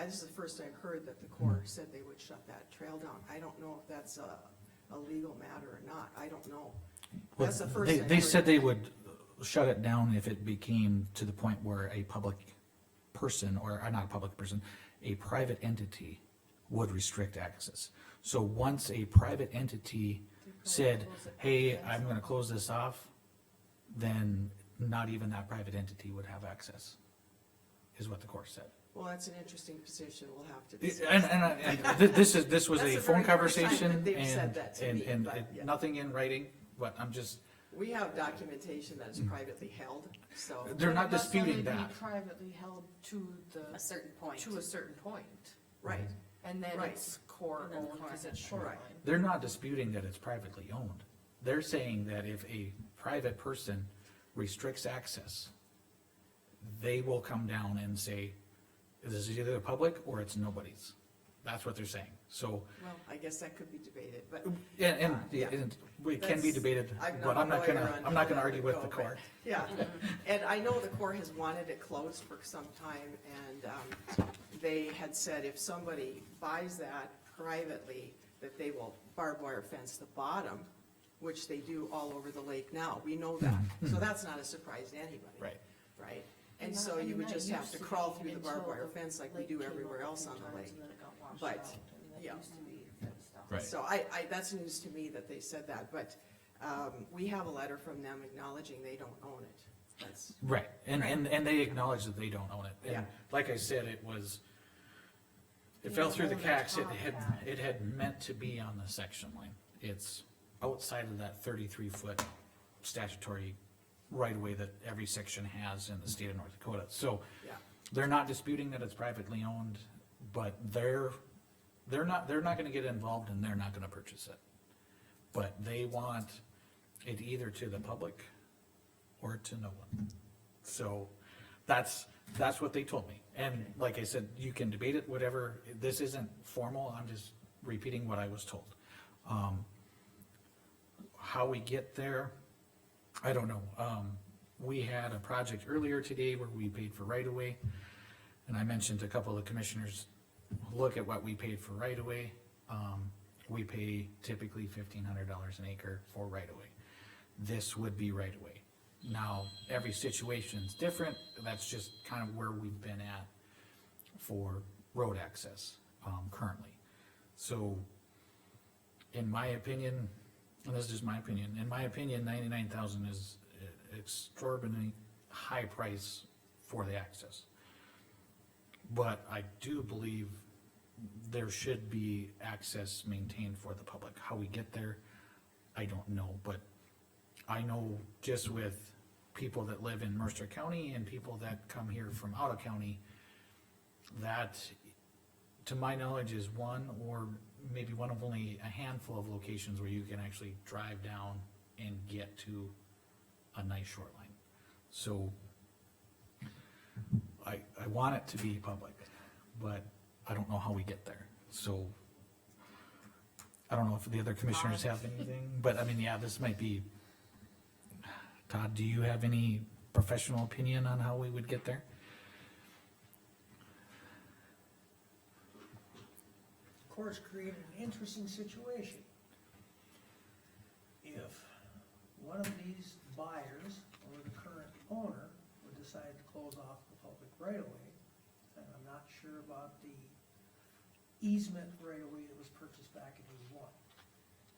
this is the first I've heard that the Corps said they would shut that trail down. I don't know if that's a legal matter or not, I don't know. Well, That's the first I've they heard. said they would shut it down if it became to the point where a public person, or not a public person, a private entity would restrict access. So once a private entity said, hey, I'm gonna close this off, then not even that private entity would have access, is what the court said. Well, that's an interesting position, we'll have to discuss. And this was That's a the phone very first time conversation that they've said and, that to and, me, and but, it- yeah. nothing in writing, but I'm just, We have documentation that is privately held, so. they're not That's only disputing be that. privately held to A certain point. to a certain point, Right, and then Right. it's core And then the owned, core cause has it's it. shoreline. They're not disputing that it's privately owned. They're saying that if a private person restricts access, they will come down and say, this is either public or it's nobody's. That's what they're saying. So, well, I guess that could be debated, but. and Yeah. and it can be That's- debated, I'm but not I'm a not lawyer gonna, on I'm how not gonna that argue would with the go, but- court. Yeah, and I know the Corps has wanted it closed for some time, and, they had said if somebody buys that privately, that they will barbed wire fence the bottom, which they do all over the lake now, we know that, so that's not a surprise to anybody. Right. Right, And and that- so I you mean, would that just have used to to crawl be through the barbed until wire the fence like we lake do came up everywhere a else few on the times lake. and then it got washed But, out. I mean, that yeah. used to be fenced off. Right. So that's news to me that they said that, but, we have a letter from them acknowledging they don't own it, that's. Right, and they acknowledge that they don't own it. Yeah. And like I said, it They fell don't through the own the cracks, top half. it had meant to be on the section line. It's outside of that 33-foot statutory right-of-way that every section has in the state of North Dakota. So Yeah. they're not disputing that it's privately owned, but they're not gonna get involved and they're not gonna purchase it. But they want it either to the public or to no one. So that's what they told me. And like I said, you can debate it, whatever, this isn't formal, I'm just repeating what I was told. How we get there, I don't know. We had a project earlier today where we paid for right-of-way, and I mentioned to a couple of the commissioners, look at what we paid for right-of-way. We pay typically $1,500 an acre for right-of-way. This would be right-of-way. Now, every situation's different, that's just kind of where we've been at for road access, currently. So, in my opinion, and this is just my opinion, in my opinion, 99,000 is extraordinarily high price for the access. But I do believe there should be access maintained for the public. How we get there, I don't know, but I know just with people that live in Mercer County and people that come here from out of county, that, to my knowledge, is one or maybe one of only a handful of locations where you can actually drive down and get to a nice shoreline. So I want it to be public, but I don't know how we get there. So I don't know if the other commissioners have anything, but I mean, yeah, this might be, Todd, do you have any professional opinion on how we would get there? Of course, created an interesting situation. If one of these buyers or the current owner would decide to close off the public right-of-way, and I'm not sure about the easement right-of-way that was purchased back in '81.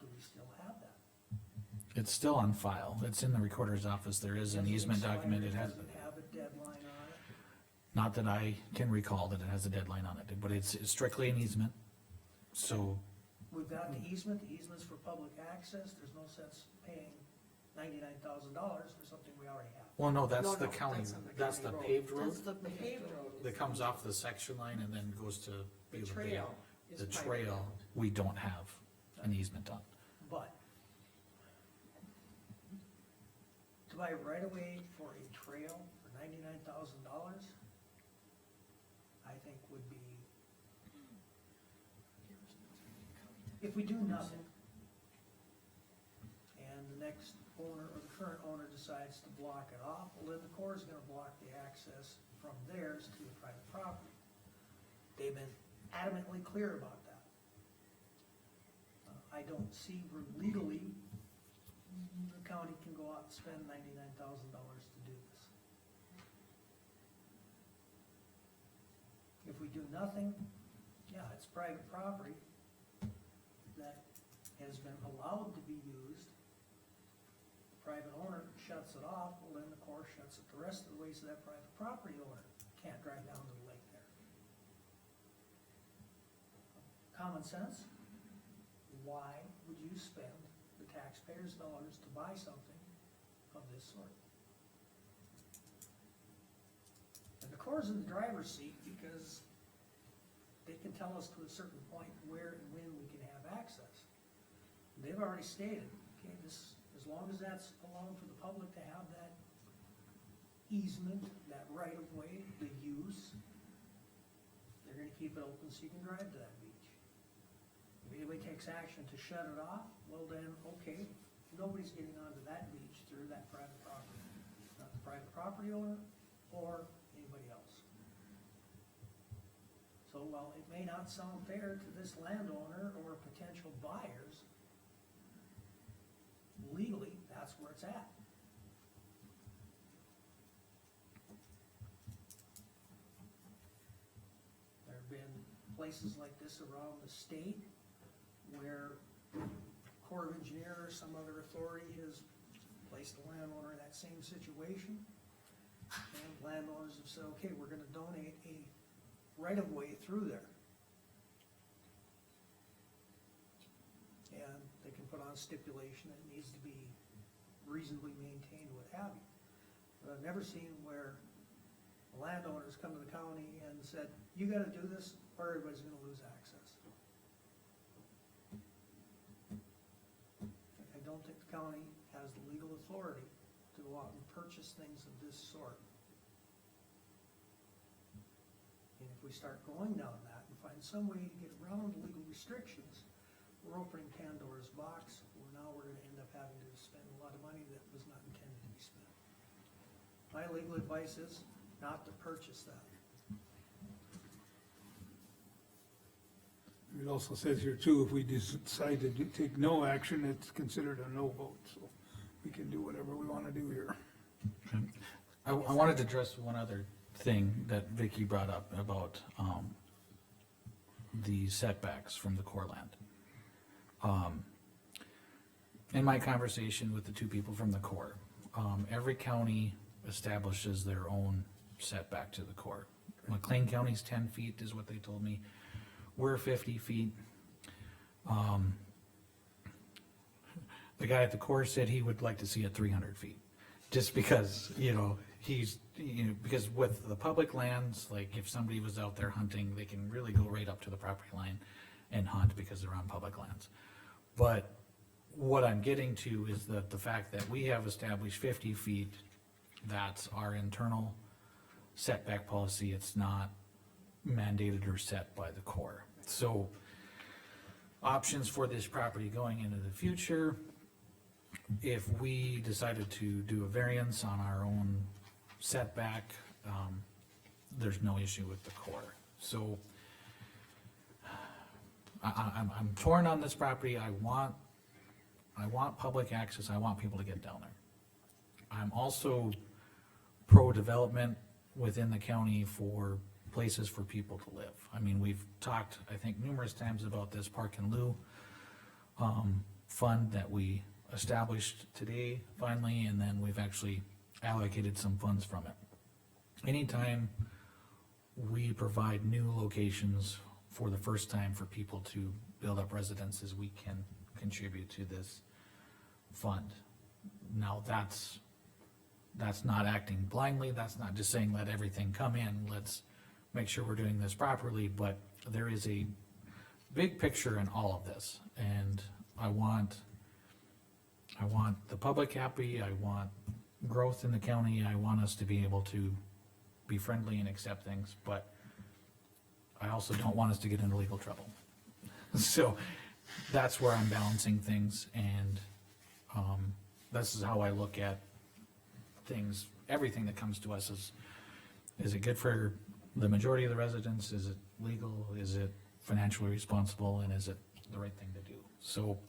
Do we still have that? It's still on file. It's in the recorder's office. There is an easement document. It has, Does it have a deadline on it? not that I can recall that it has a deadline on it, but it's strictly an easement. So, We've got the easement's for public access, there's no sense paying $99,000 for something we already have. well, no, that's No, the no, county, that's on the that's the county road. paved road That's the paved road. that comes off the section line and then goes to. The Beaver Bay. trail is The privately trail, owned. we don't have an easement on. But, to buy right away for a trail for $99,000, I think would be, if we do nothing, and the next owner or the current owner decides to block it off, well, then the Corps is gonna block the access from theirs to the private property. They've been adamantly clear about that. I don't see where legally the county can go out and spend $99,000 to do this. If we do nothing, yeah, it's private property that has been allowed to be used. The private owner shuts it off, well then the Corps shuts it the rest of the way, so that private property owner can't drive down to the lake there. Common sense? Why would you spend the taxpayers' dollars to buy something of this sort? And the Corps is in the driver's seat because they can tell us to a certain point where and when we can have access. They've already stated, okay, this, as long as that's allowed for the public to have that easement, that right of way, the use, they're gonna keep it open so you can drive to that beach. If anybody takes action to shut it off, well then, okay, nobody's getting onto that beach through that private property. Not the private property owner or anybody else. So while it may not sound fair to this landowner or potential buyers, legally, that's where it's at. There have been places like this around the state where Corps of Engineers or some other authority has placed the landowner in that same situation. And landowners have said, okay, we're gonna donate a right-of-way through there. And they can put on stipulation that it needs to be reasonably maintained, what have you. But I've never seen where landowners come to the county and said, you gotta do this or everybody's gonna lose access. I don't think the county has the legal authority to go out and purchase things of this sort. And if we start going down that and find some way to get around the legal restrictions, we're opening Pandora's box, where now we're gonna end up having to spend a lot of money that was not intended to be spent. My legal advice is not to purchase that. It also says here too, if we decide to take no action, it's considered a no vote, so we can do whatever we wanna do here. I wanted to address one other thing that Vicky brought up about, the setbacks from the core land. In my conversation with the two people from the Corps, every county establishes their own setback to the Corps. McLean County's 10 feet is what they told me. We're 50 feet. The guy at the Corps said he would like to see it 300 feet, just because, because with the public lands, like if somebody was out there hunting, they can really go right up to the property line and hunt because they're on public lands. But what I'm getting to is that the fact that we have established 50 feet, that's our internal setback policy. It's not mandated or set by the Corps. So options for this property going into the future, if we decided to do a variance on our own setback, there's no issue with the Corps. So I'm torn on this property. I want public access. I want people to get down there. I'm also pro-development within the county for places for people to live. I mean, we've talked, I think, numerous times about this Park and Lieu fund that we established today, finally, and then we've actually allocated some funds from it. Anytime we provide new locations for the first time for people to build up residences, we can contribute to this fund. Now, that's not acting blindly, that's not just saying let everything come in, let's make sure we're doing this properly, but there is a big picture in all of this, and I want the public happy, I want growth in the county, I want us to be able to be friendly and accept things, but I also don't want us to get into legal trouble. So, that's where I'm balancing things, and, this is how I look at things. Everything that comes to us is it good for the majority of the residents? Is it legal? Is it financially responsible? And is it the right thing to do? So,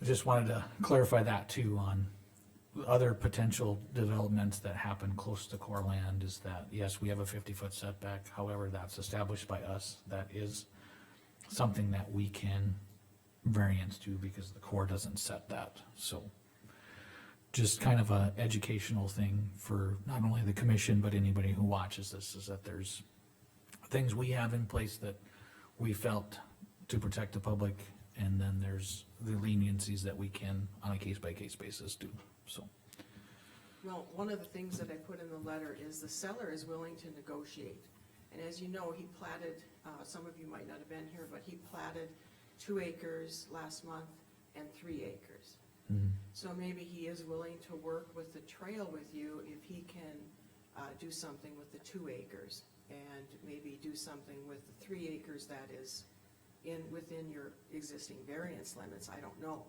I just wanted to clarify that too on other potential developments that happen close to core land, is that, yes, we have a 50-foot setback, however, that's established by us. That is something that we can variance to because the core doesn't set that, so. Just kind of a educational thing for not only the commission, but anybody who watches this, is that there's things we have in place that we felt to protect the public, and then there's the leniencies that we can, on a case-by-case basis, do, so. Well, one of the things that I put in the letter is the seller is willing to negotiate. And as you know, he platted, some of you might not have been here, but he platted 2 acres last month and 3 acres. So maybe he is willing to work with the trail with you if he can do something with the 2 acres, and maybe do something with the 3 acres that is within your existing variance limits, I don't know.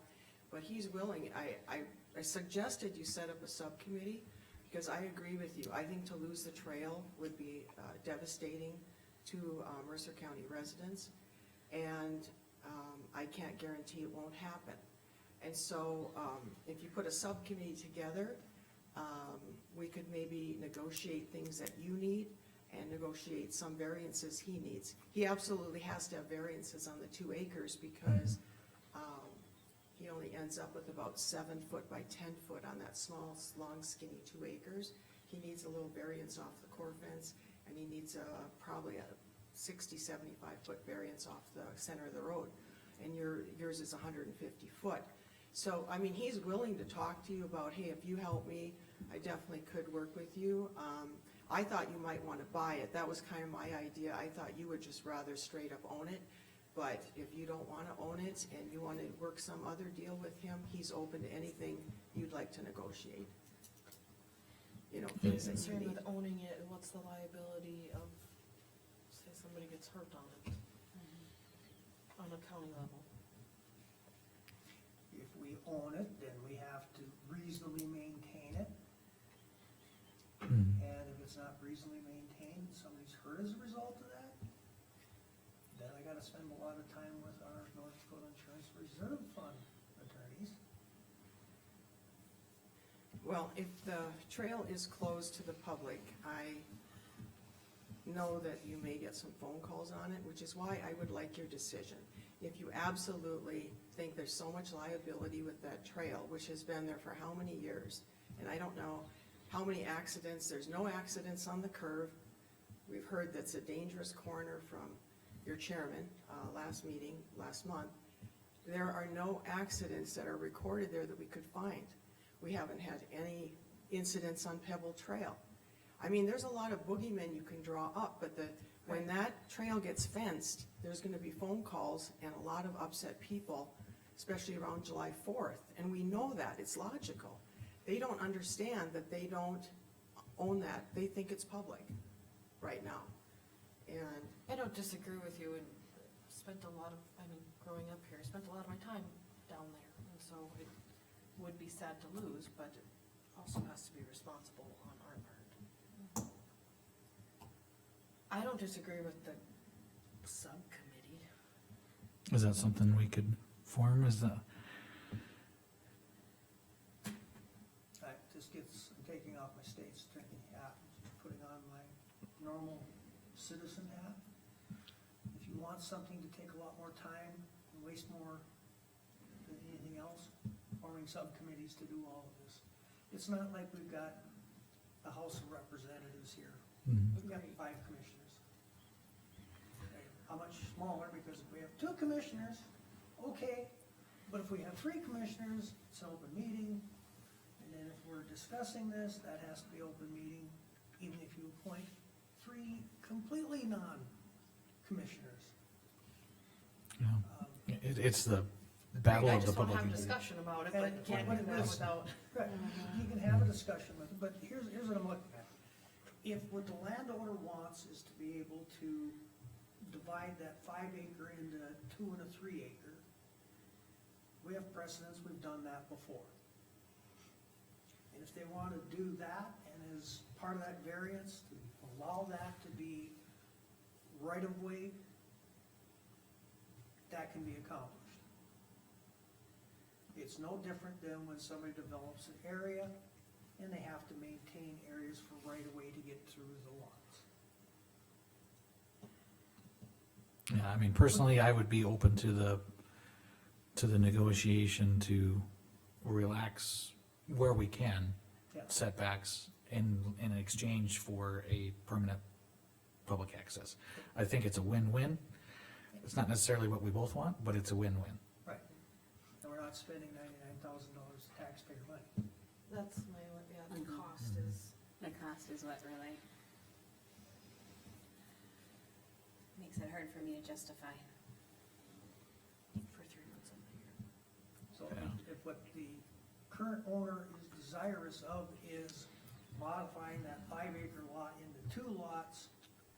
But he's willing. I suggested you set up a subcommittee, because I agree with you. I think to lose the trail would be devastating to Mercer County residents, and I can't guarantee it won't happen. And so, if you put a subcommittee together, we could maybe negotiate things that you need and negotiate some variances he needs. He absolutely has to have variances on the 2 acres because he only ends up with about 7 foot by 10 foot on that small, long, skinny 2 acres. He needs a little variance off the core fence, and he needs probably a 60, 75 foot variance off the center of the road. And yours is 150 foot. So, I mean, he's willing to talk to you about, hey, if you help me, I definitely could work with you. I thought you might want to buy it. That was kind of my idea. I thought you would just rather straight up own it. But if you don't want to own it and you want to work some other deal with him, he's open to anything you'd like to negotiate. You know, things that you Concerned need. with owning it, what's the liability of, say somebody gets hurt on it, on a county level? If we own it, then we have to reasonably maintain it. And if it's not reasonably maintained, somebody's hurt as a result of that, then I gotta spend a lot of time with our North Dakota Insurance Reserve Fund attorneys. Well, if the trail is closed to the public, I know that you may get some phone calls on it, which is why I would like your decision. If you absolutely think there's so much liability with that trail, which has been there for how many years, and I don't know how many accidents, there's no accidents on the curve. We've heard that's a dangerous corner from your chairman, last month. There are no accidents that are recorded there that we could find. We haven't had any incidents on Pebble Trail. I mean, there's a lot of boogeymen you can draw up, but when that trail gets fenced, there's gonna be phone calls and a lot of upset people, especially around July 4th, and we know that, it's logical. They don't understand that they don't own that, they think it's public right now. And I don't disagree with you, and spent a lot of, growing up here, spent a lot of my time down there, and so it would be sad to lose, but it also has to be responsible on our part. I don't disagree with the subcommittee. Is that something we could form? Is that, I'm taking off my state's attorney hat, putting on my normal citizen hat. If you want something to take a lot more time and waste more than anything else, forming subcommittees to do all of this. It's not like we've got the House of Representatives here. We've got 5 commissioners. Okay, how much smaller, because if we have 2 commissioners, okay, but if we have 3 commissioners, it's an open meeting. And then if we're discussing this, that has to be open meeting, even if you appoint 3 completely non-commissioners. it's the battle I of the just wanna public. have a discussion about it, but And you can't what do it that is- without. Right, you can have a discussion with it, but here's what I'm looking at. If what the landowner wants is to be able to divide that 5 acre into 2 and a 3 acre, we have precedents, we've done that before. And if they wanna do that, and as part of that variance, to allow that to be right of way, that can be accomplished. It's no different than when somebody develops an area and they have to maintain areas for right of way to get through the lots. Yeah, I mean, personally, I would be open to the negotiation to relax where we can Yeah. setbacks in exchange for a permanent public access. I think it's a win-win. It's not necessarily what we both want, but it's a win-win. Right. And we're not spending $99,000 of taxpayer money. That's my, yeah, the Mhm. cost is. The cost is what really makes it hard for me to justify. For 3 months of the year. So Yeah. if what the current owner is desirous of is modifying that 5 acre lot into 2 lots,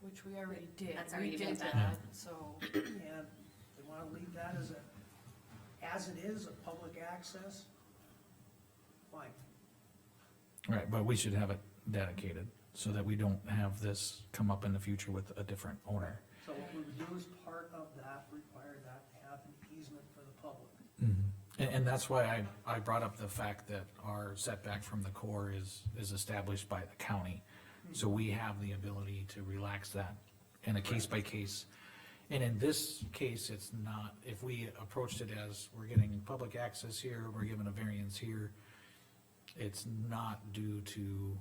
Which we already did. That's We already been did done. that, so. and they wanna leave that as it is, a public access, fine. Right, but we should have it dedicated so that we don't have this come up in the future with a different owner. So what we would do as part of that, require that to have an easement for the public. And that's why I brought up the fact that our setback from the core is established by the county. So we have the ability to relax that in a case by case. And in this case, it's not, if we approached it as we're getting public access here, we're given a variance here, it's not due to,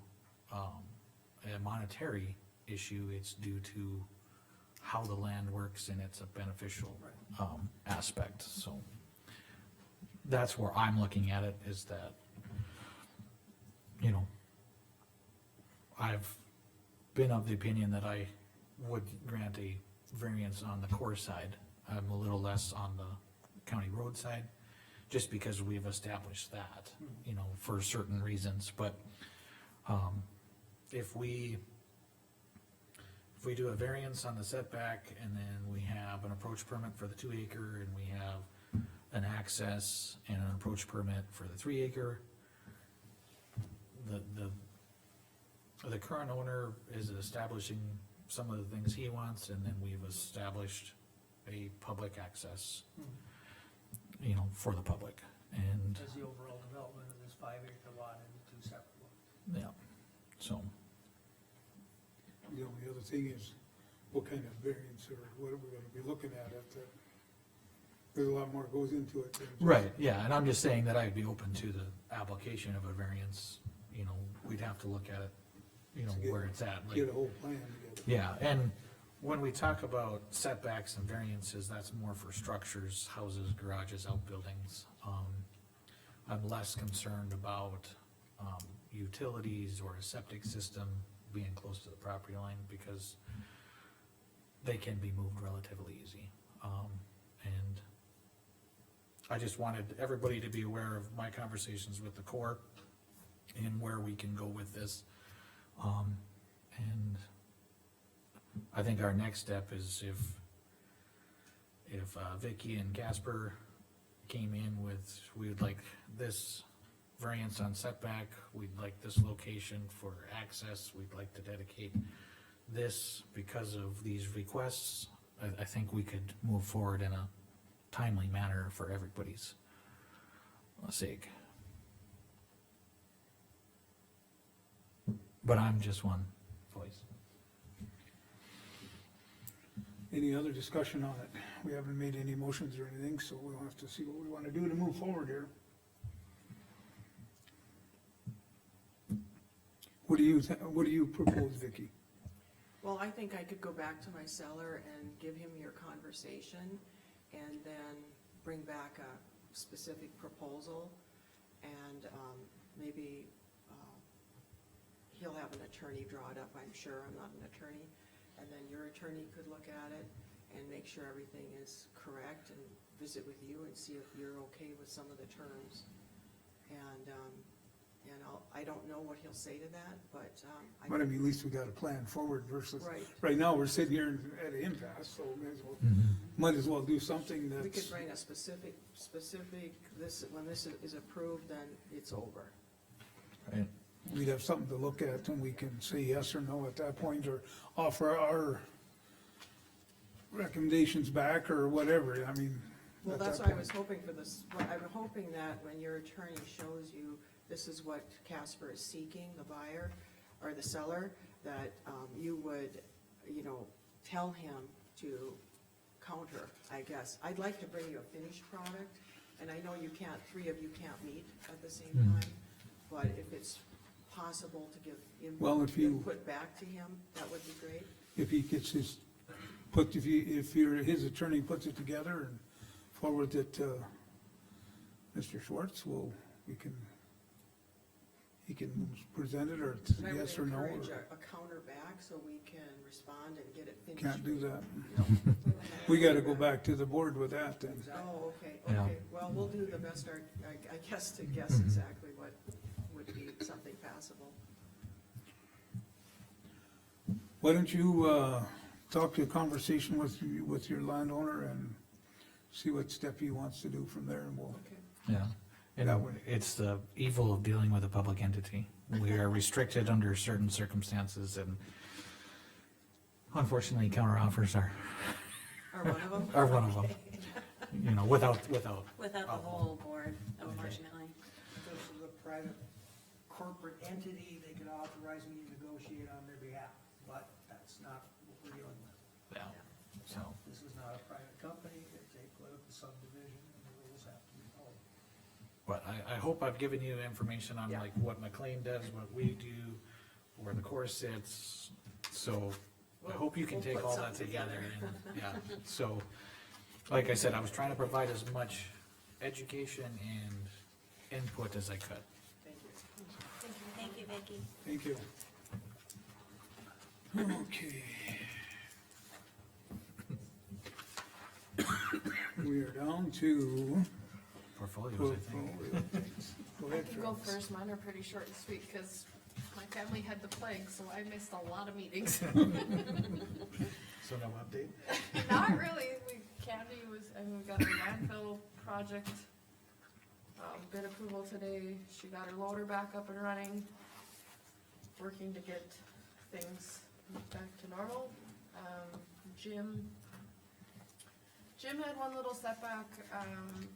a monetary issue, it's due to how the land works and it's a beneficial, aspect, so. That's where I'm looking at it, is that, you know, I've been of the opinion that I would grant a variance on the core side. I'm a little less on the county road side, just because we've established that, you know, for certain reasons, but, if we do a variance on the setback, and then we have an approach permit for the 2 acre, and we have an access and an approach permit for the 3 acre, the current owner is establishing some of the things he wants, and then we've established a public access, you know, for the public, and, As the overall development of this 5 acre lot into 2 separate lots. yeah, so. The only other thing is, what kind of variance or what are we gonna be looking at the, there's a lot more goes into it than just. Right, yeah, and I'm just saying that I'd be open to the application of a variance, you know, we'd have to look at it, you know, To get- where it's at, like. Get a whole plan together. Yeah, and when we talk about setbacks and variances, that's more for structures, houses, garages, outbuildings. I'm less concerned about, utilities or a septic system being close to the property line, because they can be moved relatively easy. And I just wanted everybody to be aware of my conversations with the Corps and where we can go with this. And I think our next step is if Vicky and Casper came in with, we would like this variance on setback, we'd like this location for access, we'd like to dedicate this because of these requests, I think we could move forward in a timely manner for everybody's sake. But I'm just one voice. Any other discussion on it? We haven't made any motions or anything, so we'll have to see what we wanna do to move forward here. What do you propose, Vicky? Well, I think I could go back to my seller and give him your conversation, and then bring back a specific proposal, and, maybe, he'll have an attorney draw it up, I'm sure, I'm not an attorney, and then your attorney could look at it and make sure everything is correct, and visit with you and see if you're okay with some of the terms. And I don't know what he'll say to that, but, But I mean, at least we got a plan forward versus, Right. right now, we're sitting here at an impasse, so might as well do something we could that's, bring a specific, when this is approved, then it's over. Right. we'd have something to look at and we can say yes or no at that point, or offer our recommendations back or whatever, I mean. Well, at that's that why I point. was hoping for this, I'm hoping that when your attorney shows you, this is what Casper is seeking, the buyer or the seller, that, you would, tell him to counter, I guess. I'd like to bring you a finished product, and I know you can't, three of you can't meet at the same time, but if it's possible to give Well, if you- input back to him, that would be great. If he gets his, his attorney puts it together and forwards it to Mr. Schwartz, he can present it, or it's And I would yes or no, encourage or a counter back so we can respond and get it finished. can't do that. We gotta go back to the board with that then. Oh, okay, Yeah. okay, well, we'll do the best, I guess, to guess exactly what would be something passable. Why don't you, talk to a conversation with your landowner and see what step he wants to do from there, and we'll, Okay. Yeah, That and way. it's the evil of dealing with a public entity. We are restricted under certain circumstances, and unfortunately, counteroffers Are one of them? are one of them. You know, without. Without the whole board, unfortunately. If this is a private corporate entity, they could authorize me to negotiate on their behalf, but that's not what we're dealing with. Yeah, so, This is not a private company, it's a political subdivision, and the rules have to be followed. but I hope I've given you information on like what McLean does, what we do, where the course sits, so I hope you can We'll take put all that something together, together. and, yeah, so, like I said, I was trying to provide as much education and input as I could. Thank you. Thank you, Vicki. thank you. Okay. We are down to Portfolios, I think. portfolio things. Go I ahead, can go Travis. first, mine are pretty short and sweet, cause my family had the plague, so I missed a lot of meetings. So no update? Not really, Candy we got our landfill project, bid approval today, she got her loader back up and running, working to get things back to normal. Jim had one little setback,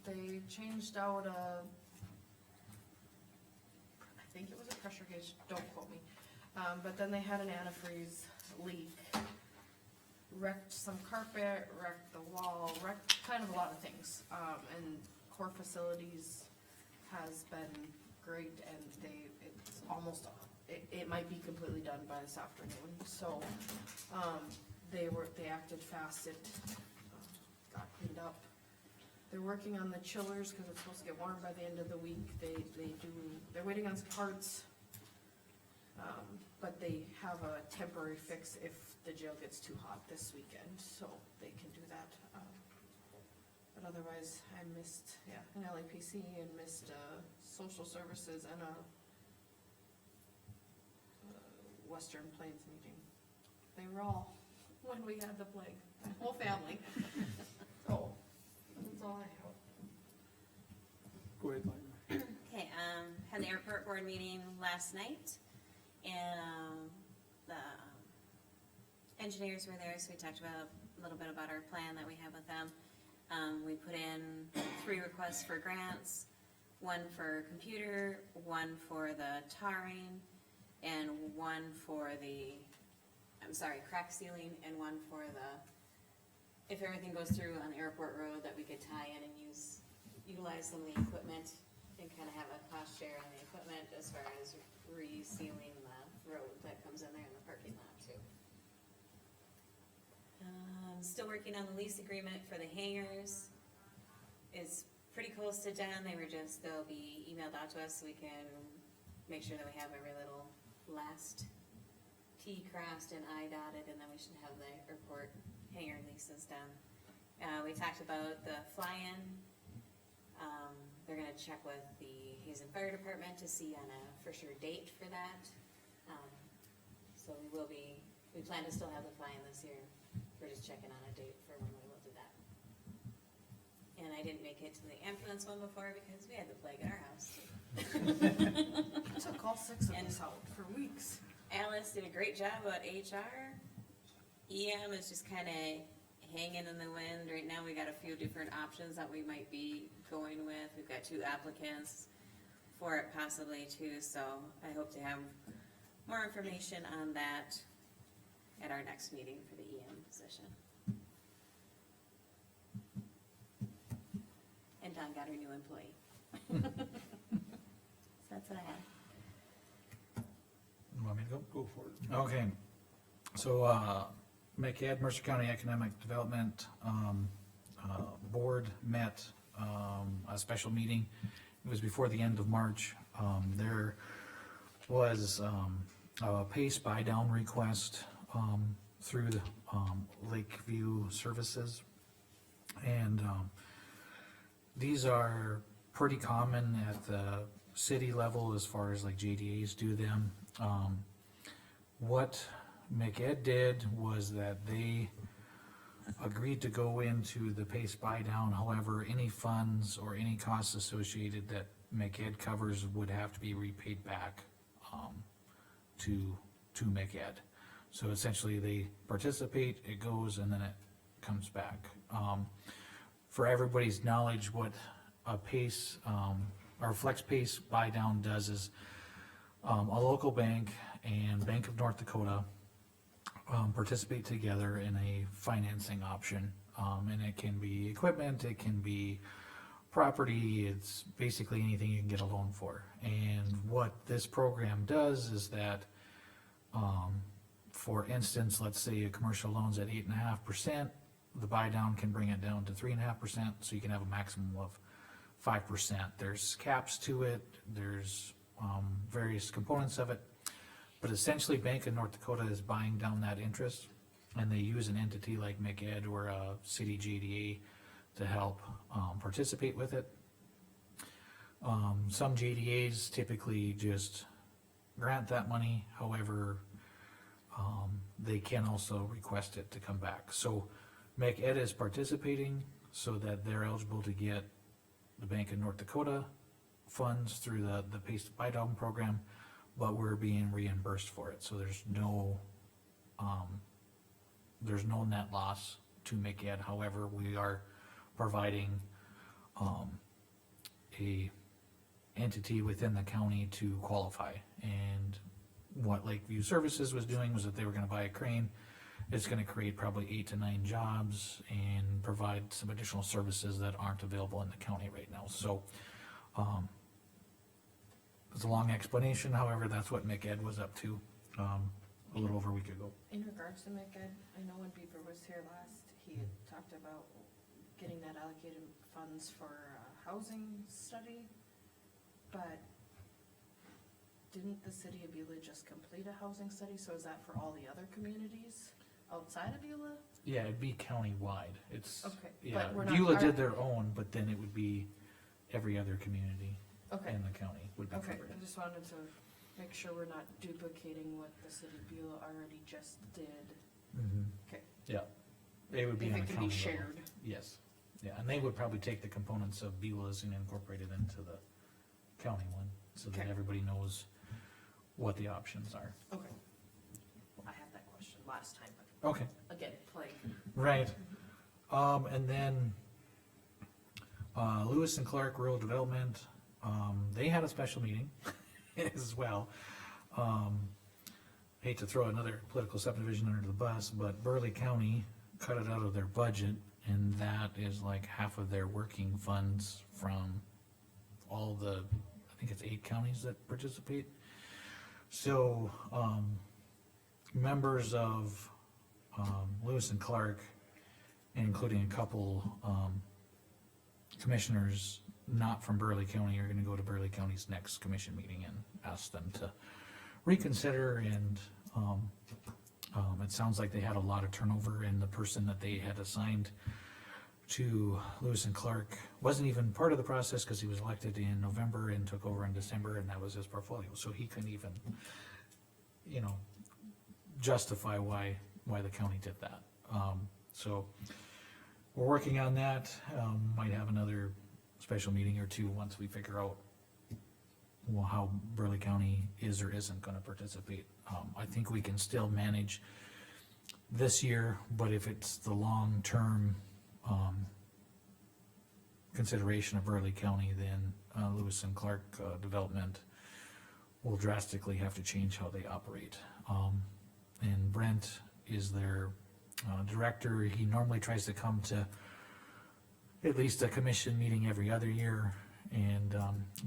they changed out I think it was a pressure gauge, don't quote me, but then they had an antifreeze leak. Wrecked some carpet, wrecked the wall, wrecked kind of a lot of things. And Core Facilities has been great, and it's almost, it might be completely done by this afternoon, so, they acted fast, it got cleaned up. They're working on the chillers, cause it's supposed to get warm by the end of the week, they're waiting on some parts. But they have a temporary fix if the jail gets too hot this weekend, so they can do that. But otherwise, I missed, an LAPC and missed, social services and a Western Plains meeting. They were all when we had the plague, the whole family. So, that's all I have. Go ahead, Mike. Okay, had the airport board meeting last night, and, the engineers were there, so we talked about, a little bit about our plan that we have with them. We put in 3 requests for grants, one for computer, one for the tarring, and one for crack sealing, and one for if everything goes through on Airport Road, that we could tie in and utilize some of the equipment and kind of have a cost share on the equipment as far as resealing the road that comes in there in the parking lot too. Still working on the lease agreement for the hangars. It's pretty close to done, they'll be emailed out to us so we can make sure that we have every little last T crossed and I dotted, and then we should have the airport hangar leases done We talked about the fly-in. They're gonna check with the Hazen Fire Department to see on a for sure date for that. So we plan to still have the fly-in this year. We're just checking on a date for when we will do that. And I didn't make it to the ambulance one before because we had the plague at our house. It took all 6 of us out for weeks. Alice did a great job about HR. EM is just kinda hanging in the wind. Right now, we got a few different options that we might be going with. We've got 2 applicants for it possibly too, so I hope to have more information on that at our next meeting for the EM position. And Dawn got her new employee. So that's what I have. You want me to go? Go for it. Okay, so, MECAD, Mercer County Economic Development, Board met, a special meeting. It was before the end of March. There was, a PACE buy-down request, through the, Lakeview Services. And, these are pretty common at the city level as far as like JDAs do them. What MECAD did was that they agreed to go into the PACE buy-down. However, any funds or any costs associated that MECAD covers would have to be repaid back, to MECAD. So essentially, they participate, it goes, and then it comes back. For everybody's knowledge, what a PACE, or Flex PACE buy-down does is, a local bank and Bank of North Dakota participate together in a financing option. And it can be equipment, it can be property, it's basically anything you can get a loan for. And what this program does is that, for instance, let's say a commercial loan's at 8.5%, the buy down can bring it down to 3.5%, so you can have a maximum of 5%. There's caps to it, there's, various components of it. But essentially, Bank of North Dakota is buying down that interest, and they use an entity like MECAD or a city JDA to help, participate with it. Some JDAs typically just grant that money, however, they can also request it to come back. So MECAD is participating so that they're eligible to get the Bank of North Dakota funds through the PACE buy-down program, but we're being reimbursed for it, so there's no net loss to MECAD. However, we are providing, a entity within the county to qualify. And what Lakeview Services was doing was that they were gonna buy a crane. It's gonna create probably 8 to 9 jobs and provide some additional services that aren't available in the county right now. So, it's a long explanation, however, that's what MECAD was up to, a little over a week ago. In regards to MECAD, I know when Beaver was here last, he had talked about getting that allocated funds for a housing study, but didn't the city of Beulah just complete a housing study, so is that for all the other communities outside of Beulah? Yeah, it'd be countywide, it's, Okay, yeah, but we're not- Beulah did their own, but then it would be every other community Okay, in the county would be okay, covered. I just wanted to make sure we're not duplicating what the city of Beulah already just did. Mhm. Okay. Yeah, they would be If on it the can be county level. shared. Yes, yeah, and they would probably take the components of Beulah's and incorporate it into the county one, so that Okay. everybody knows what the options are. Okay. I had that question last time, but Okay. again, plague. Right, and then, Lewis and Clark Rural Development, they had a special meeting as well. Hate to throw another political subdivision under the bus, but Burley County cut it out of their budget, and that is like half of their working funds from all the, I think it's 8 counties that participate. So, members of, Lewis and Clark, including a couple, commissioners not from Burley County are gonna go to Burley County's next commission meeting and ask them to reconsider. And, it sounds like they had a lot of turnover, and the person that they had assigned to Lewis and Clark. Wasn't even part of the process because he was elected in November and took over in December, and that was his portfolio, so he couldn't even, you know, justify why the county did that. So we're working on that, might have another special meeting or two once we figure out how Burley County is or isn't gonna participate. I think we can still manage this year, but if it's the long-term, consideration of Burley County, then, Lewis and Clark, Development will drastically have to change how they operate. And Brent is their, director. He normally tries to come to at least a commission meeting every other year. And,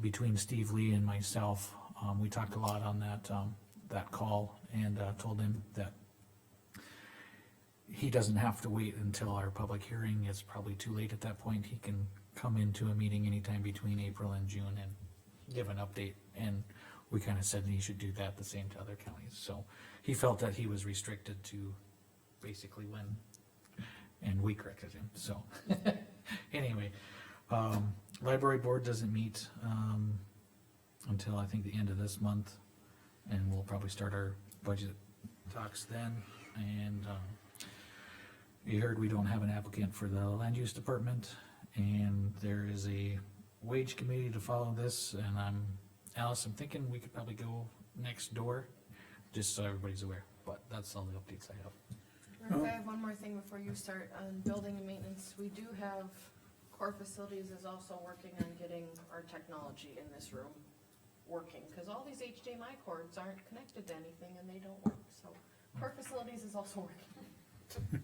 between Steve Lee and myself, we talked a lot on that call, and, told him that he doesn't have to wait until our public hearing. It's probably too late at that point. He can come into a meeting anytime between April and June and give an update. And we kinda said he should do that the same to other counties. So he felt that he was restricted to basically when, and we corrected him, so. Anyway, library board doesn't meet, until I think the end of this month. And we'll probably start our budget talks then. And, you heard we don't have an applicant for the land use department, and there is a wage committee to follow this, and Alice, I'm thinking we could probably go next door, just so everybody's aware, but that's all the updates I have. Rick, I have one more thing before you start on building and maintenance. We do have, Core Facilities is also working on getting our technology in this room working, cause all these HDMI cords aren't connected to anything and they don't work, so Core Facilities is also working.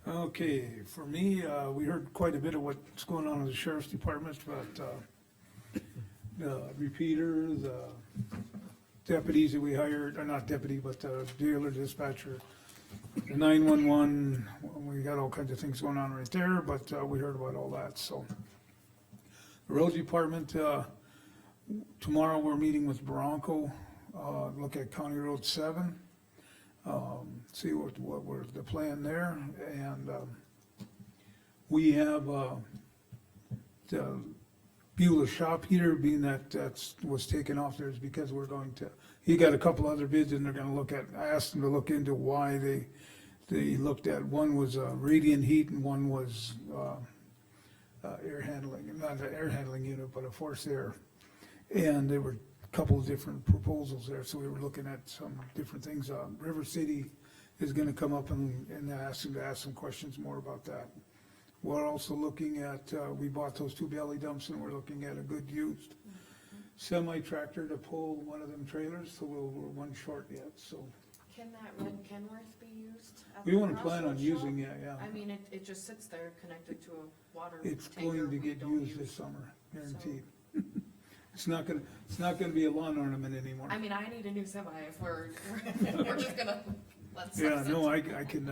Okay, for me, we heard quite a bit of what's going on in the sheriff's department, but, the repeater, the deputies that we hired, or not deputy, but dealer dispatcher, the 911, we got all kinds of things going on right there, but, we heard about all that, so. The road department, tomorrow we're meeting with Bronco, look at County Road 7. See what we're, the plan there, and, we have, the Beulah shop heater, being that was taken off there, is because we're going to, he got a couple other bids, and they're gonna look at, I asked them to look into why they looked at, one was, radiant heat, and one was, air handling, not an air handling unit, but a forced air. And there were a couple of different proposals there, so we were looking at some different things. River City is gonna come up and ask them to ask some questions more about that. We're also looking at, we bought those two belly dumps, and we're looking at a good used semi-tractor to pull one of them trailers, so we're one short yet, so. Can that red Kenworth be used? At We the wanna plan on crossroads using shop? it, yeah. I mean, it just sits there connected to a water It's tanker going to we get don't used use. this summer, guaranteed. It's not gonna be a lawn ornament anymore. I mean, I need a new semi if we're just gonna let stuff Yeah, sit. no, I can,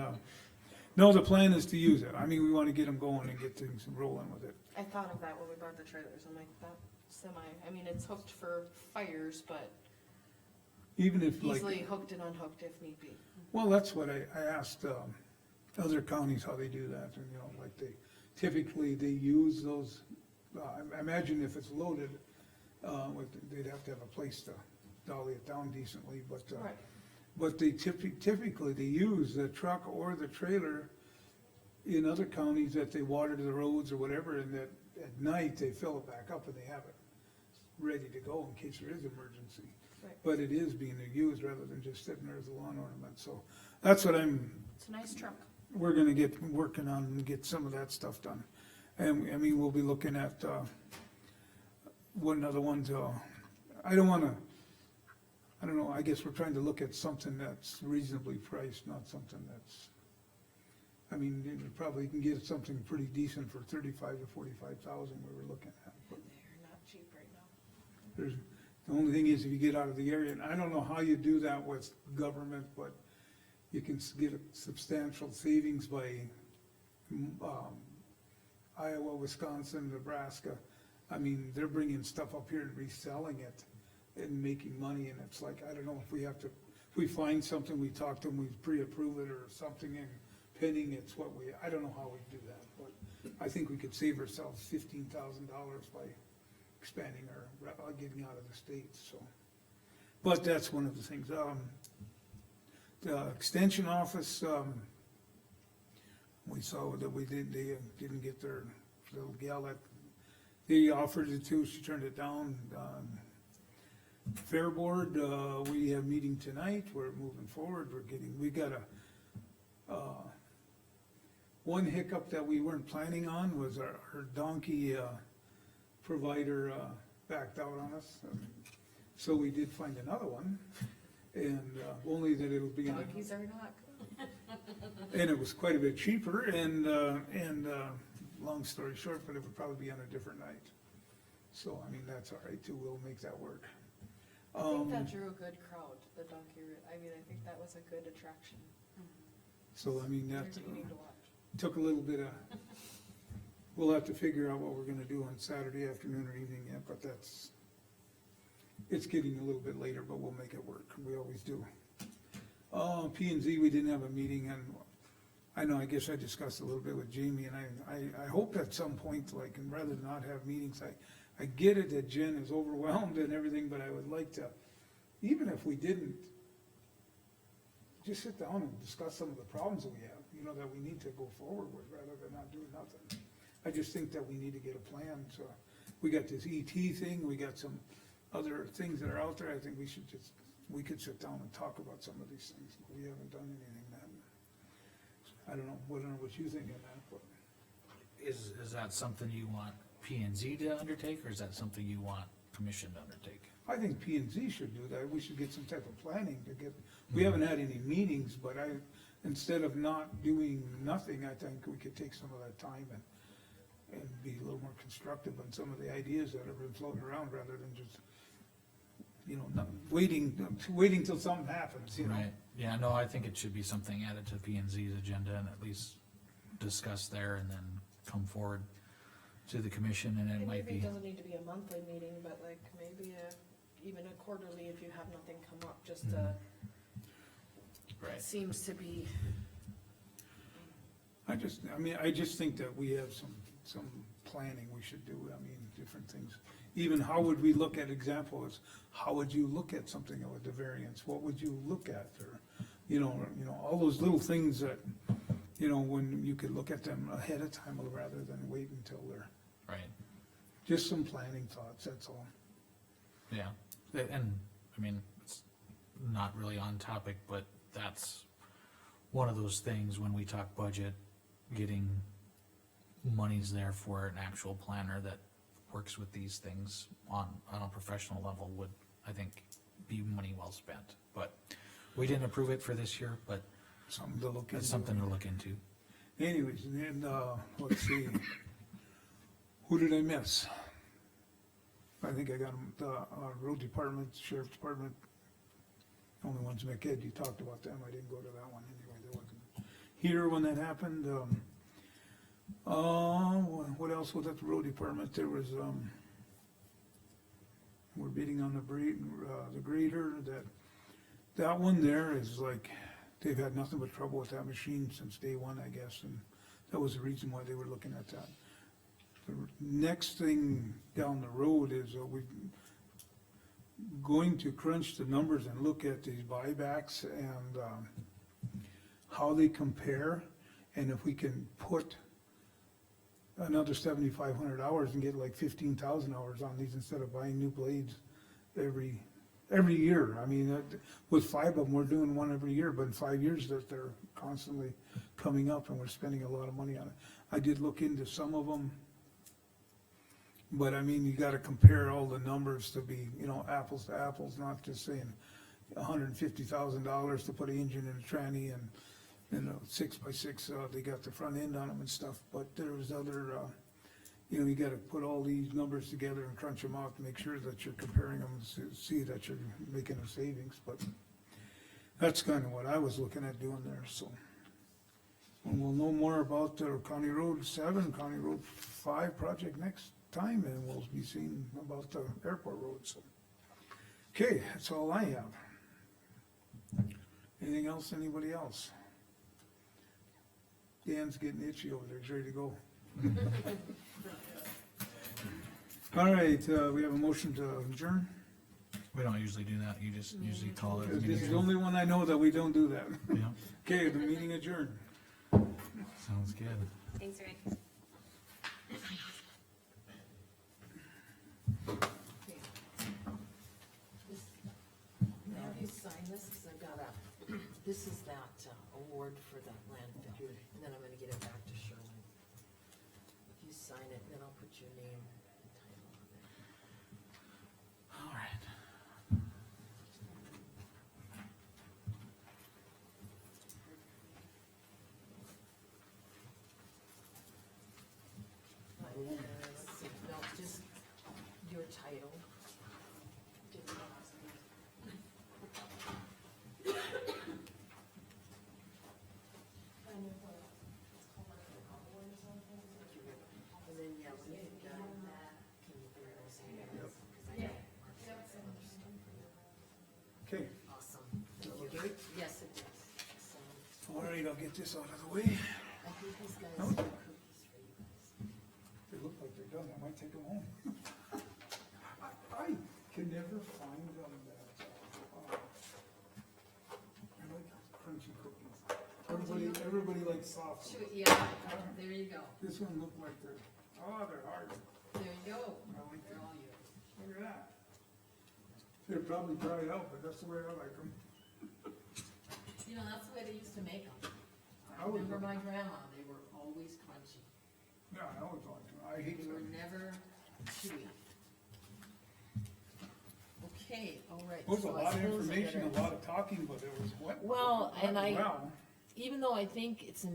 no, the plan is to use it. I mean, we wanna get them going and get things rolling with it. I thought of that when we bought the trailers, I'm like, that semi, I mean, it's hooked for fires, but Even if easily like, hooked and unhooked if need be. well, that's what I asked, other counties how they do that, and, like typically they use those, I imagine if it's loaded, they'd have to have a place to dolly it down decently, but, Right. but they typically, they use the truck or the trailer in other counties that they water the roads or whatever, and that at night they fill it back up and they have it ready to go in case there is emergency. Right. But it is being used rather than just sitting there as a lawn ornament, so that's what It's a nice truck. we're gonna get working on and get some of that stuff done. And, I mean, we'll be looking at, one other one, I don't know, I guess we're trying to look at something that's reasonably priced, not something that's, I mean, you probably can get something pretty decent for 35 to 45,000 we were looking at. But They're not cheap right now. there's, the only thing is if you get out of the area, and I don't know how you do that with government, but you can get a substantial savings by, Iowa, Wisconsin, Nebraska. I mean, they're bringing stuff up here and reselling it and making money, and it's like, I don't know if we have to, if we find something, we talk to them, we pre-approve it or something and pending it's what we, I don't know how we do that, but I think we could save ourselves $15,000 by expanding our, getting out of the state, so. But that's one of the things, the extension office, we saw that they didn't get their little gal that they offered it to, she turned it down. Fair board, we have meeting tonight, we're moving forward, we got one hiccup that we weren't planning on was our donkey, provider, backed out on us. So we did find another one, and, only that it'll be in a. Donkeys are not good. And it was quite a bit cheaper, and long story short, but it would probably be on a different night. So, I mean, that's all right too, we'll make that work. I think that drew a good crowd, the donkey, I mean, I think that was a good attraction. So, I mean, that Entertaining to watch. took a little bit of, we'll have to figure out what we're gonna do on Saturday afternoon or evening yet, but it's getting a little bit later, but we'll make it work, we always do. P and Z, we didn't have a meeting, and I know, I guess I discussed a little bit with Jamie, and I hope at some point, like, and rather than not have meetings, I get it that Jen is overwhelmed and everything, but I would like to, even if we didn't, just sit down and discuss some of the problems that we have, you know, that we need to go forward with, rather than not doing nothing. I just think that we need to get a plan, so, we got this ET thing, we got some other things that are out there, I think we could sit down and talk about some of these things, we haven't done anything that, I don't know what you think of that, but. Is that something you want P and Z to undertake, or is that something you want commission to undertake? I think P and Z should do that, we should get some type of planning to get, we haven't had any meetings, but instead of not doing nothing, I think we could take some of that time and be a little more constructive on some of the ideas that have been floating around, rather than just, you know, not waiting till something happens, you know? Right, yeah, no, I think it should be something added to P and Z's agenda and at least discuss there and then come forward to the commission, and it might Maybe it be, doesn't need to be a monthly meeting, but like maybe even a quarterly if you have nothing come up, just right, seems to be. I just think that we have some planning we should do, I mean, different things. Even how would we look at examples, how would you look at something with the variance, what would you look at, or, you know, all those little things that, you know, when you could look at them ahead of time rather than wait until they're, right, just some planning thoughts, that's all. yeah, and, I mean, it's not really on topic, but that's one of those things when we talk budget, getting monies there for an actual planner that works with these things on a professional level would, I think, be money well spent. But we didn't approve it for this year, but Something to look into. it's something to look into. Anyways, and then, let's see, who did I miss? I think I got them, the, road department, sheriff's department, only ones McEd, you talked about them, I didn't go to that one anyway, they wasn't here when that happened, what else was at the road department, there was, we're bidding on the grader, that one there is like, they've had nothing but trouble with that machine since day one, I guess, and that was the reason why they were looking at that. The next thing down the road is, we're going to crunch the numbers and look at these buybacks and, how they compare, and if we can put another 7,500 hours and get like 15,000 hours on these instead of buying new blades every year. I mean, with 5 of them, we're doing one every year, but in 5 years that they're constantly coming up and we're spending a lot of money on it. I did look into some of them, but I mean, you gotta compare all the numbers to be, you know, apples to apples, not just saying $150,000 to put an engine in a tranny and, 6x6, they got the front end on them and stuff, but there was other, you know, you gotta put all these numbers together and crunch them out to make sure that you're comparing them, to see that you're making a savings, but that's kinda what I was looking at doing there, so. And we'll know more about County Road 7, County Road 5 project next time, and we'll be seeing about the airport road, so. Okay, that's all I have. Anything else, anybody else? Dan's getting itchy over there, he's ready to go. All right, we have a motion to adjourn. We don't usually do that, you just usually call it. This is the only one I know that we don't do that. Yeah, Okay, the meeting adjourned. sounds good. Thanks, Rick. Have you sign this, cause I've got this is that award for the landfill, and then I'm gonna get it back to Sherwin. If you sign it, then I'll put your name and title on there. All right. Let's see, no, just your title. And then, yeah, when you're done, can you bring those in? Cause I got some other stuff for you. Okay, Awesome. Thank you. Yes, it does. So, all right, I'll get this out of the way. I think these guys have cookies for you guys. They look like they're done, I might take them home. I can never find them that, I like crunchy cookies. Everybody likes soft ones. Shoot, yeah, there you go. This one looked like they're hard. There you go. I like They're them. all yours. Look at that. They're probably dried out, but that's the way I like them. You know, that's the way they used to make them. I I would- remember my grandma, they were always crunchy. Yeah, I always liked them. I hate They were them. never chewy. Okay, all right. It was a so I lot of suppose I information, better- a lot of talking, but it was what? Well, and I- Wow. Even though I think it's an